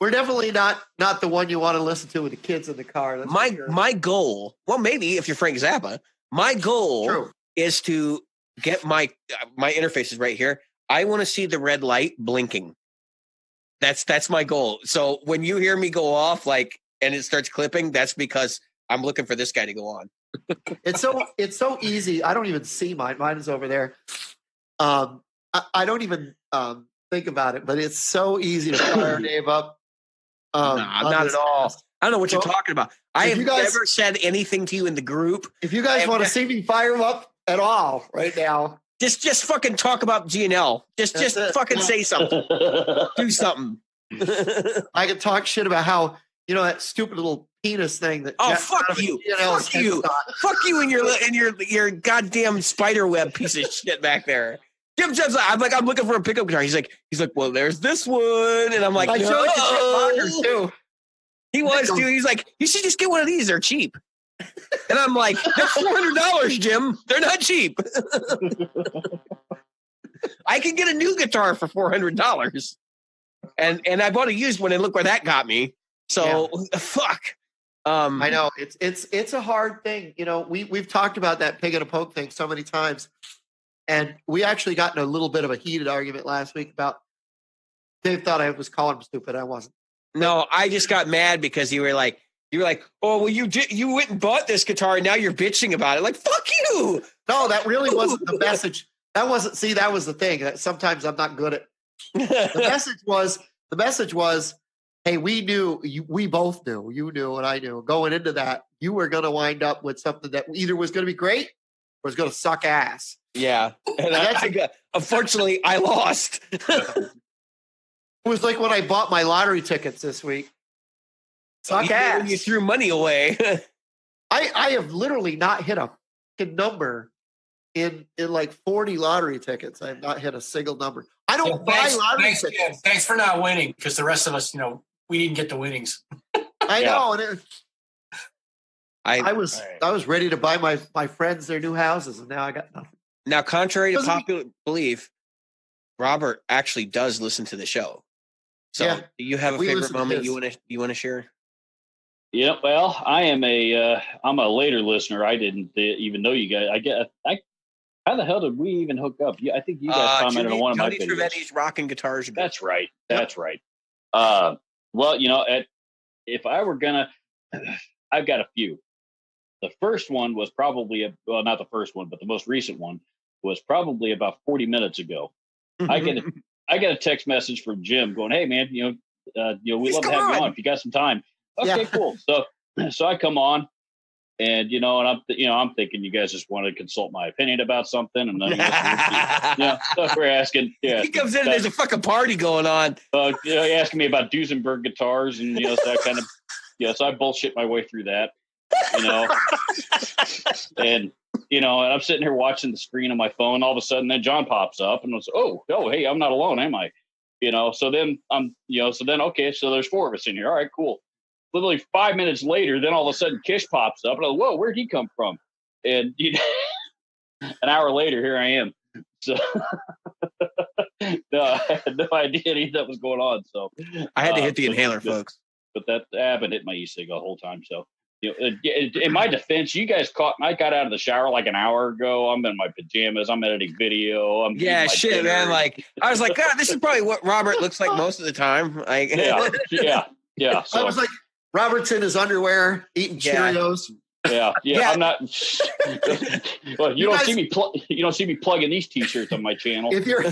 We're definitely not the one you want to listen to with the kids in the car. That's my goal, well, maybe if you're Frank Zappa, my goal is to get my interface is right here. I want to see the red light blinking. That's my goal. So when you hear me go off and it starts clipping, that's because I'm looking for this guy to go on. It's so easy. I don't even see mine. Mine is over there. I don't even think about it, but it's so easy to fire Dave up. Not at all. I don't know what you're talking about. I have never said anything to you in the group. If you guys want to see me fire him up at all right now, just fucking talk about GNL. Just fucking say something. Do something. I can talk shit about how that stupid little penis thing that. Oh, fuck you! Fuck you! Fuck you and your goddamn spider web piece of shit back there. Jim's I'm looking for a pickup guitar. He's like, well, there's this one, and I'm like, I showed you shit too. He was too. He's like, you should just get one of these. They're cheap. And I'm like, they're $400, Jim. They're not cheap. I can get a new guitar for $400, and I bought a used one, and look where that got me. So fuck. I know it's a hard thing. We've talked about that pig in a poke thing so many times, and we actually got in a little bit of a heated argument last week about. Dave thought I was calling him stupid. I wasn't. No, I just got mad because you were like, oh, well, you went and bought this guitar and now you're bitching about it. Like, fuck you. No, that really wasn't the message. That was the thing. That sometimes I'm not good at. The message was, hey, we both knew, you knew and I knew going into that, you were going to wind up with something that either was going to be great or was going to suck ass. Yeah. And unfortunately, I lost. It was like when I bought my lottery tickets this week. Suck You ass. threw money away. I have literally not hit a fucking number in like 40 lottery tickets. I have not hit a single number. I don't buy lottery tickets. Jim. Thanks for not winning, because the rest of us, we didn't get the winnings. I know. And I was all right. I was ready to buy my friends their new houses, and now I got nothing. Now, contrary to Doesn't- popular belief, Robert actually does listen to the show. So, Yeah, do you have a we favorite listen to moment his. you want to share? Yeah, well, I'm a later listener. I didn't even know you guys. How the hell did we even hook up? Yeah, I think you guys commented on one of my Jody videos. Trivedi's Rockin' Guitars. That's right. That's right. Well, if I were gonna, I've got a few. The first one was probably not the first one, but the most recent one was probably about 40 minutes ago. I get a text message from Jim going, "Hey man, we'd love to have you on if you got some time." Okay, cool. So I come on, and and I'm thinking you guys just want to consult my opinion about something, and then so we're asking. Yeah, He comes in and there's a fucking party going on. Asking me about Duesenberg guitars, and so I kind of so I bullshit my way through that, and and I'm sitting here watching the screen on my phone. All of a sudden, then John pops up, and I was, oh, hey, I'm not alone, am I? So then okay, so there's four of us in here. All right, cool. Literally 5 minutes later, then all of a sudden Kish pops up, and I'm like, whoa, where'd he come from? And an hour later, here I am. So no, I had no idea any of that was going on. So I had to hit the inhaler, folks. But I've been hitting my e-cig the whole time. So in my defense, you guys I got out of the shower like an hour ago. I'm in my pajamas. I'm editing video. I'm Yeah, shit, dinner. man. Like, I was like, God, this is probably what Robert looks like most of the time. Like, yeah. So I was like, Robert's in his underwear eating Yeah. Cheerios. yeah. Yeah. I'm not. Well, you guys- don't see me plugging these t-shirts on my channel. If you're, why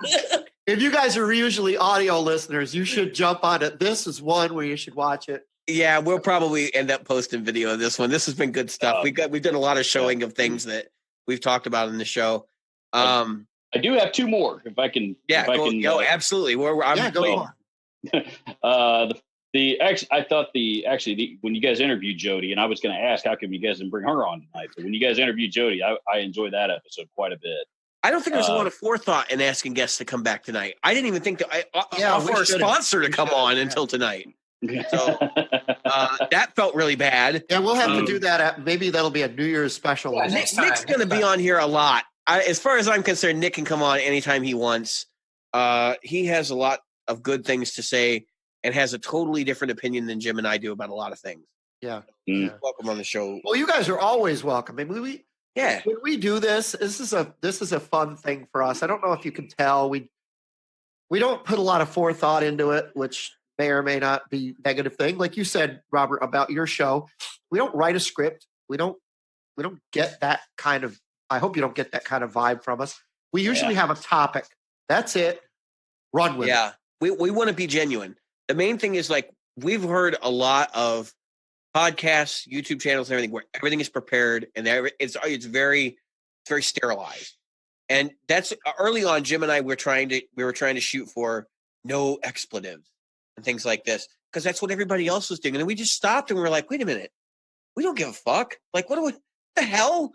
not? if you guys are usually audio listeners, you should jump on it. This is one where you should watch it. Yeah, we'll probably end up posting video of this one. This has been good stuff. We've done a lot of showing of things that we've talked about in the show. I do have two more, if I can. Yeah, if I can, absolutely. Go on. I thought when you guys interviewed Jody, and I was going to ask how come you guys didn't bring her on tonight, but when you guys interviewed Jody, I enjoyed that episode quite a bit. I don't think there's a lot of forethought in asking guests to come back tonight. I didn't even think to offer we a should've. sponsor to come on until tonight. So that felt really bad. Yeah, we'll have to do that. Maybe that'll be a New Year's special. Yeah, Nick's going to be on here a lot. As far as I'm concerned, Nick can come on anytime he wants. He has a lot of good things to say and has a totally different opinion than Jim and I do about a lot of things. Yeah. Welcome on the show. Well, you guys are always welcome. I mean, Yeah. when we do this is a fun thing for us. I don't know if you can tell. We don't put a lot of forethought into it, which may or may not be a negative thing. Like you said, Robert, about your show, we don't write a script. We don't get that kind of. I hope you don't get that kind of vibe from us. We usually have a topic. That's it. Run with it. Yeah. We want to be genuine. The main thing is, like, we've heard a lot of podcasts, YouTube channels, and everything where everything is prepared and it's very sterilized. And that's early on. Jim and I were trying to shoot for no expletives and things like this because that's what everybody else was doing. And then we just stopped and we were like, wait a minute, we don't give a fuck. Like, what the hell?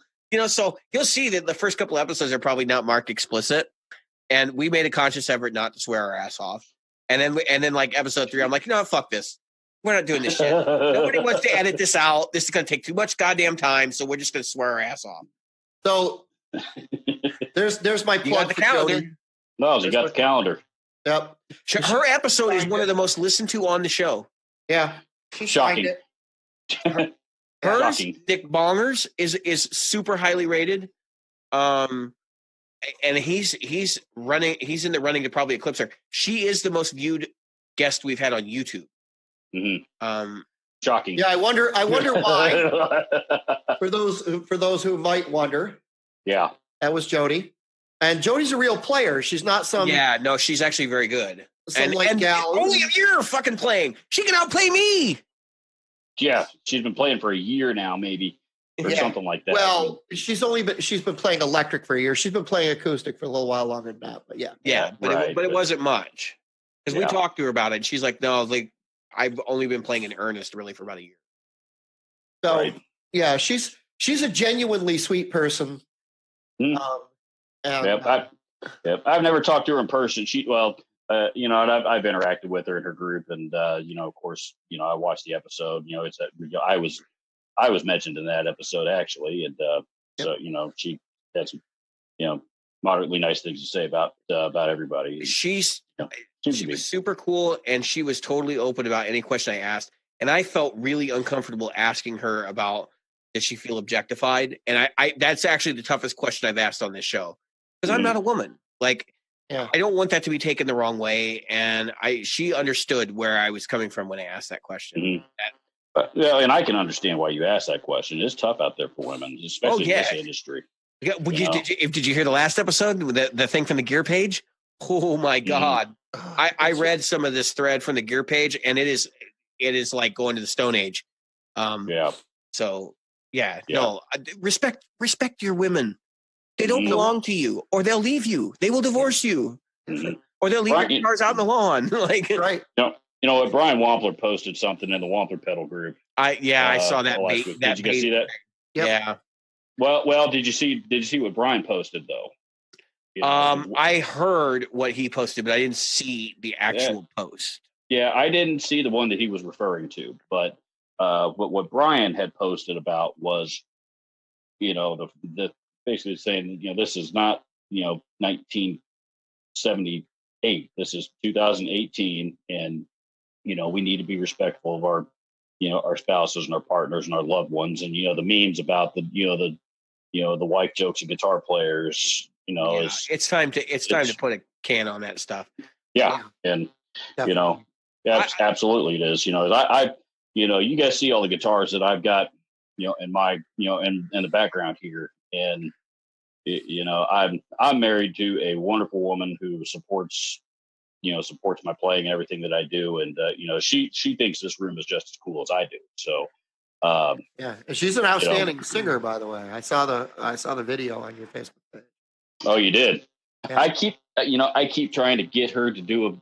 So you'll see that the first couple episodes are probably not marked explicit, and we made a conscious effort not to swear our ass off. And then like episode 3, I'm like, fuck this. We're not doing this shit. Nobody wants to edit this out. This is going to take too much goddamn time, so we're just going to swear our ass off. So there's my You got plug the for calendar. Jody. No, you got the calendar. Yep. Her episode is one of the most listened to on the show. Yeah. She Shocking. signed it. Hers, Shocking. Dick Bongers, is super highly rated. And he's in the running to probably eclipse her. She is the most viewed guest we've had on YouTube. Mm-hmm. Shocking. Yeah, I wonder why. for those who might wonder, Yeah. that was Jody. And Jody's a real player. She's not some She's actually very good. some like gal. Only a year fucking playing. She can outplay me. Yeah. She's been playing for a year now, maybe, or Yeah. something like that. Well, she's been playing electric for a year. She's been playing acoustic for a little while longer than that. But yeah. Yeah, but right, it wasn't much because we Yeah. talked to her about it. And she's like, no, like I've only been playing in earnest really for about a year. So Right. yeah, she's a genuinely sweet person. Mm. And, I've never talked to her in person. You know, and I've interacted with her in her group, and you know, of course, you know, I watched the episode. You know, I was mentioned in that episode actually, and so you know, she had some, you know, moderately nice things to say about everybody. She Seems to be. was super cool, and she was totally open about any question I asked. And I felt really uncomfortable asking her about, does she feel objectified? And I that's actually the toughest question I've asked on this show, because I'm not a woman. Like, Yeah. I don't want that to be taken the wrong way. And she understood where I was coming from when I asked that question. Yeah, and I can understand why you asked that question. It's tough out there for women, especially in this industry. Yeah, did you hear the last episode, the thing from the gear page? Oh my God. I read some of this thread from the gear page, and it is like going to the Stone Age. So no, respect your women. They don't belong to you, or they'll leave you. They will divorce you, or they'll leave your cars out in the lawn. Like, right. You know what? Brian Wampler posted something in the Wampler Pedal group. I saw that. Did you guys see that? Yep. Yeah. Well, did you see what Brian posted though? You know, I heard what he posted, but I didn't see the actual post. Yeah, I didn't see the one that he was referring to, but what Brian had posted about was, you know, the basically saying, you know, this is not, you know, 1978. This is 2018, and you know, we need to be respectful of our, you know, our spouses and our partners and our loved ones, and you know, the memes about the wife jokes of guitar players. You know, it's time to put a can on that stuff. Yeah. And Definitely. you know, absolutely it is. You know, I you know, you guys see all the guitars that I've got, you know, in my, you know, in the background here, and you know, I'm married to a wonderful woman who supports my playing and everything that I do, and you know, she thinks this room is just as cool as I do. So yeah, and she's an outstanding singer, by the way. I saw the video on your Facebook page. Oh, you did? Yeah. I keep trying to get her to do a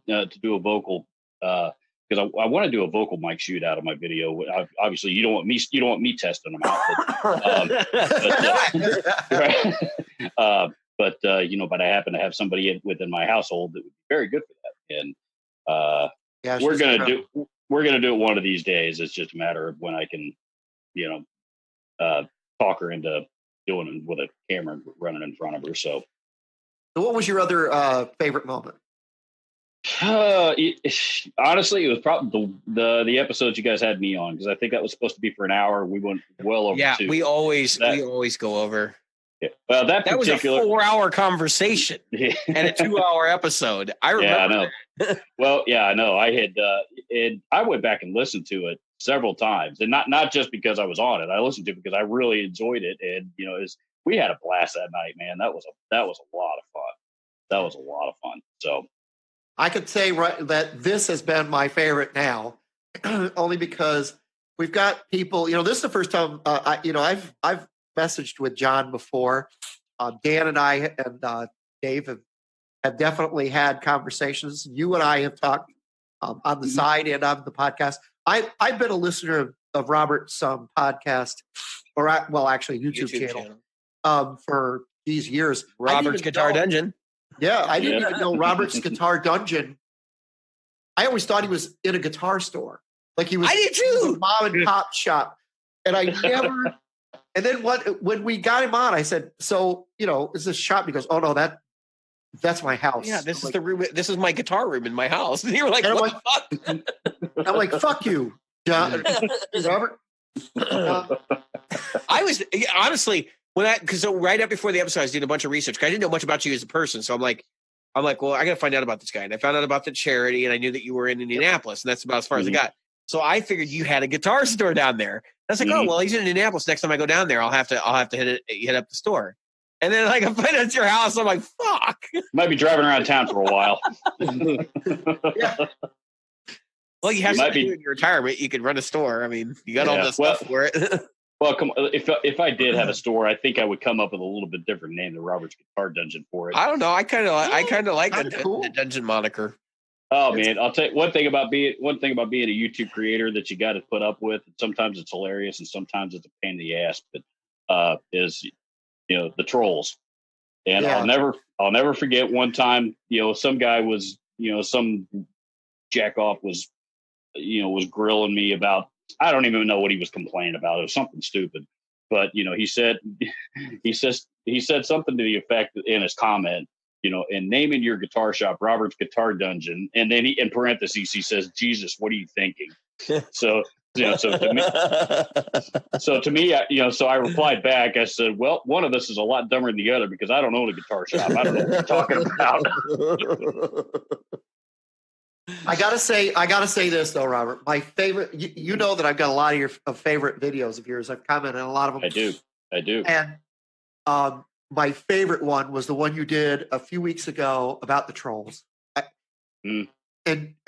vocal, because I want to do a vocal mic shoot out of my video. Obviously, you don't want me testing them out. But you know, but I happen to have somebody within my household that would be very good for that, and we're gonna do it one of these days. It's just a matter of when I can, you know, talk her into doing it with a camera running in front of her. So what was your other favorite moment? Honestly, it was probably the episodes you guys had me on, because I think that was supposed to be for an hour. We went well over. Yeah, 2. we always go over. Yeah. Well, that was a 4-hour conversation and a 2-hour episode. I remember. Yeah, I know. Well, yeah, I know. I had and I went back and listened to it several times, and not just because I was on it. I listened to it because I really enjoyed it, and you know, we had a blast that night, man. That was a lot of fun. That was a lot of fun. So I could say that this has been my favorite now, only because we've got people. You know, this is the first time. I've messaged with John before. Dan and I and Dave have definitely had conversations. You and I have talked on the side and on the podcast. I've been a listener of Robert's podcast, actually YouTube channel for these years. Robert's Guitar Dungeon. Yeah, I didn't even know Robert's Guitar Dungeon. I always thought he was in a guitar store. Like he was I did too. A mom and pop shop. And I never and then when we got him on, I said, so, you know, is this shop? He goes, oh no, that's my house. Yeah, this is the room. This is my guitar room in my house. And you were like, what the fuck? I'm like, fuck you, John. Robert. I was honestly because right up before the episode, I was doing a bunch of research. I didn't know much about you as a person, so I'm like, well, I got to find out about this guy. And I found out about the charity, and I knew that you were in Indianapolis, and that's about as far as I got. So I figured you had a guitar store down there. I was like, oh well, he's in Indianapolis. Next time I go down there, I'll have to hit up the store. And then like I find out it's your house. I'm like, fuck. Might be driving around town for a while. Yeah. Well, you have something to do in your retirement. You could run a store. I mean, you got all this stuff for it. Well, come on. If I did have a store, I think I would come up with a little bit different name than Robert's Guitar Dungeon for it. I don't know. I kind of like the dungeon moniker. Oh man, I'll tell you one thing about being a YouTube creator that you got to put up with. Sometimes it's hilarious, and sometimes it's a pain in the ass. But is the trolls, and Yeah. I'll never forget one time. Some guy was some jack off was grilling me about. I don't even know what he was complaining about. It was something stupid, but he said he said something to the effect in his comment. And naming your guitar shop Robert's Guitar Dungeon, and then in parentheses he says, "Jesus, what are you thinking?" So to me, so I replied back. I said, "Well, one of us is a lot dumber than the other because I don't own a guitar shop. I don't know what you're talking about." I gotta say this though, Robert. My favorite, you know that I've got a lot of your favorite videos of yours. I've commented on a lot of them. I do. And my favorite one was the one you did a few weeks ago about the trolls. And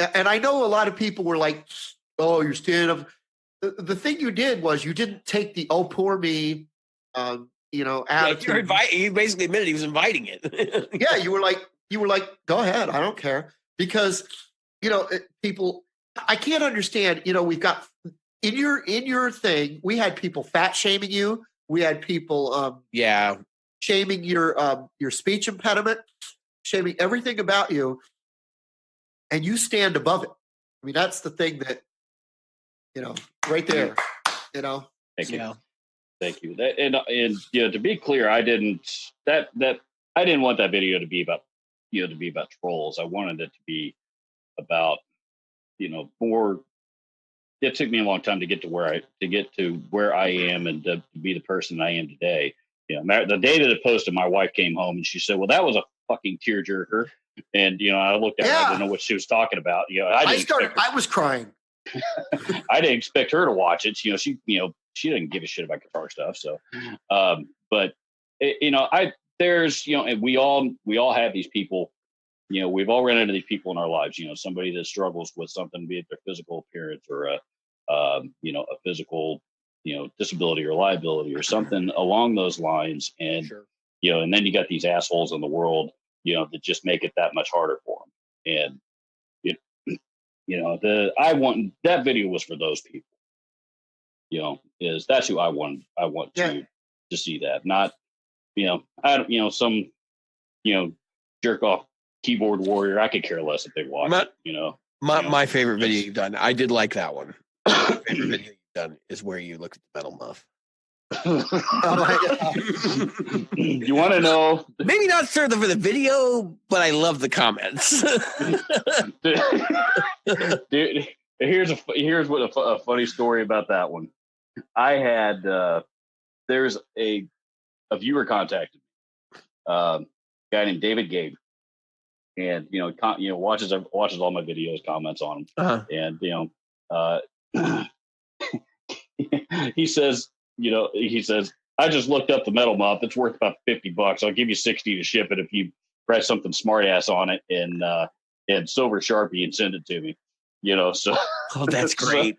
I know a lot of people were like, "Oh, you're standing up." The thing you did was you didn't take the "oh poor me," attitude. He basically admitted he was inviting it. Yeah, you were like, "Go ahead, I don't care," because people. I can't understand. We've got in your thing. We had people fat shaming you. We had people shaming your speech impediment, shaming everything about you, and you stand above it. I mean, that's the thing that right there. Thank you. Thank you. And to be clear, I didn't want that video to be about trolls. I wanted it to be about more. It took me a long time to get to where I am and to be the person I am today. The day that it posted, my wife came home and she said, "Well, that was a fucking tearjerker." And I looked at her, I didn't know what she was talking about. I was crying. I didn't expect her to watch it. She didn't give a shit about guitar stuff. So, but there's and we all have these people. We've all run into these people in our lives. Somebody that struggles with something, be it their physical appearance or a physical disability or liability or something along those lines. And Sure. And then you got these assholes in the world that just make it that much harder for them. And that video was for those people. That's who I want to see that, not I don't some jerk off keyboard warrior. I could care less if they watch it. My favorite video you've done. I did like that one. My favorite video you've done is where you look at the metal muff. You want to know? Maybe not for the video, but I love the comments. Dude, here's what a funny story about that one. I had there's a viewer contacted me, a guy named David Gabe, and watches all my videos, comments on them, and he says, "I just looked up the metal muff. It's worth about $50. I'll give you $60 to ship it if you write something smart ass on it and silver Sharpie and send it to me." So that's great.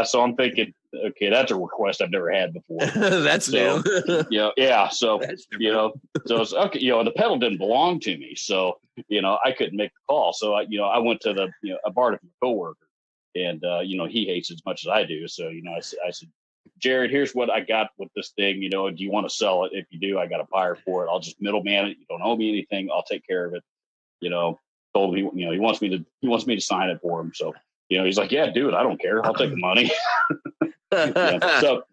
So I'm thinking, okay, that's a request I've never had before. That's new. Yeah. So so it's okay. The pedal didn't belong to me, so I couldn't make the call. So I went to I borrowed it from a coworker, and he hates it as much as I do. So I said, "Jared, here's what I got with this thing. Do you want to sell it? If you do, I got a buyer for it. I'll just middleman it. You don't owe me anything. I'll take care of it." Told him he wants me to sign it for him. So he's like, "Yeah, dude, I don't care. I'll take the money." So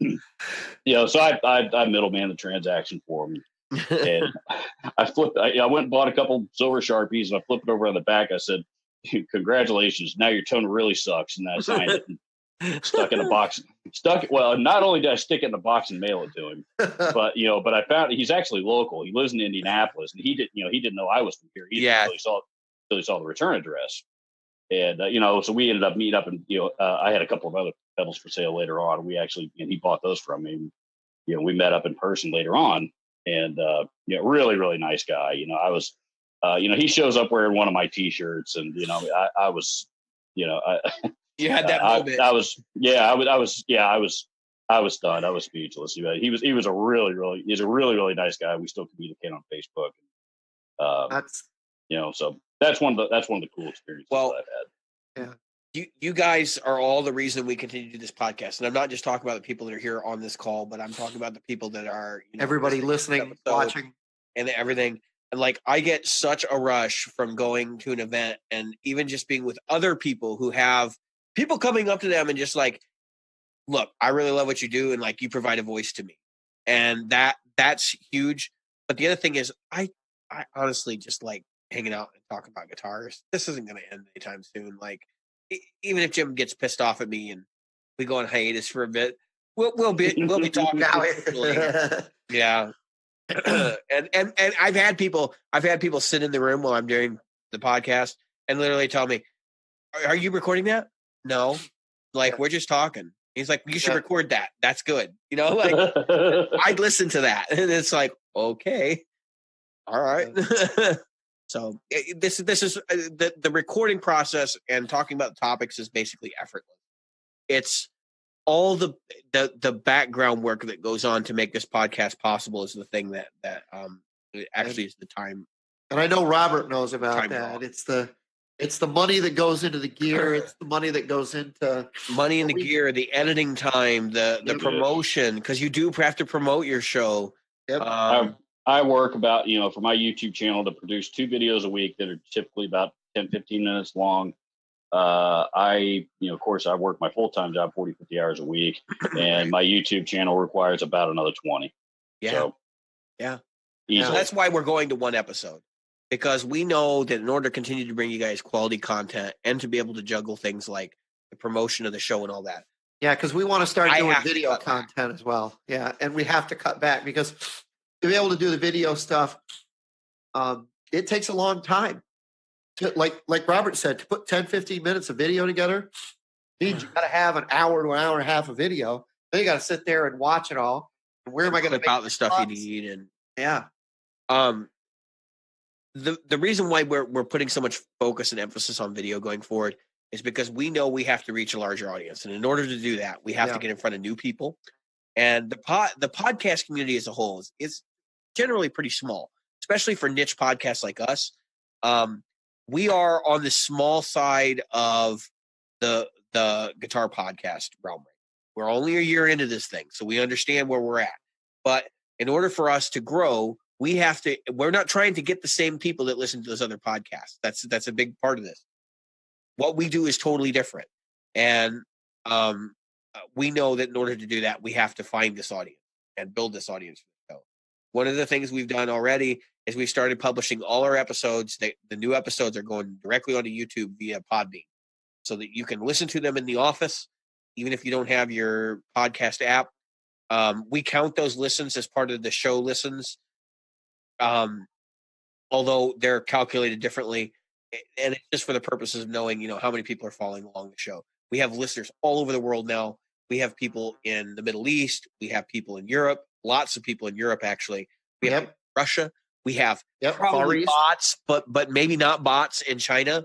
I middleman the transaction for him, and I went and bought a couple silver Sharpies and I flipped it over on the back. I said, "Congratulations, now your tone really sucks." And I signed it and stuck in a box. Well, not only did I stick it in a box and mail it to him, but I found he's actually local. He lives in Indianapolis, and he didn't know I was from here. He saw the return address. And so we ended up meeting up, and I had a couple of other pedals for sale later on. He bought those from me. And, we met up in person later on, and really, really nice guy. I was, he shows up wearing one of my T-shirts, and I was, you had that moment. I was stunned. I was speechless. He was a really, really nice guy. We still communicate on Facebook. So that's one of the cool experiences Well, that I've had. You guys are all the reason we continue to do this podcast, and I'm not just talking about the people that are here on this call, but I'm talking about the people that are Everybody listening, to this episode watching. and everything. And like, I get such a rush from going to an event and even just being with other people who have people coming up to them and just like, look, I really love what you do, and like, you provide a voice to me, and that's huge. But the other thing is, I honestly just like hanging out and talking about guitars. This isn't going to end anytime soon. Like, even if Jim gets pissed off at me and we go on hiatus for a bit, we'll be talking. Now Yeah. and I've had people sit in the room while I'm doing the podcast and literally tell me, "Are you recording that?" No, like, we're just talking. He's like, "You should record that. That's good." Like, I'd listen to that, and it's like, okay, all right. So this is the recording process and talking about topics is basically effortless. It's all the background work that goes on to make this podcast possible is the thing that actually is the time. And I know Robert knows about Time that. off. It's the money that goes into the gear. It's the money that goes into Money in the gear, the editing time, the promotion, because you do have to promote your show. Yep. I work about, for my YouTube channel to produce 2 videos a week that are typically about 10, 15 minutes long. Of course, I work my full-time job 40, 50 hours a week, and my YouTube channel requires about another 20. Yeah. So, Yeah. easily. So that's why we're going to one episode, because we know that in order to continue to bring you guys quality content and to be able to juggle things like the promotion of the show and all that. Yeah, because we want to start I doing have to video cut back. content as well. Yeah, and we have to cut back because to be able to do the video stuff, it takes a long time. Like Robert said, to put 10, 15 minutes of video together means you got to have an hour to an hour and a half of video. Then you got to sit there and watch it all. And where am I going to Clip out the stuff you need? And Yeah. The reason why we're putting so much focus and emphasis on video going forward is because we know we have to reach a larger audience, and in order to do that, we have to get in front of new people. And the podcast community as a whole is generally pretty small, especially for niche podcasts like us. We are on the small side of the guitar podcast realm. We're only a year into this thing, so we understand where we're at. But in order for us to grow, we're not trying to get the same people that listen to those other podcasts. That's a big part of this. What we do is totally different. And we know that in order to do that, we have to find this audience and build this audience for the show. One of the things we've done already is we started publishing all our episodes. The new episodes are going directly onto YouTube via Podbean, so that you can listen to them in the office, even if you don't have your podcast app. We count those listens as part of the show listens, although they're calculated differently. And it's just for the purposes of knowing, how many people are following along the show. We have listeners all over the world now. We have people in the Middle East. We have people in Europe. Lots of people in Europe, actually. We have Russia. We have probably bots, but maybe not bots in China.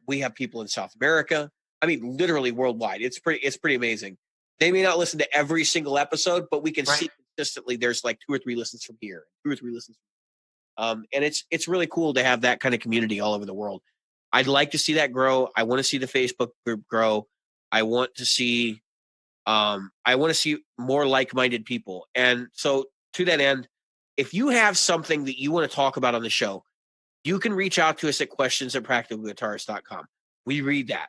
We have people in South America. I mean, literally worldwide. It's pretty amazing. They may not listen to every single episode, but we can see consistently there's like 2 or 3 listens from here, 2 or 3 listens. And it's really cool to have that kind of community all over the world. I'd like to see that grow. I want to see the Facebook group grow. I want to see more like-minded people. And so to that end, if you have something that you want to talk about on the show, you can reach out to us at questions@practicalguitarist.com. We read that.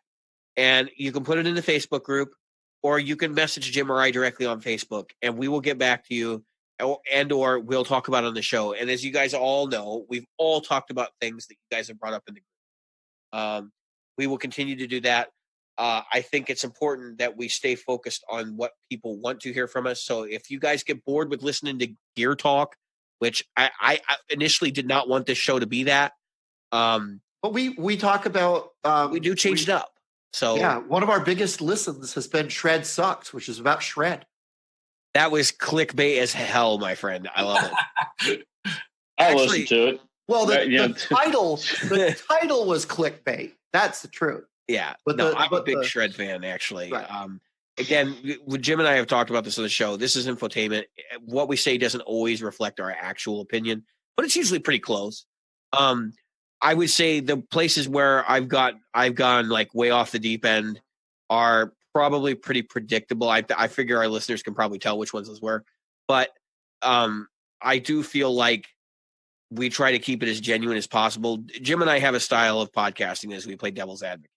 And you can put it in the Facebook group, or you can message Jim or I directly on Facebook, and we will get back to you, or we'll talk about it on the show. And as you guys all know, we've all talked about things that you guys have brought up in the group. We will continue to do that. I think it's important that we stay focused on what people want to hear from us. So if you guys get bored with listening to gear talk, which I initially did not want this show to be that. But we talk about we do change it up. So yeah, one of our biggest listens has been Shred Sucks, which is about shred. That was clickbait as hell, my friend. I love it. I listened to it. Well, the title was clickbait. That's the truth. Yeah, But I'm a big Shred fan, actually. Right. Again, Jim and I have talked about this on the show. This is infotainment. What we say doesn't always reflect our actual opinion, but it's usually pretty close. I would say the places where I've gone like way off the deep end are probably pretty predictable. I figure our listeners can probably tell which ones those were, but I do feel like we try to keep it as genuine as possible. Jim and I have a style of podcasting as we play devil's advocate.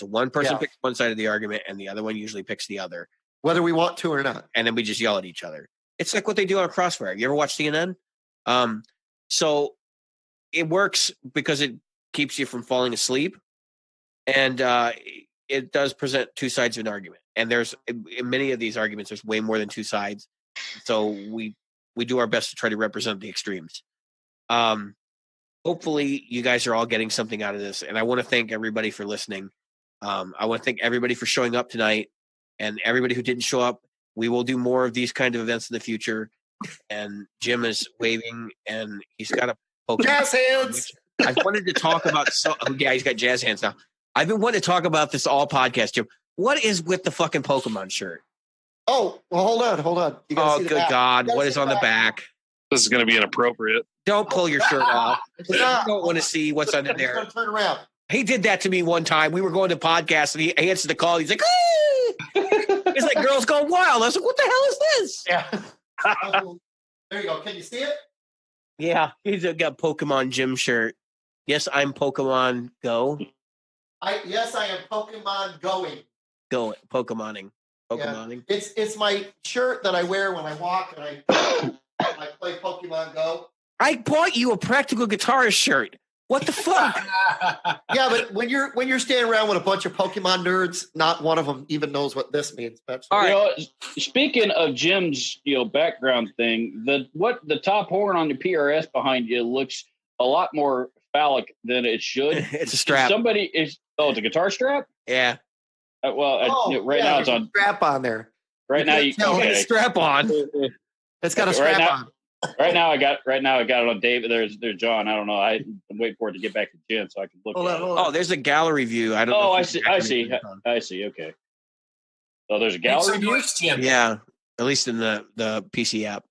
So one person picks one side of the argument and the other one usually picks the other, whether we want to or not. And then we just yell at each other. It's like what they do on Crossfire. You ever watch CNN? So it works because it keeps you from falling asleep. And it does present two sides of an argument. And there's in many of these arguments, there's way more than two sides. So we do our best to try to represent the extremes. Hopefully you guys are all getting something out of this. And I want to thank everybody for listening. I want to thank everybody for showing up tonight, and everybody who didn't show up. We will do more of these kind of events in the future. And Jim is waving, and he's got a Pokemon. Jazz hands. I wanted to talk about. He's got jazz hands now. I've been wanting to talk about this all podcast, Jim. What is with the fucking Pokemon shirt? Oh, well, hold on. You Oh, see the good back. God! What is on the back? This is going to be inappropriate. Don't pull your shirt off. It's You not. don't want to see what's under He's there. gonna turn around. He did that to me one time. We were going to podcast, and he answered the call. He's like, it's like girls going wild. I was like, what the hell is this? Yeah. There you go. Can you see it? Yeah, he's got Pokemon Jim shirt. Yes, I'm Pokemon Go. Yes, I am Pokemon going. Go Pokemoning. Pokemoning. It's my shirt that I wear when I walk and I play Pokemon Go. I bought you a practical guitarist shirt. What the fuck? Yeah, but when you're standing around with a bunch of Pokemon nerds, not one of them even knows what this means. But All right. You know, speaking of Jim's, background thing, the top horn on the PRS behind you looks a lot more phallic than it should. It's a strap. It's a guitar strap. Yeah. Now it's there's a on. strap on there. Right now, can't tell okay. Strap on. It's got a Right strap now- on. Right now I got it on David. There's John. I don't know. I'm waiting for it to get back to Jim so I can look. Hold at on, it. hold on. Oh, there's a gallery view. I don't know. Oh, if I it's see. acronym. I see. Okay. So there's a Make gallery some view. noise, Jim. Yeah. At least in the PC app.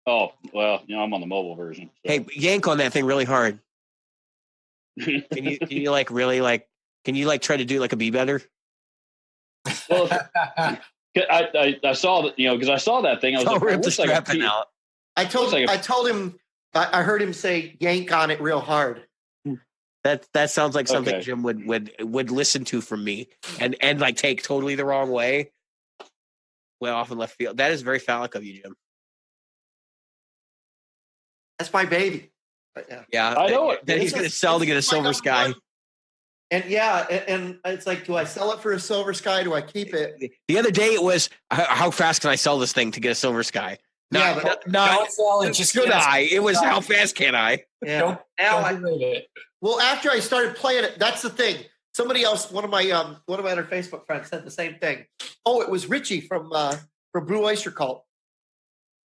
Oh well, I'm on the mobile version. So. Hey, yank on that thing really hard. Can you like really like? Can you like try to do like a bee better? Well, I saw that because I saw that thing. I was Don't like, rip it the looks like a strap out. I told Looks him. I heard him say "yank" on it real hard. That sounds like something Okay. Jim would listen to from me and like take totally the wrong way. Way off in left field. That is very phallic of you, Jim. That's my baby. Right now. Yeah, I know it. That he's going to sell to get a Silver Sky. And and it's like, do I sell it for a Silver Sky? Do I keep it? The other day it was, how fast can I sell this thing to get a Silver Sky? Yeah, but- Don't sell it. Just Should get us- I? It was how fast can I? Yeah. Don't, Now I- don't rate it. Well, after I started playing it, that's the thing. Somebody else, one of my other Facebook friends said the same thing. Oh, it was Richie from Blue Oyster Cult.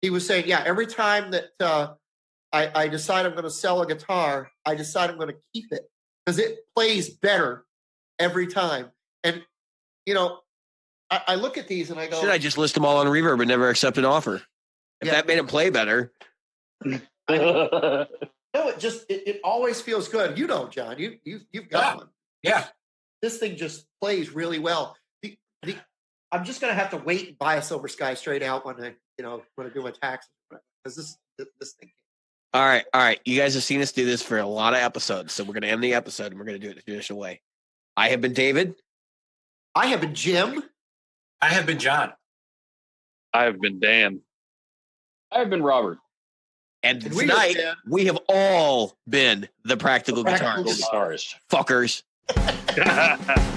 He was saying, yeah, every time that I decide I'm going to sell a guitar, I decide I'm going to keep it because it plays better every time. And I look at these and I go, Should I just list them all on Reverb and never accept an offer? If Yeah. that made it play better. no, it always feels good. John, you've got Yeah. one. Yeah. This thing just plays really well. I'm just gonna have to wait and buy a Silver Sky straight out when I do my taxes because this thing. All right. You guys have seen us do this for a lot of episodes, so we're going to end the episode and we're going to do it the traditional way. I have been David. I have been Jim. I have been John. I have been Dan. I've been Robert. And And we tonight, have we have all been the practical Practical guitarists. Guitarist. Fuckers.